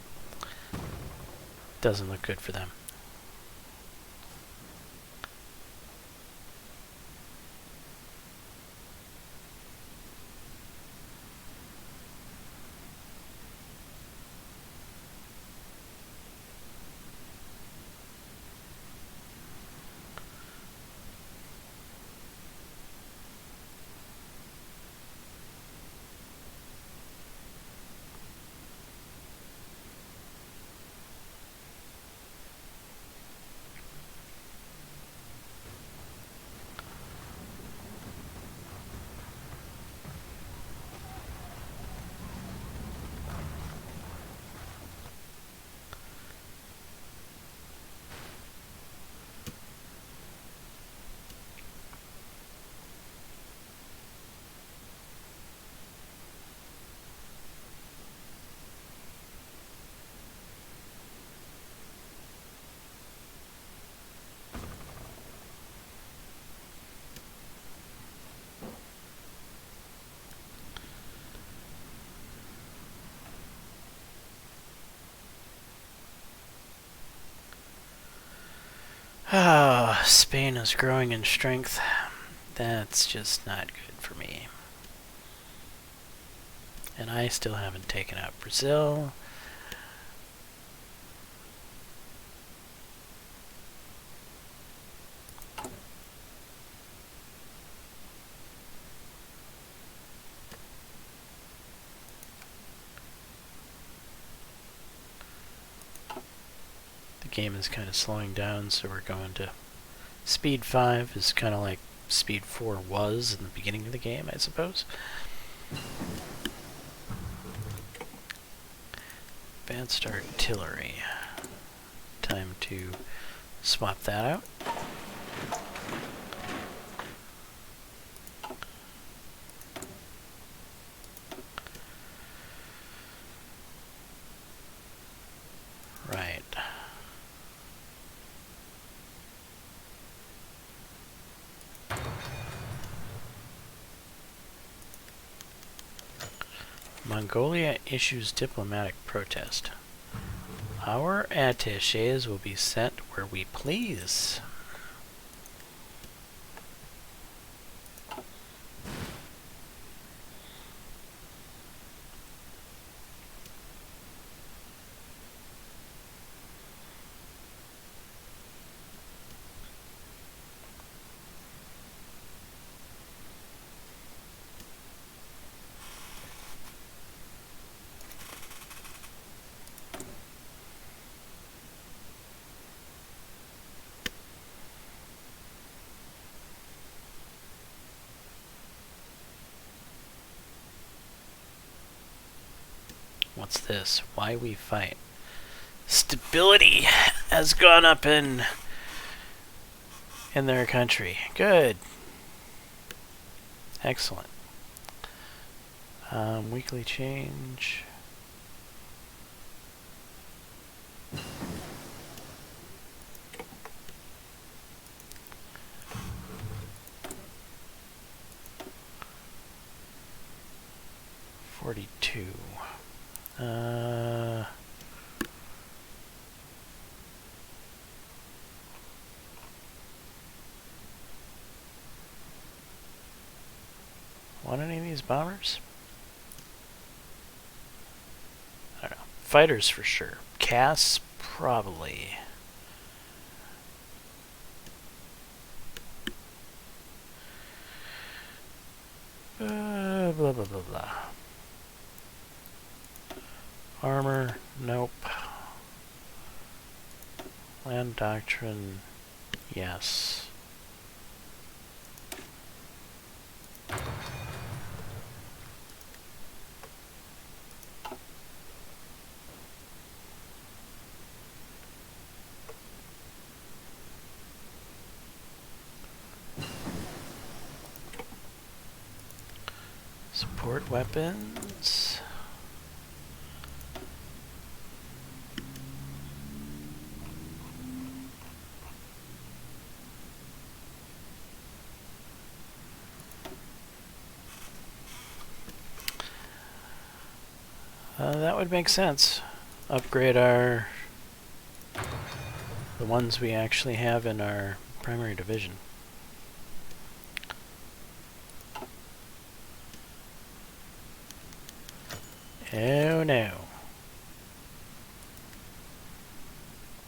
Doesn't look good for them. Ah, Spain is growing in strength. That's just not good for me. And I still haven't taken out Brazil. The game is kind of slowing down, so we're going to speed 5 is kind of like speed 4 was in the beginning of the game, I suppose. Advanced artillery. Time to swap that out. Right. Mongolia issues diplomatic protest. Our attachés will be sent where we please. What's this? Why we fight? Stability has gone up in their country. Good. Excellent. Weekly change. $42. Want any of these bombers? I don't know. Fighters for sure. Cass, probably. Blah, blah, blah, blah. Armor, nope. Land doctrine, yes. Support weapons. That would make sense. Upgrade the ones we actually have in our primary division. Oh no.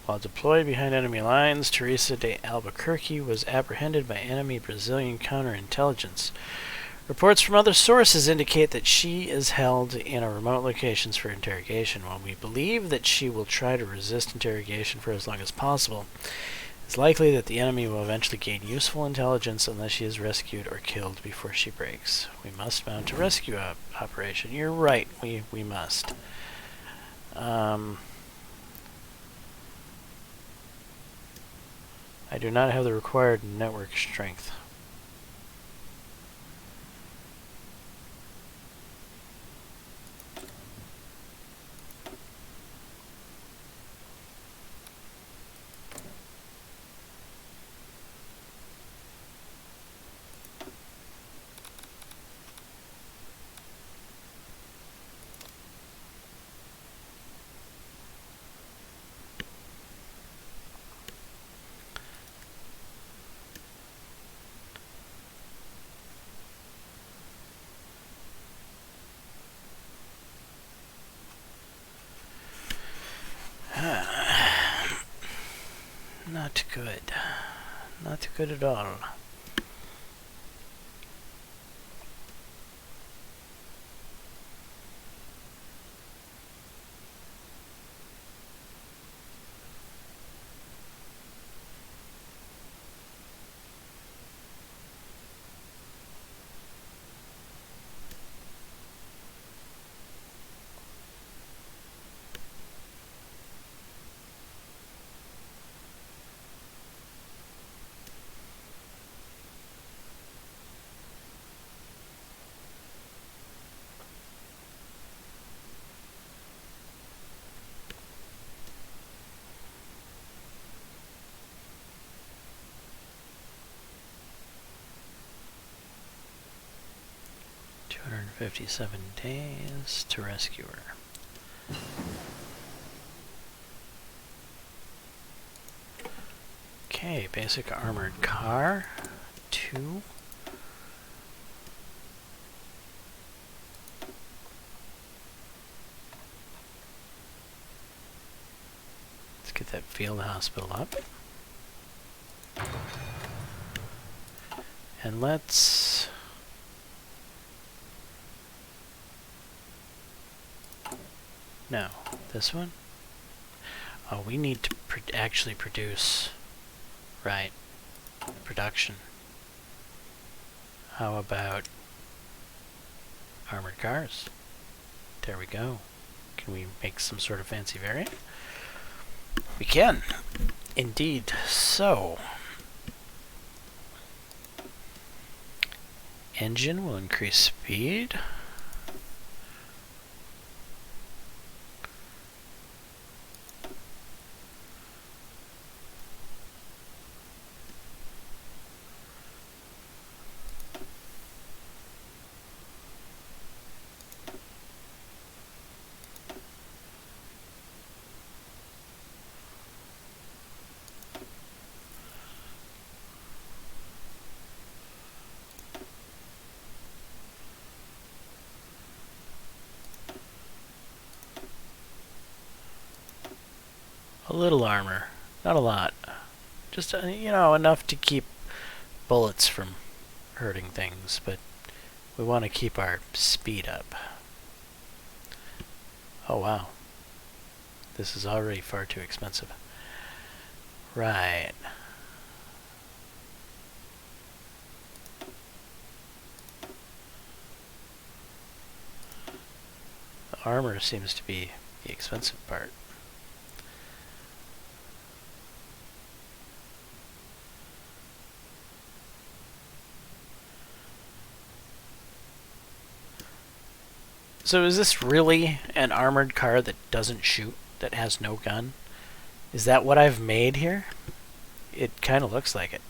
While deployed behind enemy lines, Teresa de Albuquerque was apprehended by enemy Brazilian counterintelligence. Reports from other sources indicate that she is held in a remote locations for interrogation. While we believe that she will try to resist interrogation for as long as possible, it's likely that the enemy will eventually gain useful intelligence unless she is rescued or killed before she breaks. We must mount a rescue operation. You're right, we must. I do not have the required network strength. Not good at all. $257 days to rescue her. Okay, basic armored car. 2. Let's get that field hospital up. And let's... No, this one? Oh, we need to actually produce... Right. Production. How about armored cars? There we go. Can we make some sort of fancy variant? We can. Indeed. So, engine will increase speed. A little armor, not a lot. Just, you know, enough to keep bullets from hurting things, but we want to keep our speed up. Oh wow. This is already far too expensive. Right. The armor seems to be the expensive part. So is this really an armored car that doesn't shoot, that has no gun? Is that what I've made here? It kind of looks like it.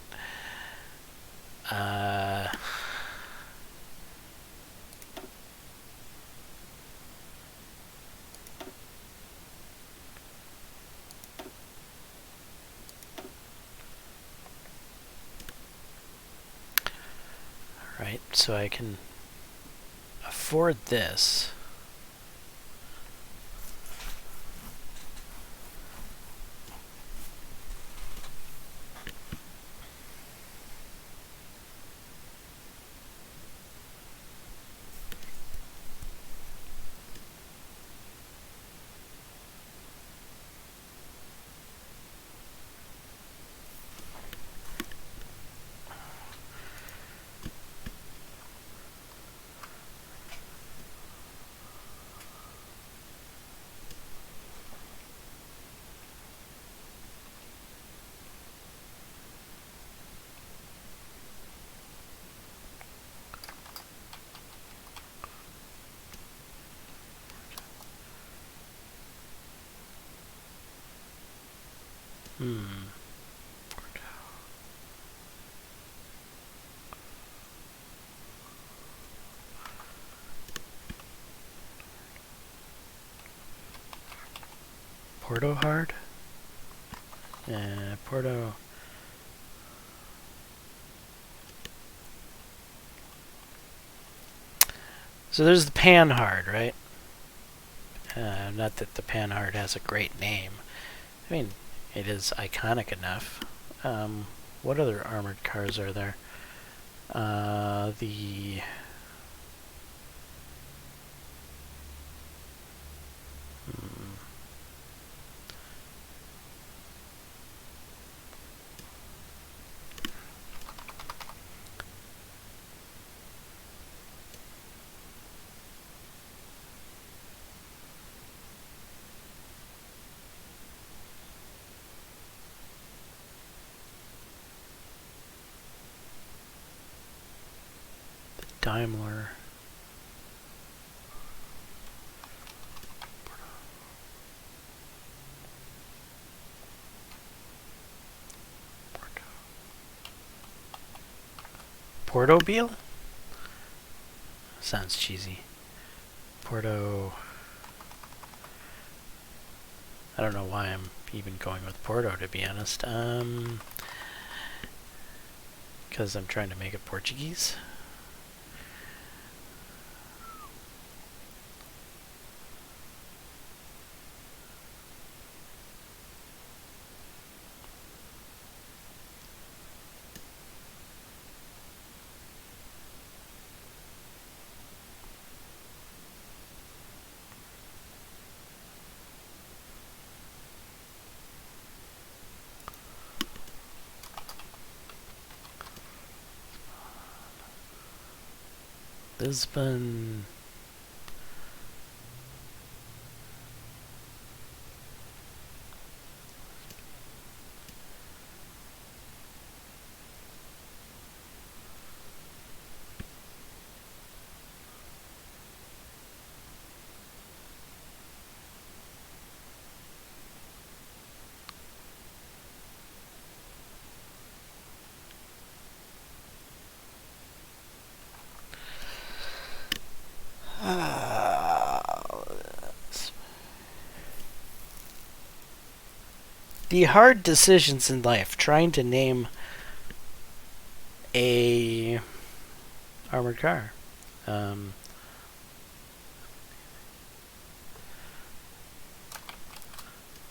Alright, so I can afford this. Porto hard? Porto. So there's the Panhard, right? Not that the Panhard has a great name. I mean, it is iconic enough. What other armored cars are there? The... Daimler. Portobello? Sounds cheesy. Porto... I don't know why I'm even going with Porto, to be honest. Because I'm trying to make it Portuguese. Lisbon. The hard decisions in life, trying to name a armored car.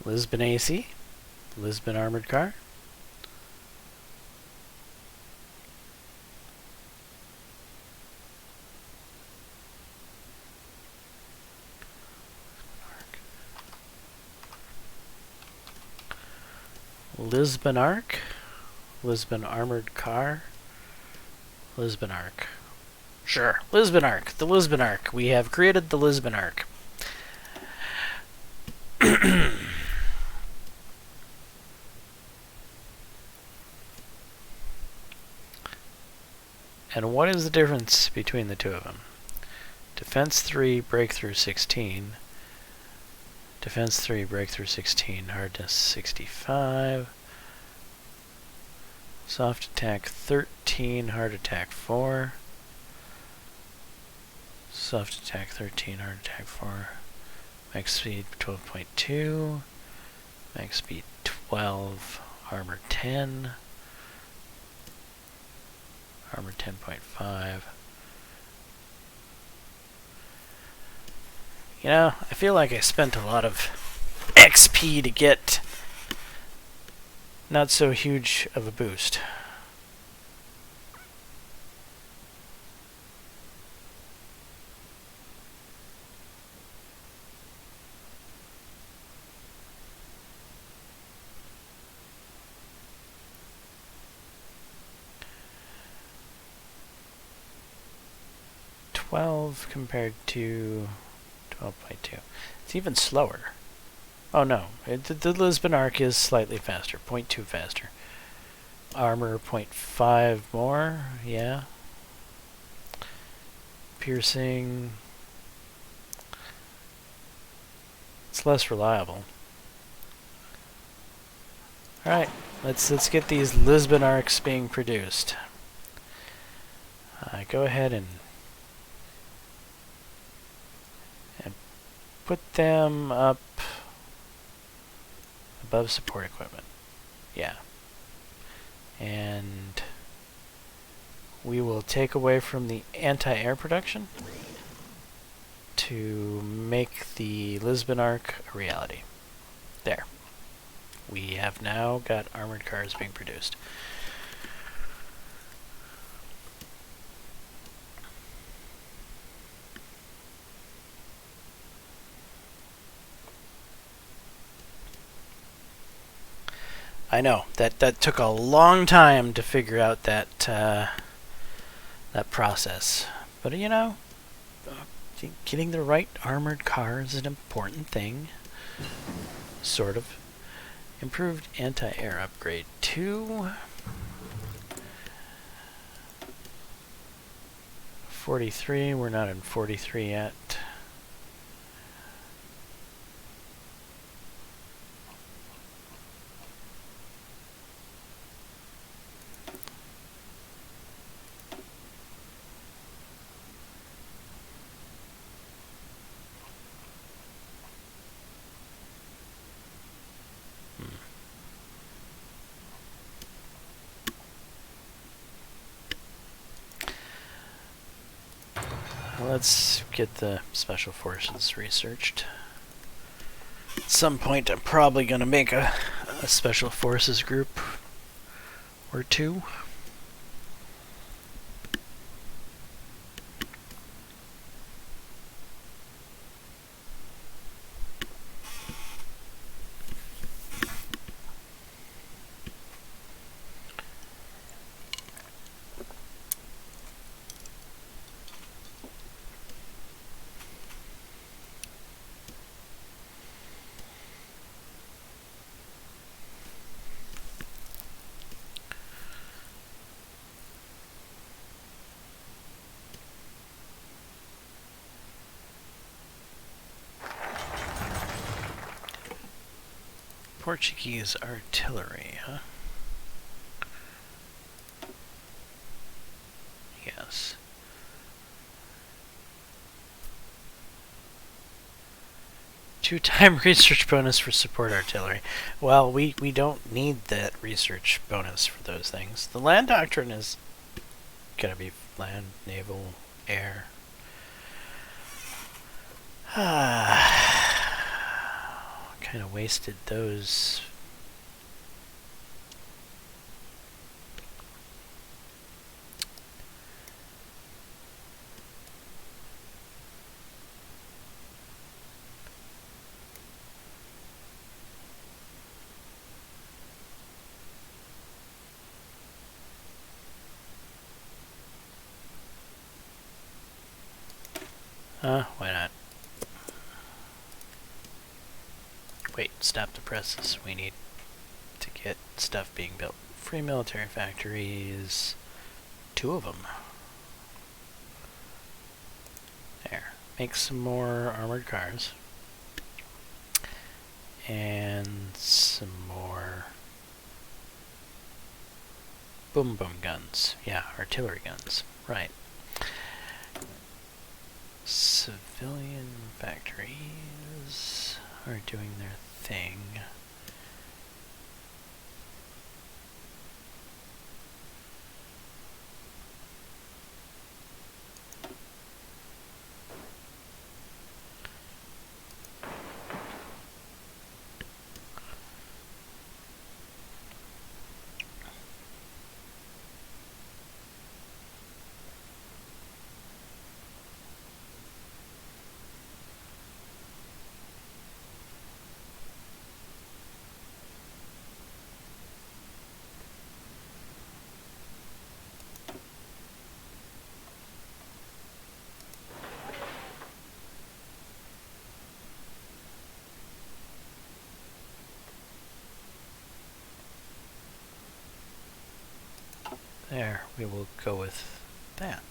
Lisbon AC, Lisbon armored car. Lisbon Arc, Lisbon armored car, Lisbon Arc. Sure, Lisbon Arc, the Lisbon Arc. We have created the Lisbon Arc. And what is the difference between the two of them? Defense 3, breakthrough 16. Defense 3, breakthrough 16, hardness 65. Soft attack 13, hard attack 4. Soft attack 13, hard attack 4. Max speed 12.2. Max speed 12. Armor 10. Armor 10.5. You know, I feel like I spent a lot of XP to get not so huge of a boost. Compared to 12.2. It's even slower. Oh no, the Lisbon Arc is slightly faster, 0.2 faster. Armor 0.5 more, yeah. Piercing. It's less reliable. Alright, let's get these Lisbon Arcs being produced. Go ahead and put them up above support equipment. Yeah. And we will take away from the anti-air production to make the Lisbon Arc a reality. There. We have now got armored cars being produced. I know that took a long time to figure out that process, but getting the right armored car is an important thing. Sort of. Improved anti-air upgrade 2. 43. We're not in 43 yet. Let's get the special forces researched. At some point, I'm probably going to make a special forces group or two. Portuguese artillery, huh? Yes. Two-time research bonus for support artillery. Well, we don't need that research bonus for those things. The land doctrine is gonna be land, naval, air. Kind of wasted those. Why not? Wait, stop the presses. We need to get stuff being built. Free military factories. 2 of them. There. Make some more armored cars. And some more boom boom guns. Yeah, artillery guns. Right. Civilian factories are doing their thing. There, we will go with that.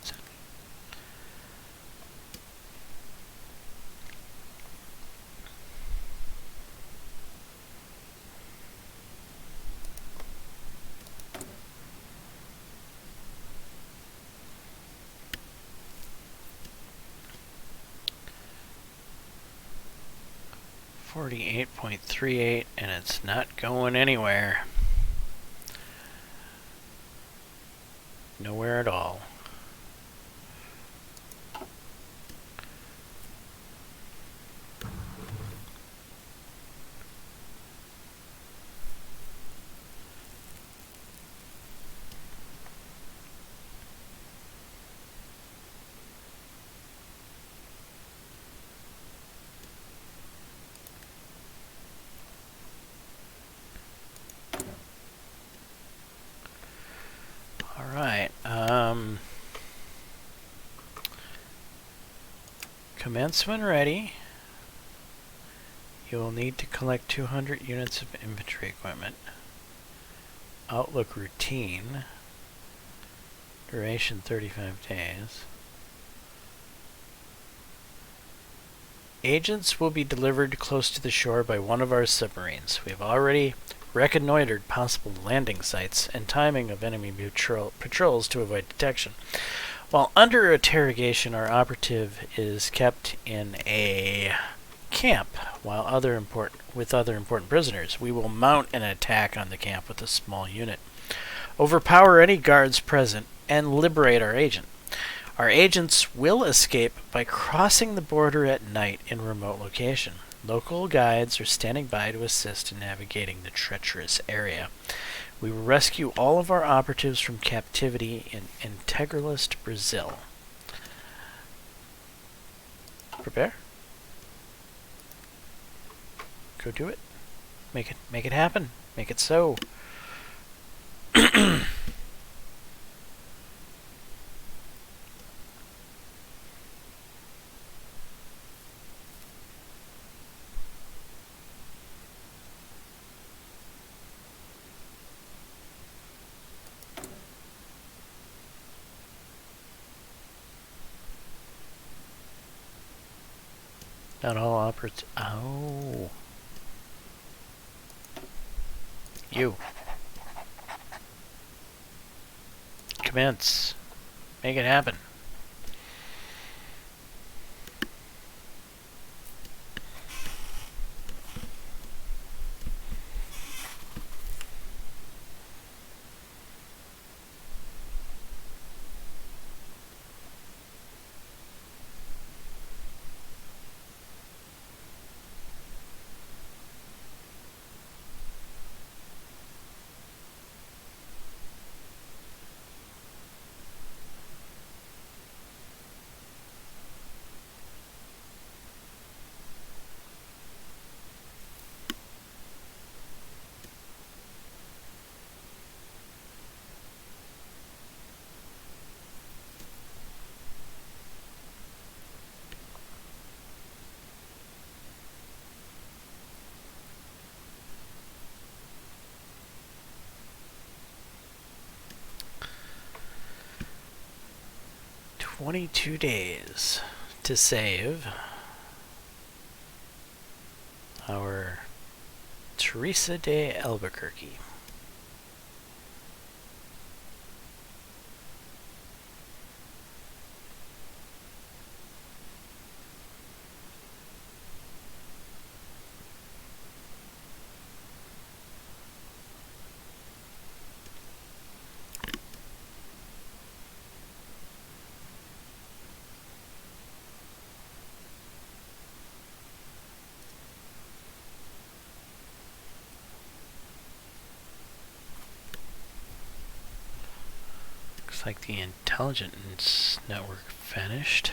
$48.38, and it's not going anywhere. Nowhere at all. Commence when ready. You will need to collect 200 units of infantry equipment. Outlook routine. Duration 35 days. Agents will be delivered close to the shore by one of our submarines. We have already reconnoitered possible landing sites and timing of enemy patrols to avoid detection. While under interrogation, our operative is kept in a camp with other important prisoners. We will mount an attack on the camp with a small unit, overpower any guards present, and liberate our agent. Our agents will escape by crossing the border at night in remote location. Local guides are standing by to assist in navigating the treacherous area. We will rescue all of our operatives from captivity in integralist Brazil. Prepare. Go do it. Make it happen. Make it so. Not all operatives. Oh. You. Commence. Make it happen. "22 days to save our Teresa de Albuquerque." Looks like the intelligence network vanished.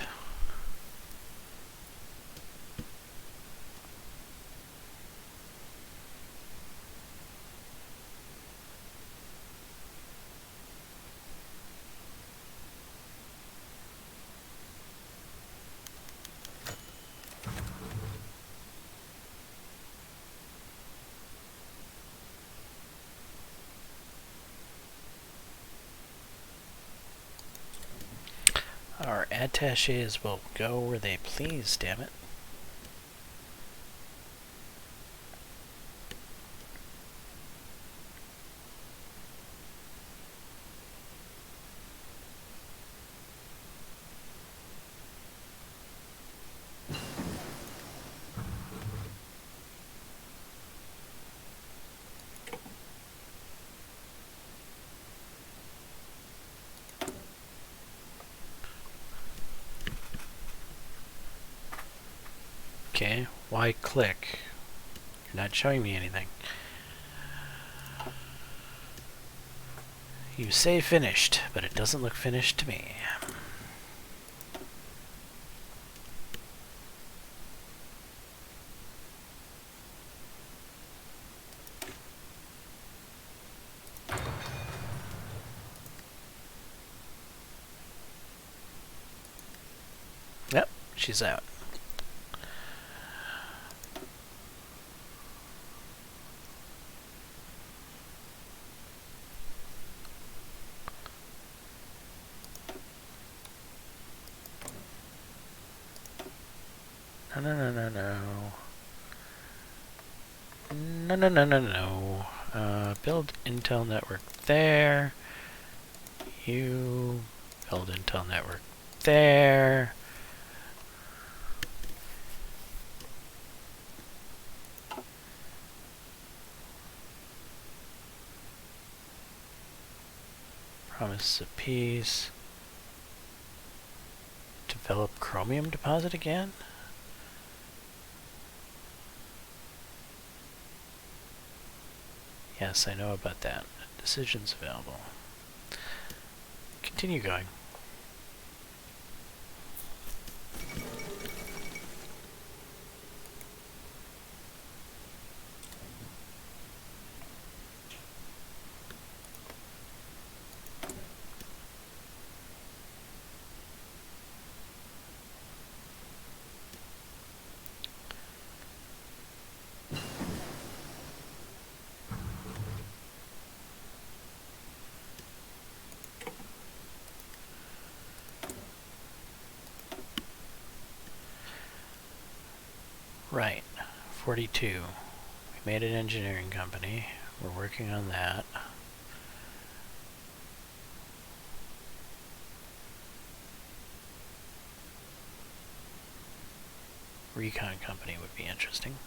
Our attaches will go where they please, damn it. Okay, why click? You're not showing me anything. You say finished, but it doesn't look finished to me. Yep, she's out. No, no, no, no, no. No, no, no, no, no. Build Intel network there. You build Intel network there. Promise of peace. Develop chromium deposit again? Yes, I know about that. Decisions available. Continue going. Right. 42. We made an engineering company. We're working on that. Recon company would be interesting.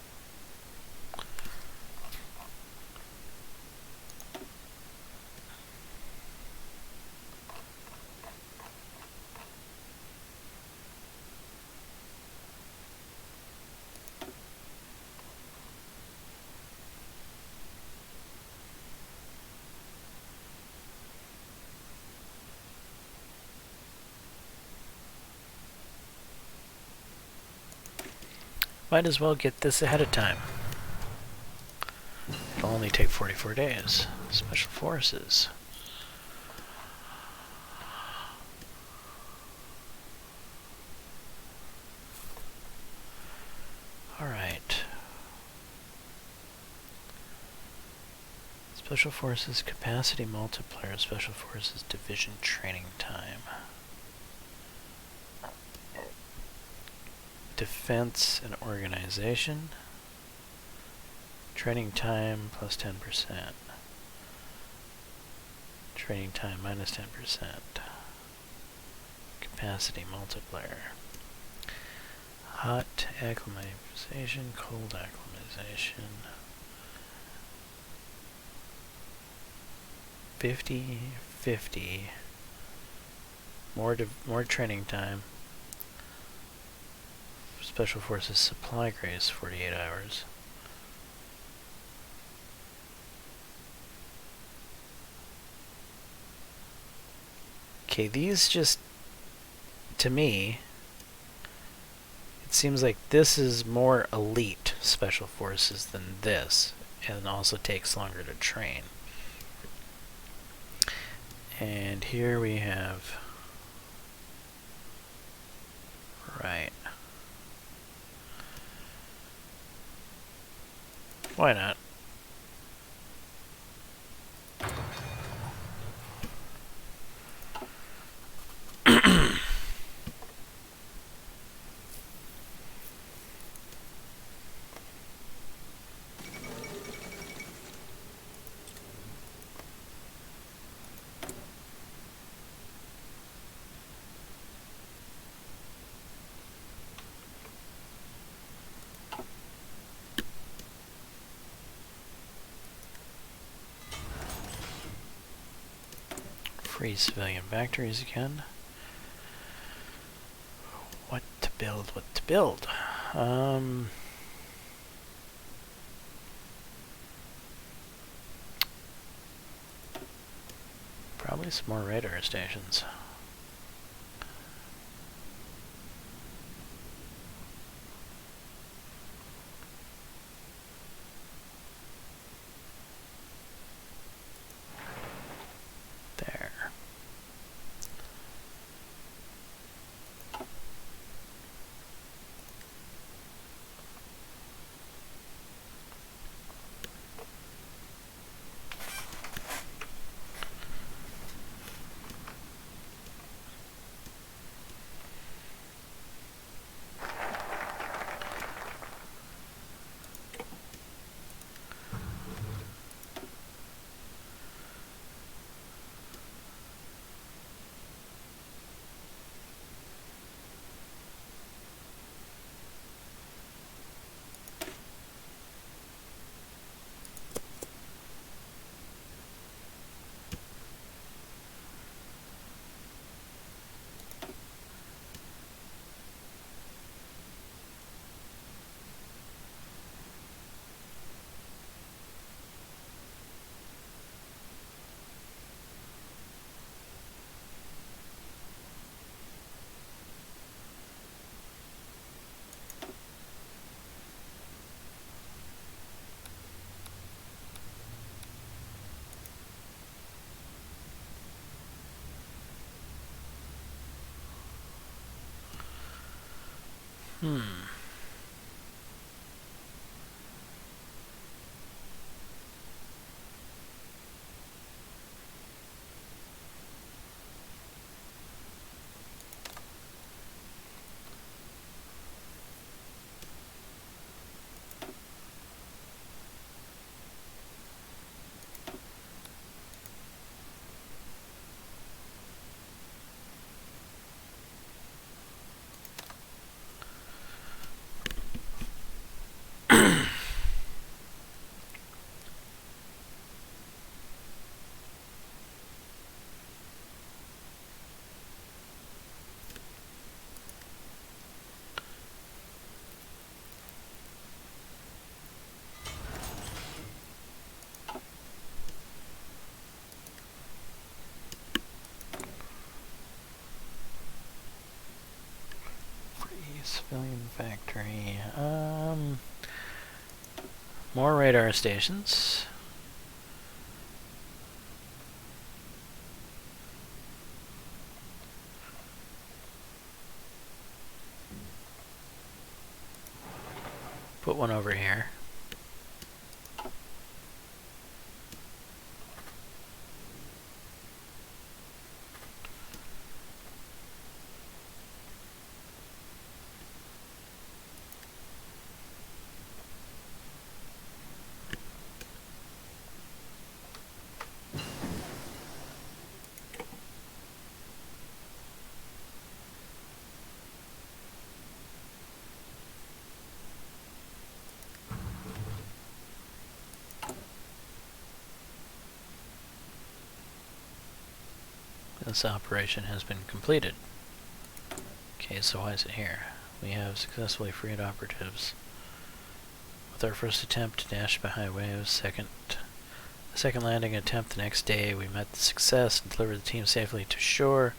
Might as well get this ahead of time. It'll only take 44 days. Special forces. Alright. Special forces capacity multiplier, special forces division training time. Defense and organization. Training time plus 10%. Training time minus 10%. Capacity multiplier. Hot acclimatization, cold acclimatization. 50, 50. More training time. Special Forces supply grace, 48 hours. Okay, these just, to me, it seems like this is more elite Special Forces than this, and also takes longer to train. And here we have, right. Why not? Free civilian factories again. What to build? What to build? Probably some more radar stations. There. Hmm. Civilian factory. More radar stations. Put one over here. This operation has been completed. Okay, so why is it here? We have successfully freed operatives. With our first attempt to dash by highway, the second landing attempt the next day, we met the success and delivered the team safely to shore.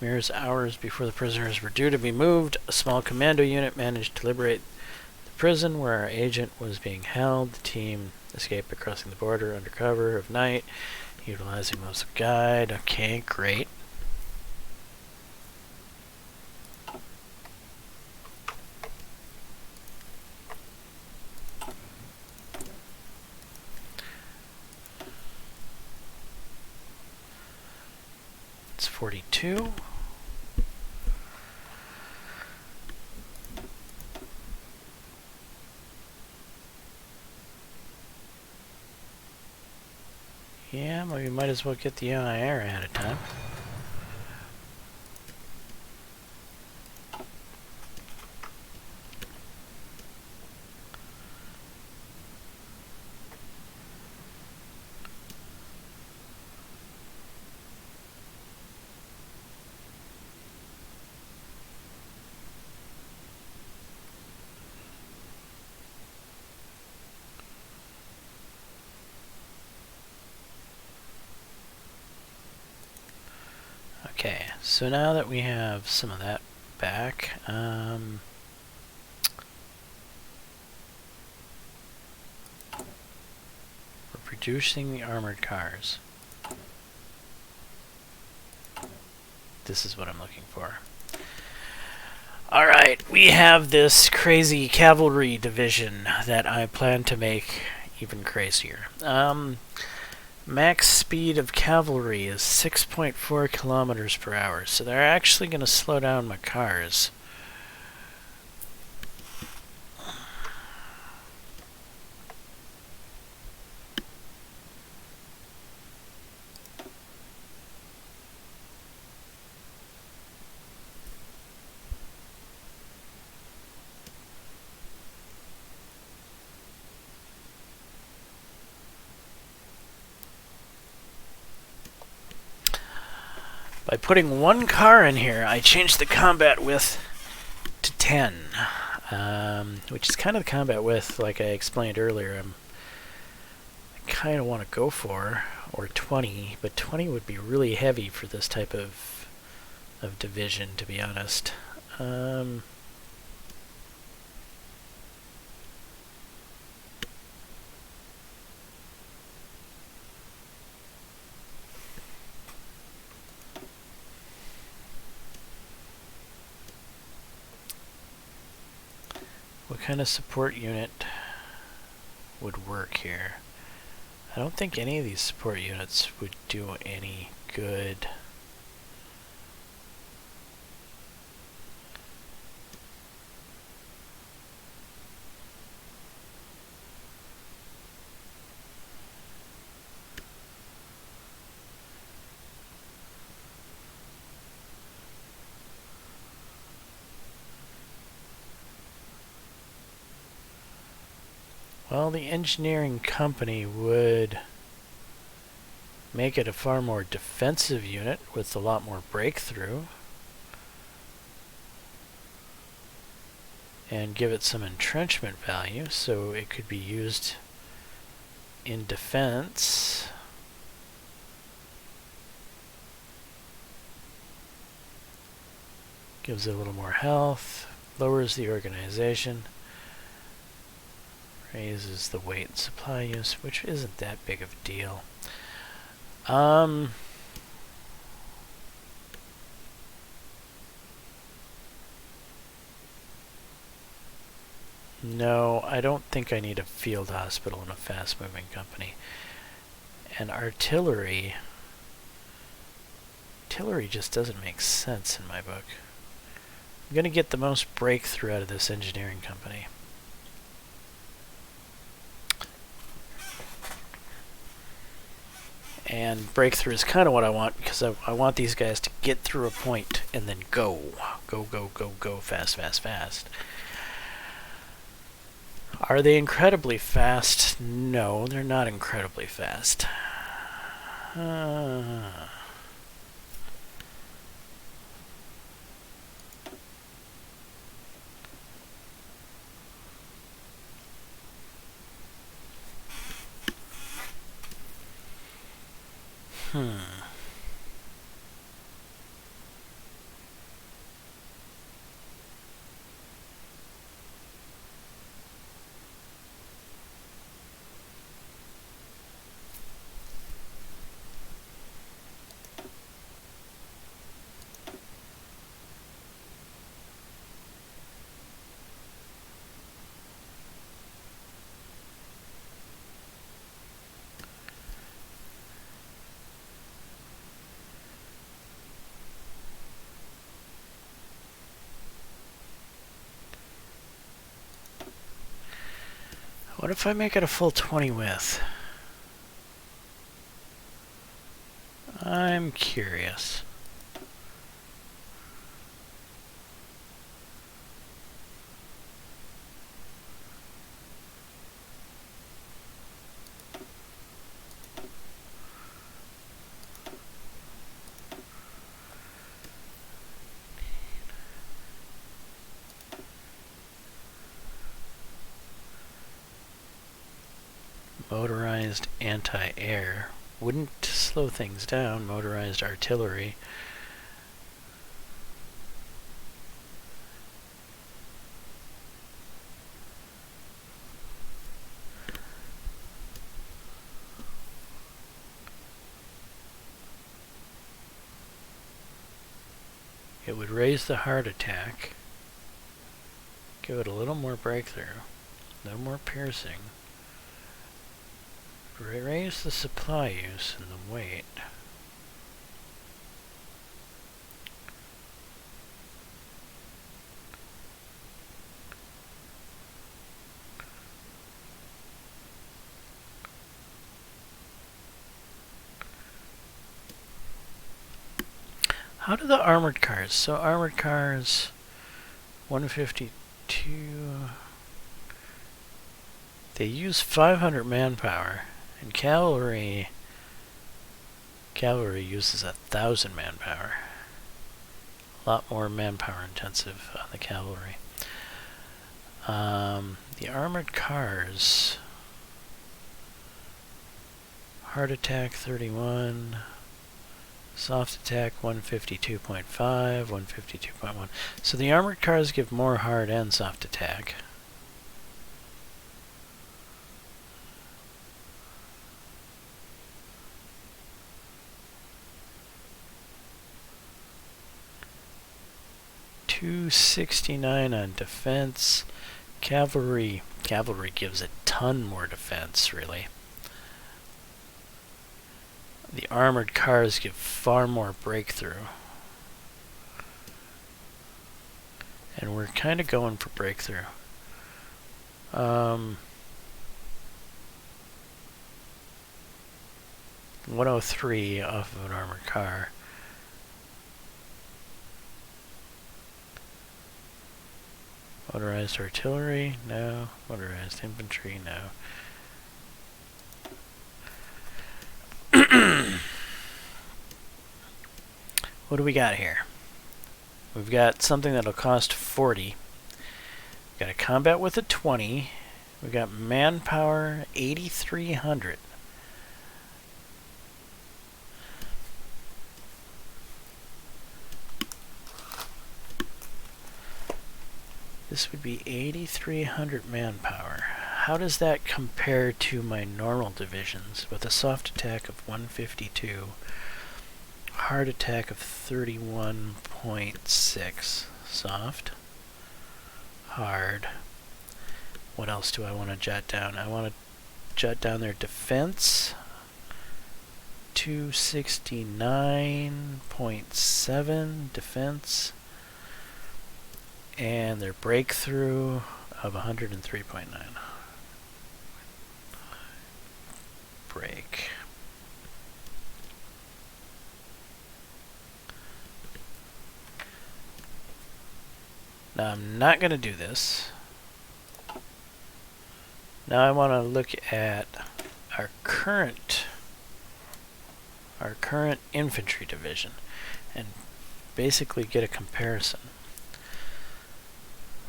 Mere hours before the prisoners were due to be moved, a small commando unit managed to liberate the prison where our agent was being held. The team escaped by crossing the border under cover of night, utilizing most of the guide. Okay, great. It's 42. Yeah, well, we might as well get the air ahead of time. Okay, so now that we have some of that back, we're producing the armored cars. This is what I'm looking for. Alright, we have this crazy cavalry division that I plan to make even crazier. Max speed of cavalry is 6.4 kilometers per hour, so they're actually going to slow down my cars. By putting one car in here, I changed the combat width to 10, which is kind of the combat width, like I explained earlier, I kind of want to go for, or 20, but 20 would be really heavy for this type of division, to be honest. What kind of support unit would work here? I don't think any of these support units would do any good. Well, the engineering company would make it a far more defensive unit with a lot more breakthrough and give it some entrenchment value so it could be used in defense. Gives it a little more health, lowers the organization, raises the weight and supply use, which isn't that big of a deal. No, I don't think I need a field hospital in a fast-moving company. And artillery just doesn't make sense in my book. I'm going to get the most breakthrough out of this engineering company. And breakthrough is kind of what I want, because I want these guys to get through a point and then go. Go, go, go, go, fast, fast, fast. Are they incredibly fast? No, they're not incredibly fast. What if I make it a full 20 width? I'm curious. Motorized anti-air wouldn't slow things down. Motorized artillery. It would raise the heart attack. Give it a little more breakthrough. A little more piercing. Raise the supply use and the weight. How do the armored cars? So armored cars, 152. They use 500 manpower. And cavalry uses 1,000 manpower. A lot more manpower intensive on the cavalry. The armored cars, hard attack 31, soft attack 152.5, 152.1. So the armored cars give more hard and soft attack. $269 on defense, Cavalry gives a ton more defense, really. The armored cars give far more breakthrough. And we're kind of going for breakthrough. 103 off of an armored car. Motorized artillery? No. Motorized infantry? No. What do we got here? We've got something that'll cost 40. We've got a combat with a 20. We've got manpower 8,300. This would be 8,300 manpower. How does that compare to my normal divisions with a soft attack of 152, hard attack of 31.6, soft, hard. What else do I want to jot down? I want to jot down their defense, 269.7 defense, and their breakthrough of 103.9. Break. Now I'm not going to do this. Now I want to look at our current infantry division and basically get a comparison.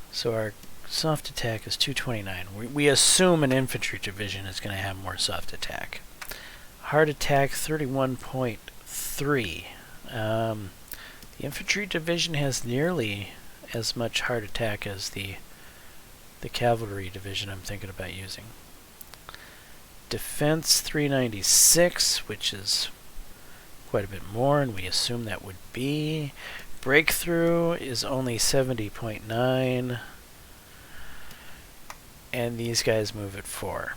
So our soft attack is 229. We assume an infantry division is going to have more soft attack. Hard attack 31.3. The infantry division has nearly as much hard attack as the cavalry division I'm thinking about using. Defense 396, which is quite a bit more, and we assume that would be. Breakthrough is only 70.9, and these guys move at 4.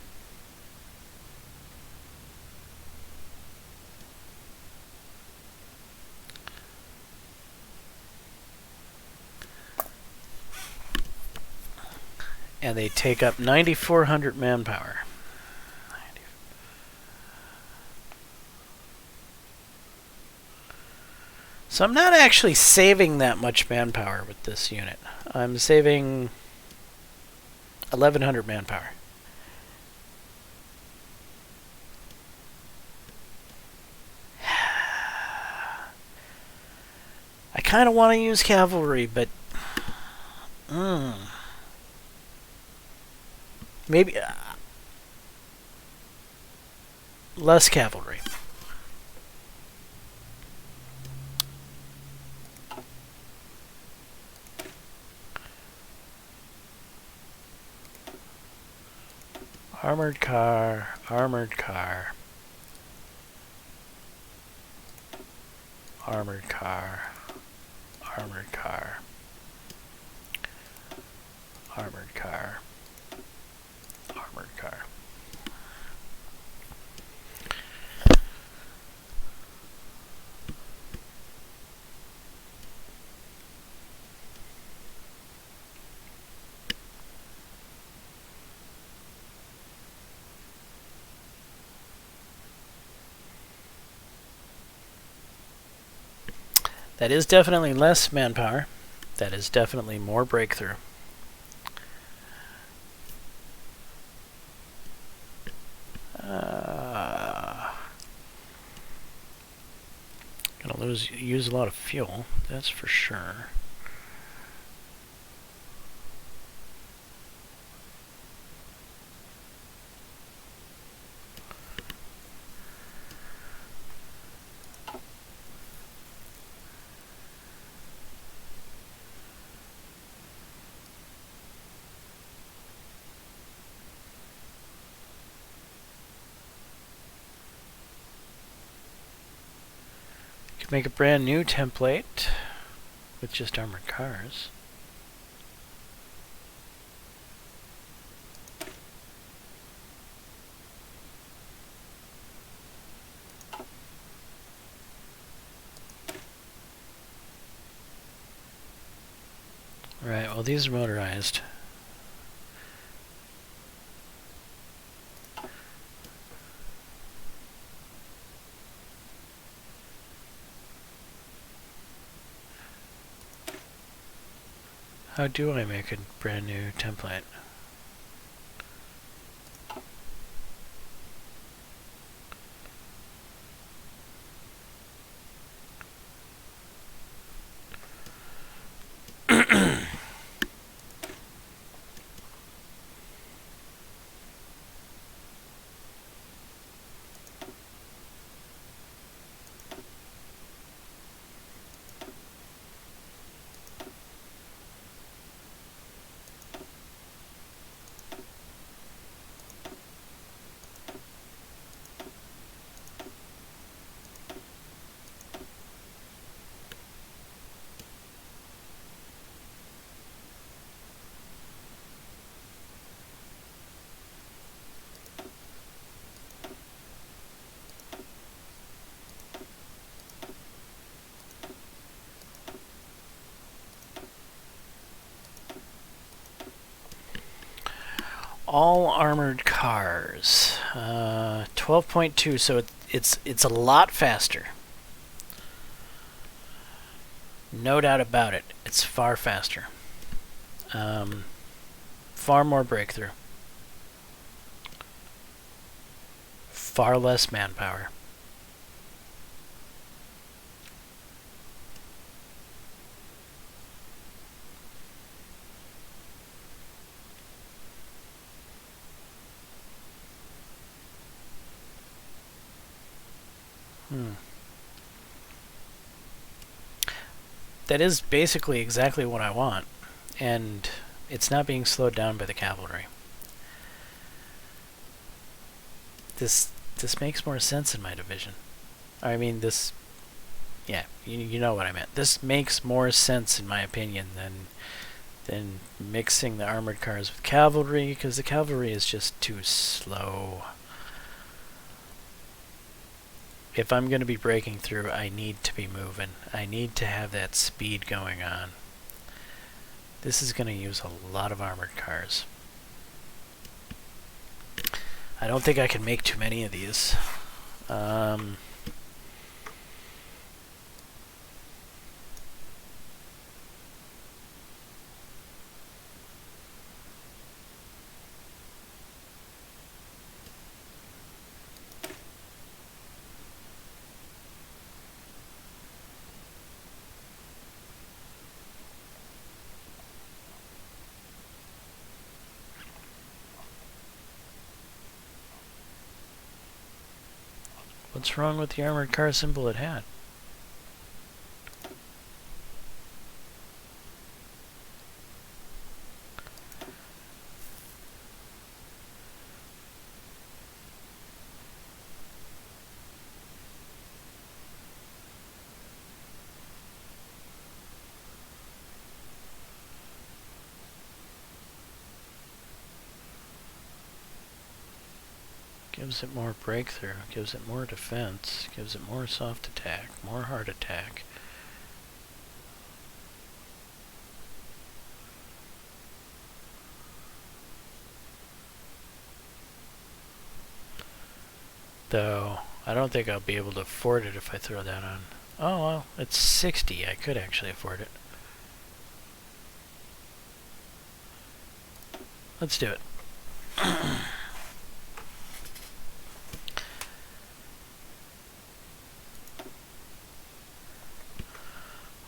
And they take up 9,400 manpower. So I'm not actually saving that much manpower with this unit. I'm saving 1,100 manpower. I kind of want to use cavalry, but maybe less cavalry. Armored car, armored car, armored car, armored car, armored car, armored car. That is definitely less manpower. That is definitely more breakthrough. Gonna use a lot of fuel, that's for sure. Make a brand new template with just armored cars. Right, well these are motorized. How do I make a brand new template? All armored cars. 12.2, so it's a lot faster. No doubt about it. It's far faster. Far more breakthrough. Far less manpower. That is basically exactly what I want, and it's not being slowed down by the cavalry. This makes more sense in my division. I mean, this... Yeah, you know what I meant. This makes more sense, in my opinion, than mixing the armored cars with cavalry, because the cavalry is just too slow. If I'm going to be breaking through, I need to be moving. I need to have that speed going on. This is going to use a lot of armored cars. I don't think I can make too many of these. What's wrong with the armored car symbol it had? Gives it more breakthrough, gives it more defense, gives it more soft attack, more hard attack. Though, I don't think I'll be able to afford it if I throw that on. Oh well, it's 60, I could actually afford it. Let's do it.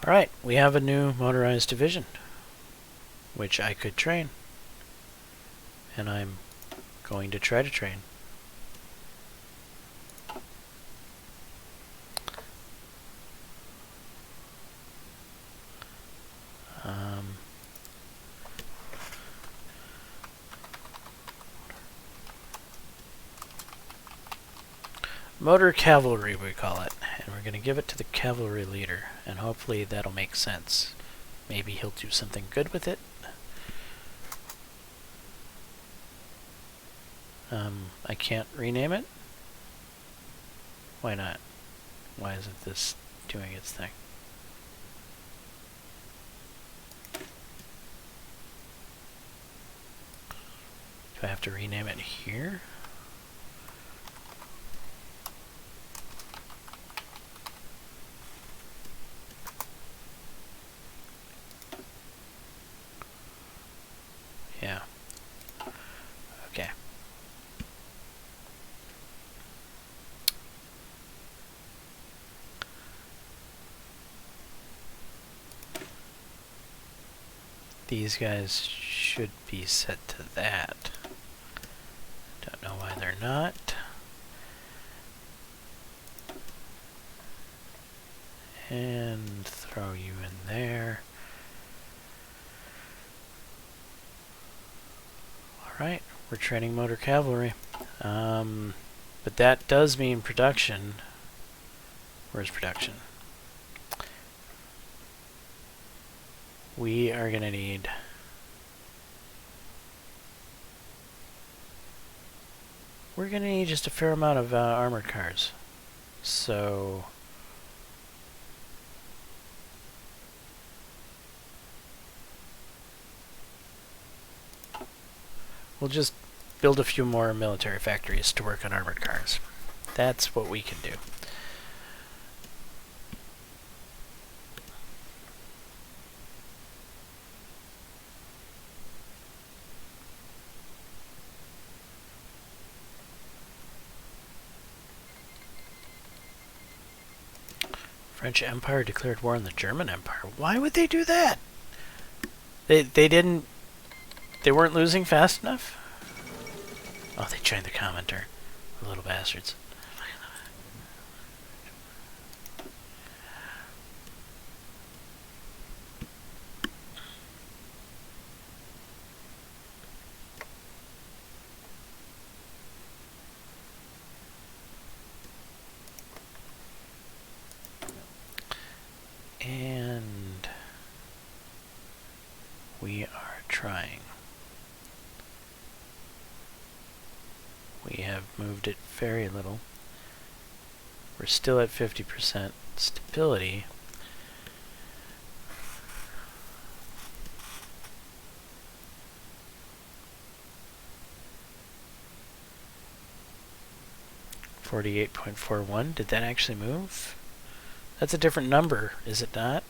Alright, we have a new motorized division, which I could train. And I'm going to try to train. Motor cavalry, we call it, and we're going to give it to the cavalry leader, and hopefully that'll make sense. Maybe he'll do something good with it. I can't rename it? Why not? Why isn't this doing its thing? I have to rename it here? Yeah. Okay. These guys should be set to that. Don't know why they're not. And throw you in there. Alright, we're training motor cavalry. But that does mean production. Where's production? We are going to need... We're going to need just a fair amount of armored cars. So... we'll just build a few more military factories to work on armored cars. That's what we can do. French Empire declared war on the German Empire. Why would they do that? They didn't... They weren't losing fast enough? Oh, they joined the commenter. Little bastards. And we are trying. We have moved it very little. We're still at 50% stability. .41. Did that actually move? That's a different number, is it not?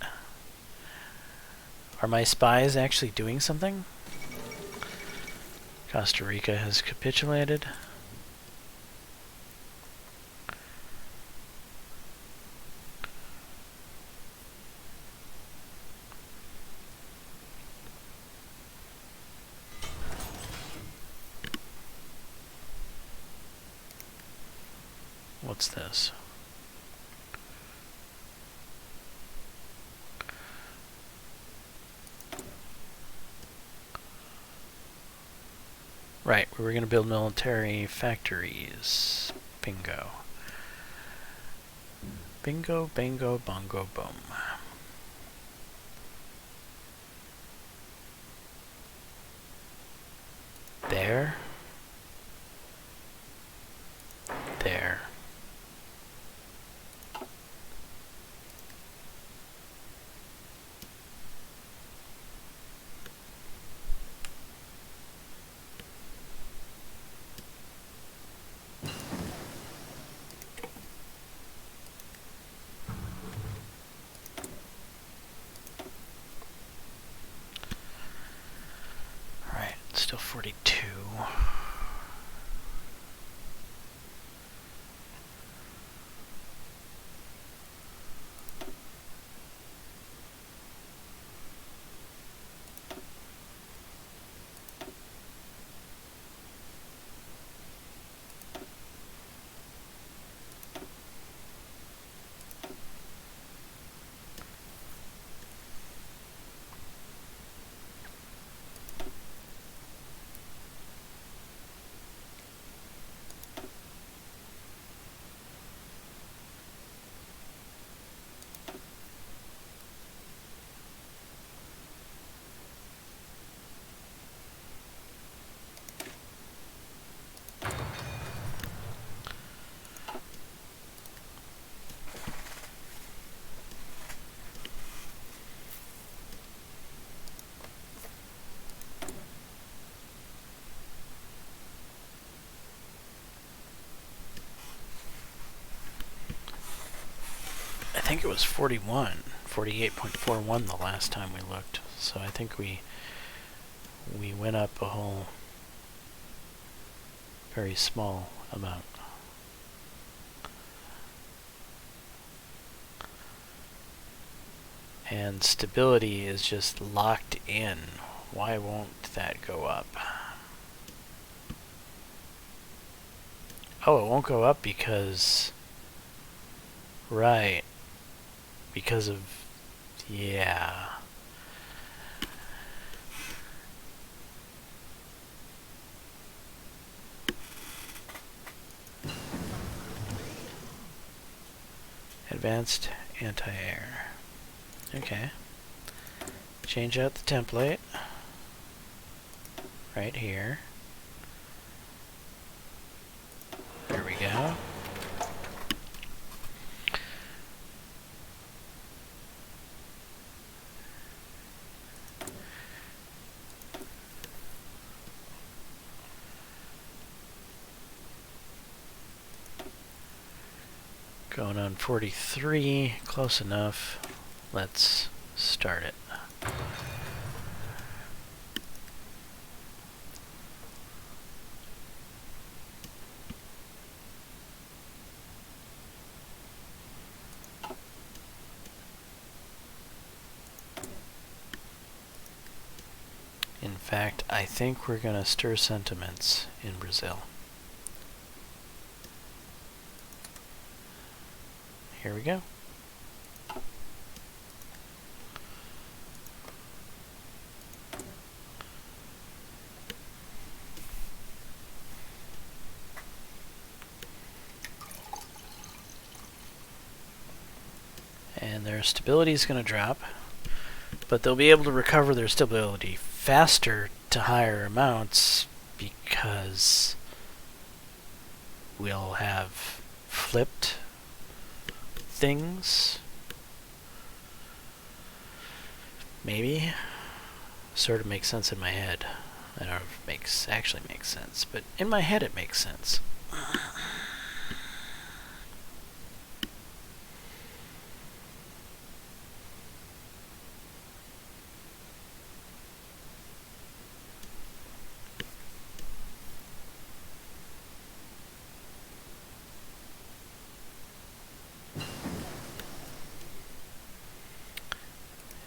Are my spies actually doing something? Costa Rica has capitulated. What's this? Right, we were going to build military factories. Bingo. Bingo, bango, bongo, boom. There. There. Alright, still 42. think it was 41, 48.41 the last time we looked. So I think we went up a whole very small amount. And stability is just locked in. Why won't that go up? Oh, it won't go up because... Right. Because of... Yeah. Advanced anti-air. Okay. Change out the template. Right here. There we go. Going on 43, close enough. Let's start it. In fact, I think we're going to stir sentiments in Brazil. Here we go. And their stability is going to drop, but they'll be able to recover their stability faster to higher amounts because we'll have flipped things. Maybe. Sort of makes sense in my head. I don't know if it actually makes sense, but in my head it makes sense.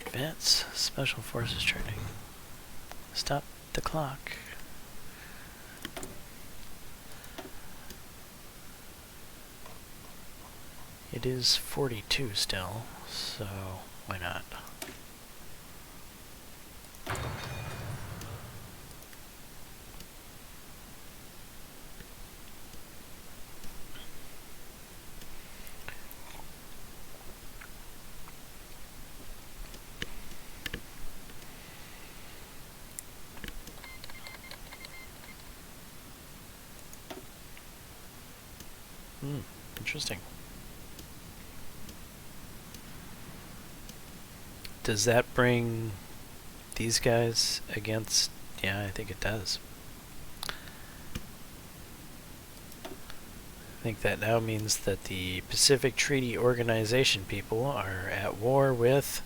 Advance Special Forces training. Stop the clock. It is 42 still, so why not? Interesting. Does that bring these guys against... Yeah, I think it does. I think that now means that the Pacific Treaty Organization people are at war with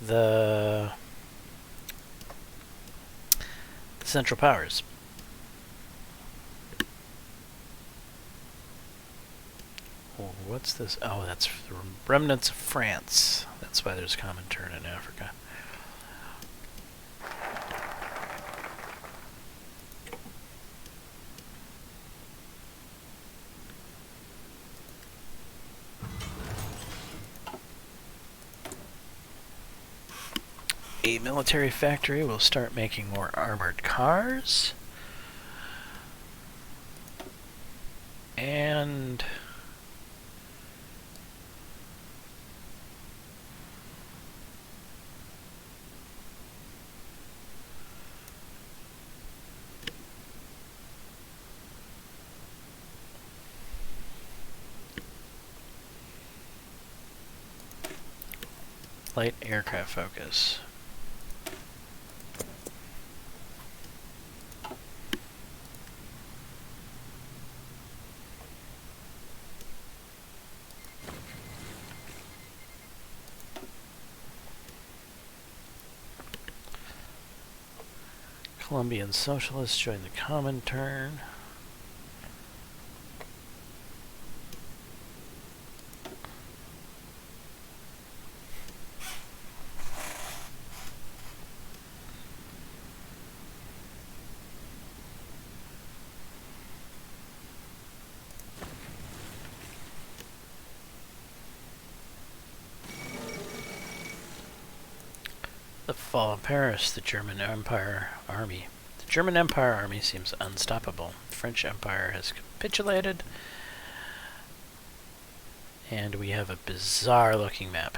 the Central Powers. Oh, what's this? Oh, that's the remnants of France. That's why there's Comintern in Africa. A military factory will start making more armored cars. And light aircraft focus. Colombian socialists join the Comintern. The fall of Paris, the German Empire Army. The German Empire Army seems unstoppable. The French Empire has capitulated. And we have a bizarre looking map.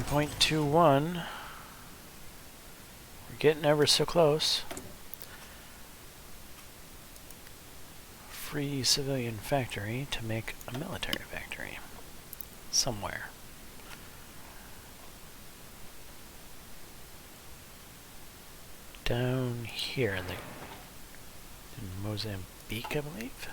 .21. We're getting ever so close. Free civilian factory to make a military factory. Somewhere. Down here in Mozambique, I believe.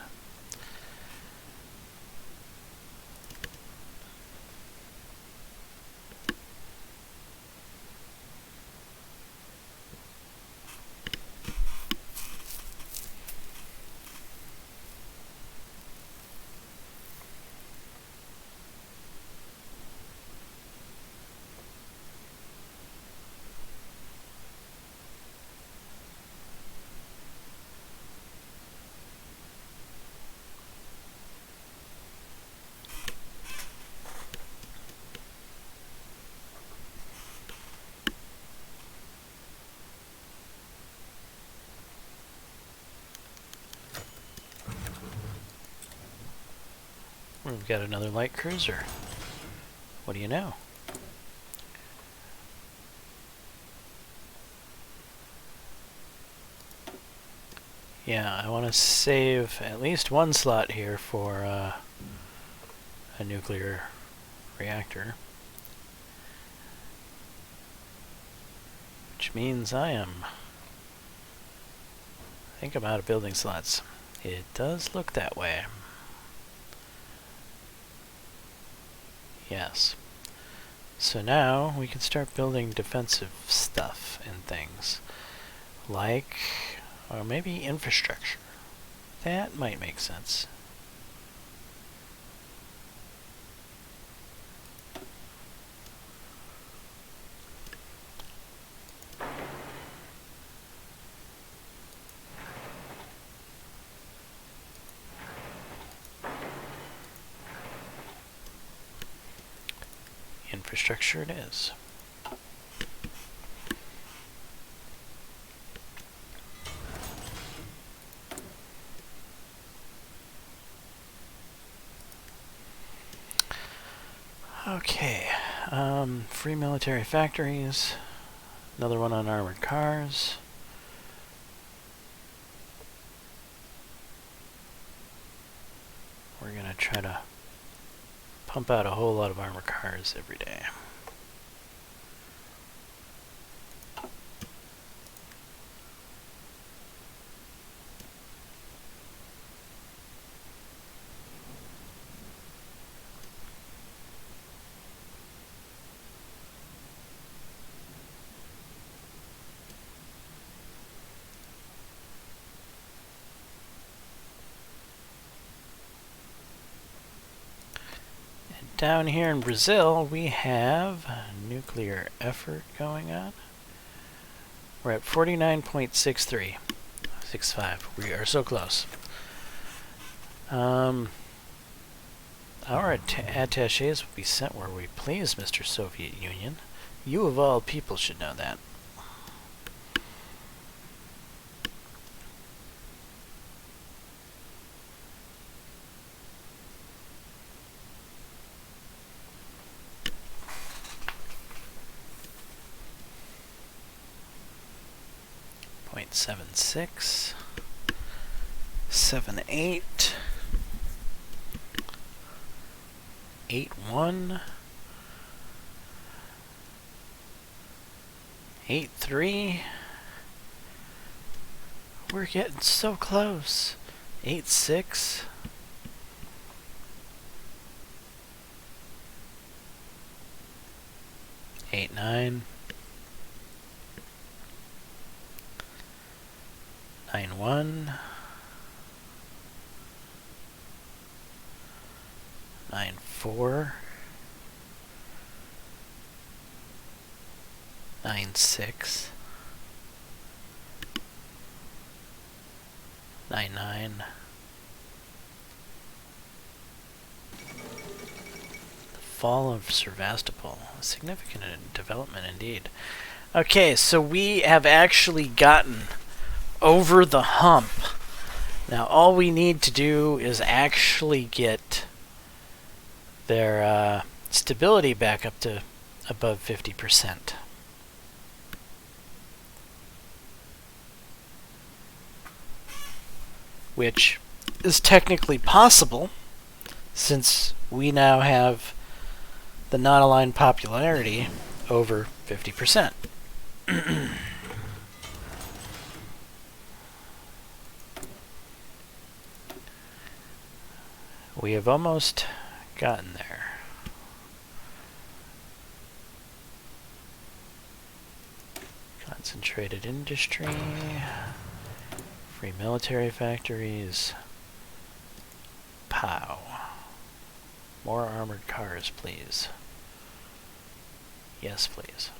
We've got another light cruiser. What do you know? Yeah, I want to save at least one slot here for a nuclear reactor. Which means I think I'm out of building slots. It does look that way. Yes. So now we can start building defensive stuff and things. Like, or maybe infrastructure. That might make sense. Infrastructure it is. Okay, free military factories, another one on armored cars. We're gonna try to pump out a whole lot of armored cars every day. Down here in Brazil, we have a nuclear effort going on. We're at 49.63. 65. We are so close. Our attaches will be sent where we please, Mr. Soviet Union. You of all people should know that. 7-6, 7-8, 8-1, 8-3. We're getting so close. 8-6. 8-9. 9-1. 9-4. 9-6. 9-9. The fall of Sevastopol. A significant development indeed. Okay, so we have actually gotten over the hump. Now all we need to do is actually get their stability back up to above 50%. Which is technically possible since we now have the non-aligned popularity over 50%. We have almost gotten there. Concentrated industry, free military factories. Pow. More armored cars, please. Yes, please.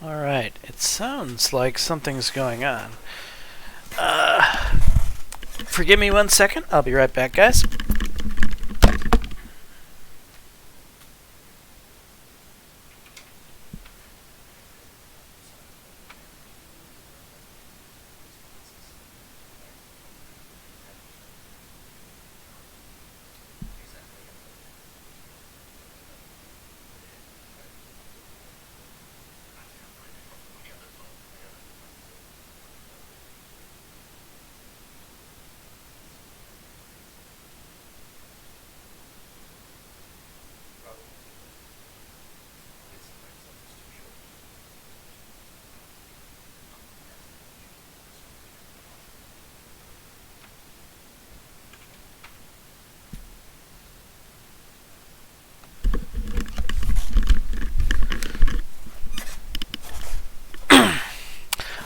Alright, it sounds like something's going on. Forgive me 1 second, I'll be right back, guys.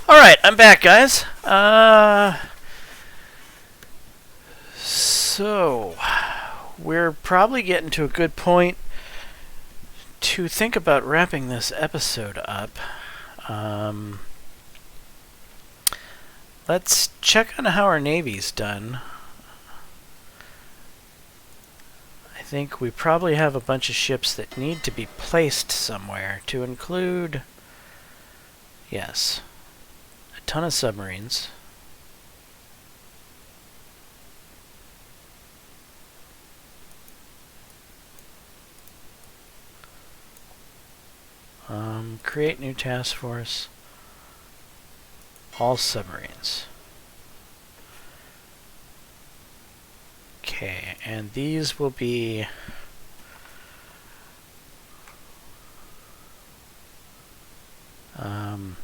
Alright, I'm back, guys. So, we're probably getting to a good point to think about wrapping this episode up. Let's check on how our Navy's done. I think we probably have a bunch of ships that need to be placed somewhere, to include, yes, a ton of submarines. Create new task force. All submarines. Okay, and these will be what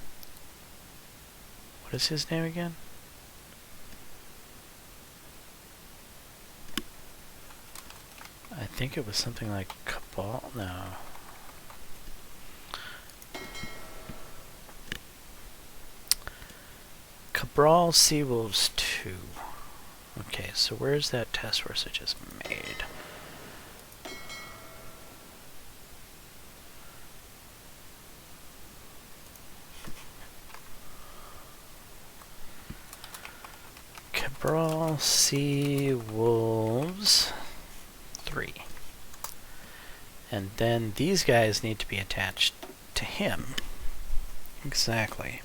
is his name again? I think it was something like Cabal. No. Cabral Seawolves 2. Okay, so where's that task force I just made? Cabral Seawolves 3. And then these guys need to be attached to him. Exactly.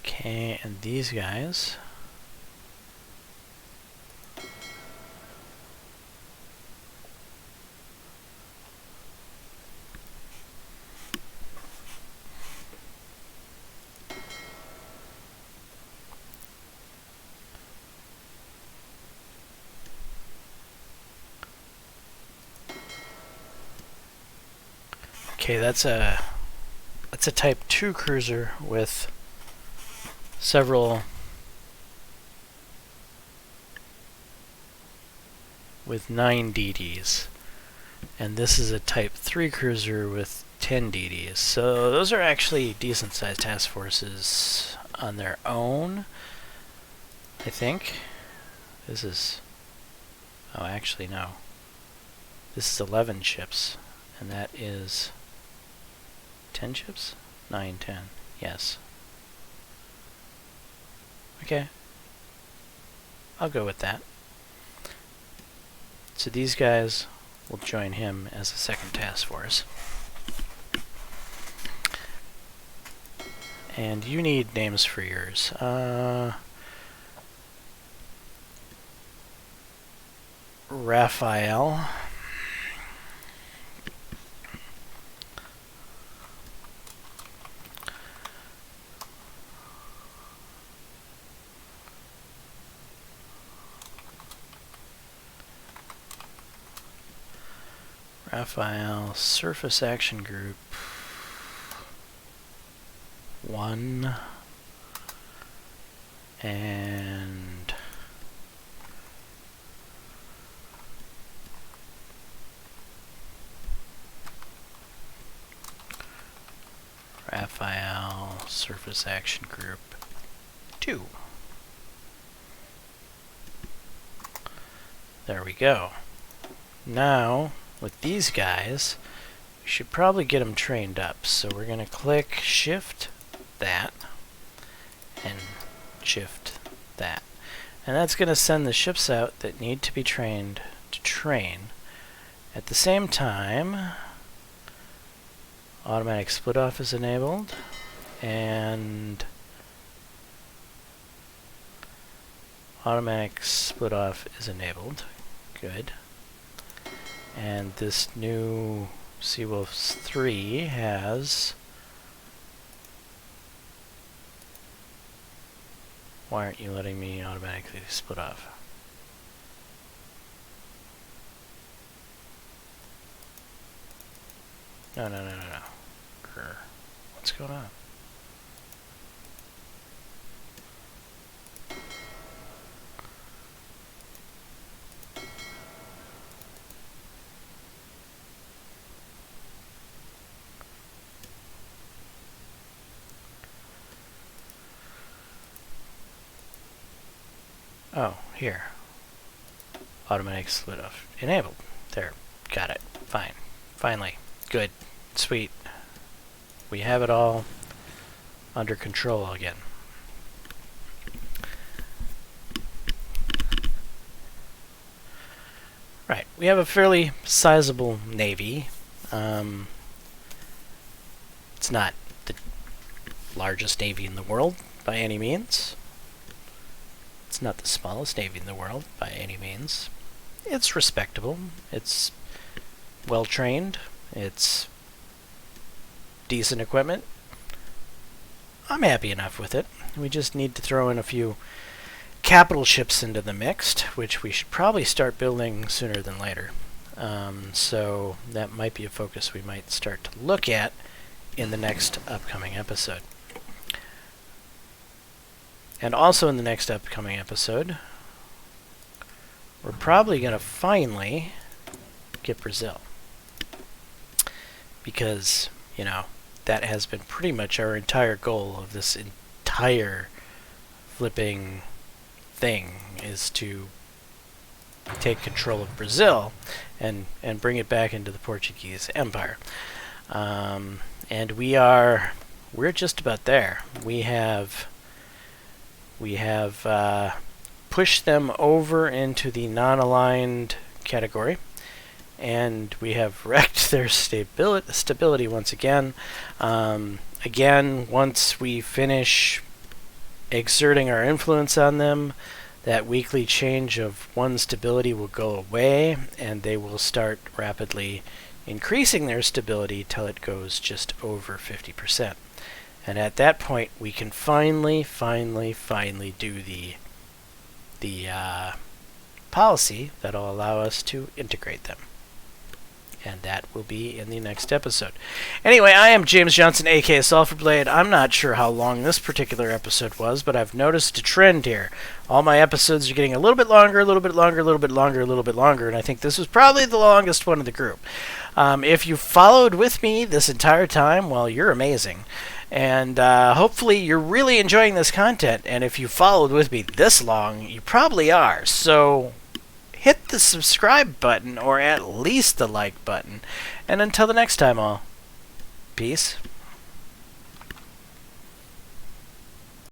Okay, and these guys. Okay, that's a Type 2 cruiser with several with 9 DDs, and this is a Type 3 cruiser with 10 DDs. So those are actually decent sized task forces on their own, I think. This is, oh actually no, this is 11 ships, and that is 10 ships? 9, 10. Yes. Okay. I'll go with that. So these guys will join him as a second task force. And you need names for yours. Raphael. Raphael, Surface Action Group 1, and Raphael, Surface Action Group 2. There we go. Now, with these guys, we should probably get them trained up. So we're going to click Shift that and Shift that. And that's going to send the ships out that need to be trained to train. At the same time, automatic split off is enabled, and automatic split off is enabled. Good. And this new Seawolves 3 has... Why aren't you letting me automatically split off? No. Grr. What's going on? Oh, here. Automatic split off. Enabled. There. Got it. Fine. Finally. Good. Sweet. We have it all under control again. Right. We have a fairly sizable navy. It's not the largest navy in the world by any means. It's not the smallest navy in the world by any means. It's respectable. It's well trained. It's decent equipment. I'm happy enough with it. We just need to throw in a few capital ships into the mix, which we should probably start building sooner than later. So that might be a focus we might start to look at in the next upcoming episode. And also in the next upcoming episode, we're probably going to finally get Brazil. Because, you know, that has been pretty much our entire goal of this entire flipping thing, is to take control of Brazil and bring it back into the Portuguese Empire. And we're just about there. We have We have pushed them over into the non-aligned category, and we have wrecked their stability once again. Again, once we finish exerting our influence on them, that weekly change of 1 stability will go away, and they will start rapidly increasing their stability till it goes just over 50%. And at that point, we can finally do the policy that'll allow us to integrate them. And that will be in the next episode. Anyway, I am James Johnson, aka Sulfurblade. I'm not sure how long this particular episode was, but I've noticed a trend here. All my episodes are getting a little bit longer, a little bit longer, a little bit longer, a little bit longer, and I think this was probably the longest one of the group. If you followed with me this entire time, well, you're amazing. And hopefully you're really enjoying this content, and if you followed with me this long, you probably are. So hit the subscribe button, or at least the like button. And until the next time, all, peace.